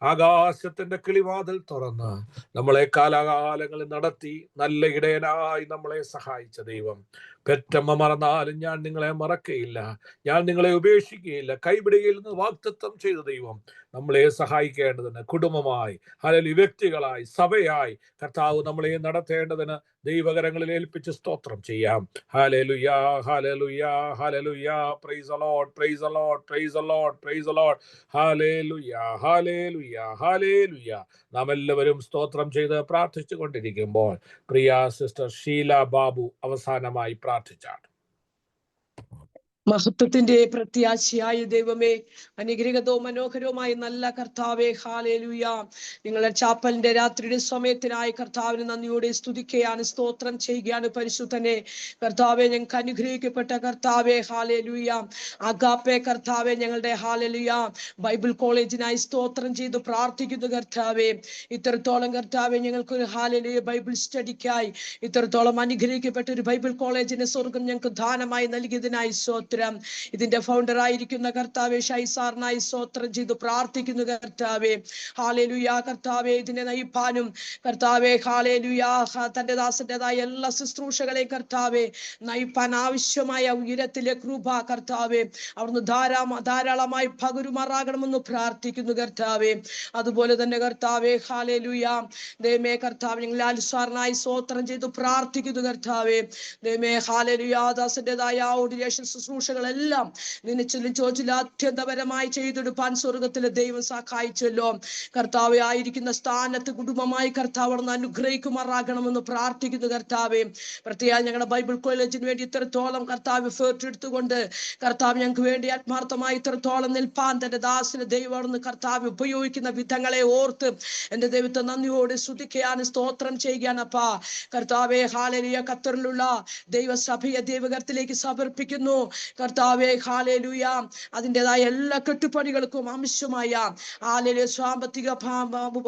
ആകാശത്തിന്റെ കിളിവാതിൽ തുറന്ന് നമ്മളെ കാലാകാലങ്ങളിൽ നടത്തി നല്ല ഇടയനായി നമ്മളെ സഹായിച്ച ദൈവം, പെറ്റമ്മ മറന്നാലും ഞാൻ നിങ്ങളെ മറക്കയില്ല, ഞാൻ നിങ്ങളെ ഉപേക്ഷിക്കുകയില്ല, കൈപിടിയില്ലെന്ന് വാഗ്ദത്തം ചെയ്ത ദൈവം നമ്മളെ സഹായിക്കേണ്ടതിന് കുടുംബമായി, അല്ലെങ്കിൽ വ്യക്തികളായി, സഭയായി കർത്താവ് നമ്മളെ നടത്തേണ്ടതിന് ദൈവകരങ്ങളിൽ ഏൽപ്പിച്ച് സ്തോത്രം ചെയ്യാം. ഹല്ലേലൂയ, hallelujah, hallelujah. Price the Lord, praise the Lord, praise the Lord, praise the lord. Hallelujah, hallelujah, hallelujah. നാം എല്ലാവരും സ്തോത്രം ചെയ്ത് പ്രാർത്ഥിച്ചു കൊണ്ടിരിക്കുമ്പോൾ പ്രിയ സിസ്റ്റർ ഷീല ബാബു അവസാനമായി പ്രാർത്ഥിച്ചാണ്. മഹത്വത്തിന്റെ പ്രത്യാശയായ ദൈവമേ, അനുഗ്രഹീതവും മനോഹരവുമായ നല്ല കർത്താവേ, ഹല്ലേലൂയ. നിങ്ങളുടെ ചാപ്പലിന്റെ രാത്രിയുടെ സമയത്തിനായി കർത്താവിന് നന്ദിയോടെ സ്തുതിക്കുകയാണ്, സ്തോത്രം ചെയ്യുകയാണ്. പരിശുദ്ധനെ കർത്താവെ, ഞങ്ങൾക്ക് അനുഗ്രഹിക്കപ്പെട്ട കർത്താവെ, ഹല്ലേലൂയ. അഗാപ്പെ കർത്താവെ, ഞങ്ങളുടെ ഹല്ലേലൂയ ബൈബിൾ കോളേജിനായി സ്തോത്രം ചെയ്ത് പ്രാർത്ഥിക്കുന്നു കർത്താവെ. ഇത്രത്തോളം കർത്താവെ ഞങ്ങൾക്കൊരു ഹല്ലേലൂയ ബൈബിൾ സ്റ്റഡിക്കായി ഇത്രത്തോളം അനുഗ്രഹിക്കപ്പെട്ട ഒരു ബൈബിൾ കോളേജിനെ സ്വർഗം ഞങ്ങൾക്ക് ദാനമായി നൽകിയതിനായി സ്തോത്രം. ഇതിന്റെ ഫൗണ്ടർ ആയിരിക്കുന്ന കർത്താവെ ഷൈസാറിനായി സ്തോത്രം ചെയ്ത് പ്രാർത്ഥിക്കുന്നു കർത്താവെ. ഹല്ലേലൂയ കർത്താവെ, ഇതിനെ നയിപ്പാനും കർത്താവെ ഹല്ലേലൂയ തന്റെ ദാസന്റേതായ എല്ലാ ശുശ്രൂഷകളെയും കർത്താവെ നയിപ്പാൻ ആവശ്യമായ ഉയരത്തിലെ കൃപ കർത്താവെ അവിടുന്ന് ധാരാളമായി പകരുമാറാകണമെന്ന് പ്രാർത്ഥിക്കുന്നു കർത്താവെ. അതുപോലെ തന്നെ കർത്താവെ ഹല്ലേലൂയ ദൈവമേ കർത്താവ്, ഞങ്ങൾ ആൽസാറിനായി സ്തോത്രം ചെയ്ത് പ്രാർത്ഥിക്കുന്നു കർത്താവെ. ദൈവമേ ഹല്ലേലൂയ ദാസന്റേതായ ഓർഡിനേഷൻ ശുശ്രൂഷകളെല്ലാം നിന്നെ ചോദിച്ചില്ല അത്യന്തപരമായി ചെയ്തെടുപ്പാൻ സ്വർഗത്തിലെ ദൈവം സഹായിച്ചല്ലോ കർത്താവെ. ആയിരിക്കുന്ന സ്ഥാനത്ത് കുടുംബമായി കർത്താവ് അനുഗ്രഹിക്കുമാറാകണമെന്ന് പ്രാർത്ഥിക്കുന്നു കർത്താവെ. പ്രത്യേകം ഞങ്ങളുടെ ബൈബിൾ കോളേജിന് വേണ്ടി ഇത്രത്തോളം കർത്താവ് എഫേർട്ട് എടുത്തുകൊണ്ട് കർത്താവ് ഞങ്ങൾക്ക് വേണ്ടി ആത്മാർത്ഥമായി ഇത്രത്തോളം നിൽപ്പാൻ തന്റെ ദാസിന് ദൈവം കർത്താവ് ഉപയോഗിക്കുന്ന വിധങ്ങളെ ഓർത്ത് എന്റെ ദൈവത്തെ നന്ദിയോടെ സ്തുതിക്കുകയാണ്, സ്തോത്രം ചെയ്യുകയാണ് അപ്പാ. കർത്താവെ ഹല്ലേലൂയ ഖത്തറിലുള്ള ദൈവസഭയെ ദൈവകരത്തിലേക്ക് സമർപ്പിക്കുന്നു കർത്താവെ. ഹല്ലേലൂയ അതിൻ്റെതായ എല്ലാ കെട്ടുപണികൾക്കും ആവശ്യമായ ഹല്ലേലൂയ സാമ്പത്തിക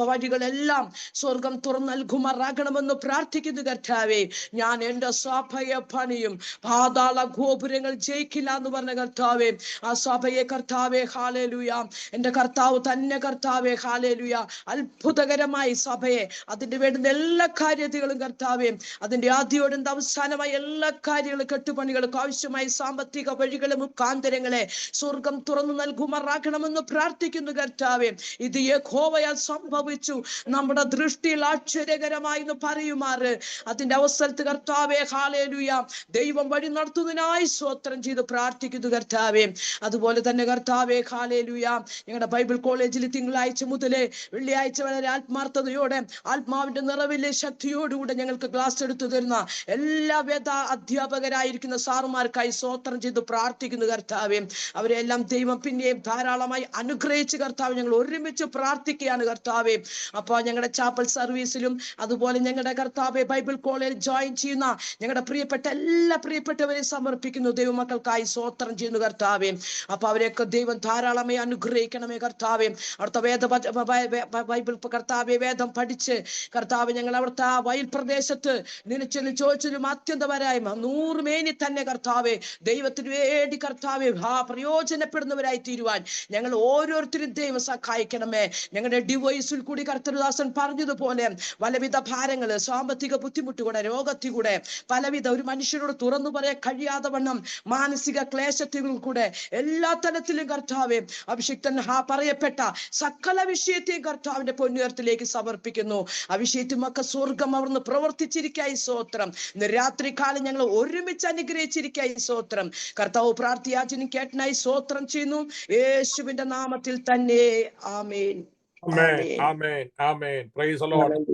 വഴികളെല്ലാം സ്വർഗം തുറന്നു നൽകുമാറാകണമെന്ന് പ്രാർത്ഥിക്കുന്നു കർത്താവെ. ഞാൻ എന്റെ സഭയെ പണിയും, പാതാള ഗോപുരങ്ങൾ ജയിക്കില്ല എന്ന് പറഞ്ഞ കർത്താവെ, ആ സഭയെ കർത്താവെ ഹല്ലേലൂയ എന്റെ കർത്താവ് തന്നെ കർത്താവെ ഹല്ലേലൂയ അത്ഭുതകരമായി സഭയെ അതിന്റെ വേണ്ടുന്ന എല്ലാ കാര്യങ്ങളും കർത്താവെ അതിന്റെ ആദ്യോടെ അവസാനമായ എല്ലാ കാര്യങ്ങളും കെട്ടുപണികൾക്കും ആവശ്യമായ സാമ്പത്തിക വഴികളെ മുഖാന്തരങ്ങളെ സ്വർഗം തുറന്നു നൽകുമാറാകണമെന്ന് പ്രാർത്ഥിക്കുന്നു കർത്താവെ. ഇത് യഹോവയാൽ സംഭവിച്ചു, നമ്മുടെ ദൃഷ്ടിയിൽ ആശ്ചര്യകരമായി എന്ന് പറയുമാറ് അതിന്റെ അവസരത്ത് കർത്താവെ ഹല്ലേലൂയ ദൈവം വഴി നടത്തുന്നതിനായി സ്തോത്രം ചെയ്ത് പ്രാർത്ഥിക്കുന്നു കർത്താവെ. അതുപോലെ തന്നെ കർത്താവെ ഹല്ലേലൂയ ഞങ്ങളുടെ ബൈബിൾ കോളേജിൽ തിങ്കളാഴ്ച മുതൽ വെള്ളിയാഴ്ച വളരെ ആത്മാർത്ഥതയോടെ ആത്മാവിന്റെ നിറവിലെ ശക്തിയോടുകൂടെ ഞങ്ങൾക്ക് ക്ലാസ് എടുത്തു തരുന്ന എല്ലാ വേദ അധ്യാപകരായിരിക്കുന്ന സാറുമാർക്കായി സ്തോത്രം ചെയ്ത് പ്രാർത്ഥിക്കുന്നു കർത്താവെ. അവരെല്ലാം ദൈവം പിന്നെയും ധാരാളമായി അനുഗ്രഹിച്ച് കർത്താവ് ഞങ്ങൾ ഒരുമിച്ച് പ്രാർത്ഥിക്കുകയാണ് കർത്താവെ. അപ്പൊ ഞങ്ങളുടെ ചാപ്പൽ സർവീസിലും അതുപോലെ ഞങ്ങളുടെ കർത്താവെ ബൈബിൾ കോളേജിൽ ജോയിൻ ചെയ്യുന്ന ഞങ്ങളുടെ പ്രിയപ്പെട്ട എല്ലാ പ്രിയപ്പെട്ടവരെ സമർപ്പിക്കുന്നു ദൈവമക്കൾക്കായി സ്തോത്രം ചെയ്യുന്നു കർത്താവെ. അപ്പൊ അവരെയൊക്കെ ദൈവം ധാരാളമായി അനുഗ്രഹിക്കണമേ കർത്താവെ. അവിടുത്തെ ബൈബിൾ കർത്താവെ വേദം പഠിച്ച് കർത്താവ് ഞങ്ങൾ അവിടുത്തെ ആ വയൽ പ്രദേശത്ത് നിനച്ചെന്ന് ചോദിച്ചതിലും അത്യന്തപരായ 100 മേനി തന്നെ കർത്താവെ ദൈവത്തിന് വേണ്ടി കർത്താവെ പ്രയോജനപ്പെടുന്നവരായി തീരുവാൻ ഞങ്ങൾ ഓരോരുത്തരും ദൈവം സഹായിക്കണമേ. ഞങ്ങളുടെ ഡിവൈസിൽ കൂടി കർത്തൃദാസൻ പറഞ്ഞതുപോലെ പലവിധ ഭാരങ്ങള്, സാമ്പത്തിക ബുദ്ധിമുട്ടുകൂടെ, രോഗത്തിലൂടെ പലവിധ ഒരു മനുഷ്യനോട് തുറന്നു പറയാൻ കഴിയാതെ വണ്ണം മാനസിക ക്ലേശത്തിൽ കൂടെ എല്ലാ തലത്തിലും കർത്താവെ അഭിഷിക്തൻ പറയപ്പെട്ട സകല വിഷയത്തെയും കർത്താവിന്റെ പൊന്നുയർത്തിലേക്ക് സമർപ്പിക്കുന്നു. ആ വിഷയത്തുമൊക്കെ സ്വർഗം അവിടുന്ന് പ്രവർത്തിച്ചിരിക്കായി സ്തോത്രം. ഇന്ന് രാത്രി കാലം ഞങ്ങൾ ഒരുമിച്ച് അനുഗ്രഹിച്ചിരിക്കായി സ്തോത്രം. കർത്താവ് പ്രാർത്ഥിയാചനും കേട്ടനായി സ്തോത്രം ചെയ്യുന്നു യേശുവിന്റെ നാമത്തിൽ തന്നെ ആമേൻ.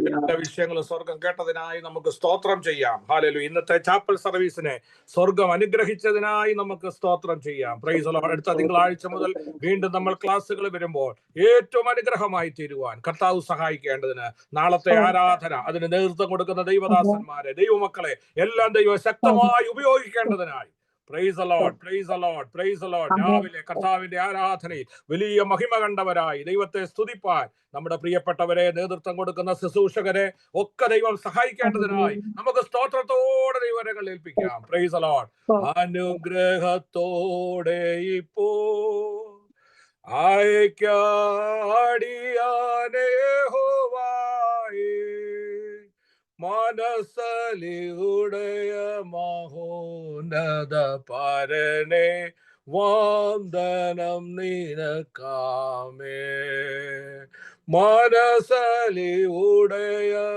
എല്ലാ വിഷയങ്ങളും സ്വർഗം കേട്ടതിനായി നമുക്ക് സ്തോത്രം ചെയ്യാം. ഹല്ലേലൂയ. ഇന്നത്തെ ചാപ്പൽ സർവീസിനെ സ്വർഗം അനുഗ്രഹിച്ചതിനായി നമുക്ക് സ്തോത്രം ചെയ്യാം. Praise the Lord. അടുത്ത തിങ്കളാഴ്ച മുതൽ വീണ്ടും നമ്മൾ ക്ലാസ്സുകൾ വരുമ്പോൾ ഏറ്റവും അനുഗ്രഹമായി തീരുവാൻ കർത്താവ് സഹായിക്കേണ്ടതിന് നാളത്തെ ആരാധന അതിന് നേതൃത്വം കൊടുക്കുന്ന ദൈവദാസന്മാരെ, ദൈവമക്കളെ എല്ലാം ദൈവം ശക്തമായി ഉപയോഗിക്കേണ്ടതിനായി praise the Lord, praise the Lord, praise the lord. രാവിലെ കർത്താവിന്റെ ആരാധനയിൽ വലിയ മഹിമ കണ്ടവരായി ദൈവത്തെ സ്തുതിപ്പാൻ നമ്മുടെ പ്രിയപ്പെട്ടവരെ, നേതൃത്വം കൊടുക്കുന്ന ശുശ്രൂഷകരെ ഒക്കെ ദൈവം സഹായിക്കേണ്ടതിനായി നമുക്ക് സ്തോത്രത്തോടെ ദൈവങ്ങൾ ഏൽപ്പിക്കാം. Praise the lord. അനുഗ്രഹത്തോടെ ഇപ്പോ അയക്കാടിയാനേ ഹോവായേ മനസ്സലിയുടയ മഹോന്നത പരനെ വന്ദനം നിനക്കാമേ മനസ്സലിയുടയ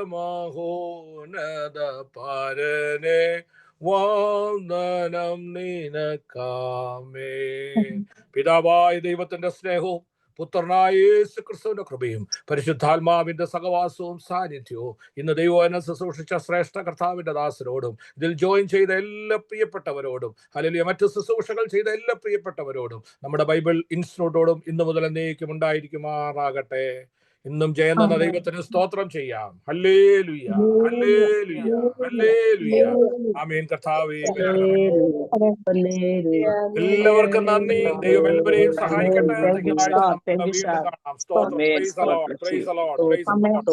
മഹോന്നത പരനെ വന്ദനം നിനക്കാമേ. പിതാവായ ദൈവത്തിന്റെ സ്നേഹവും പുത്രനായ യേശു ക്രിസ്തുവിന്റെ കൃപയും പരിശുദ്ധാത്മാവിന്റെ സഹവാസവും സാന്നിധ്യവും ഇന്ന് ദൈവവചനം ശുശ്രൂഷിച്ച ശ്രേഷ്ഠ കർത്താവിന്റെ ദാസരോടും ഇതിൽ ജോയിൻ ചെയ്ത എല്ലാ പ്രിയപ്പെട്ടവരോടും ഹല്ലേലൂയ മറ്റു ശുശ്രൂഷകൾ ചെയ്ത എല്ലാ പ്രിയപ്പെട്ടവരോടും നമ്മുടെ ബൈബിൾ ഇൻസ്റ്റിറ്റ്യൂട്ടോടും ഇന്നു മുതൽ എന്നേക്കും ഉണ്ടായിരിക്കുമാറാകട്ടെ. ഇന്നും ജയം തന്ന ദൈവത്തിന് സ്തോത്രം ചെയ്യാം. ഹല്ലേലൂയ, ഹല്ലേലൂയ, ഹല്ലേലൂയ. ആമേൻ. കർത്താവേ, എല്ലാവർക്കും നന്ദി. ദൈവം എല്ലാവരെയും സഹായിക്കട്ടെ. തിങ്കളാഴ്ച നമുക്ക് വീണ്ടും കാണാം. സ്തോത്രം. Praise the Lord, praise the Lord, praise the Lord.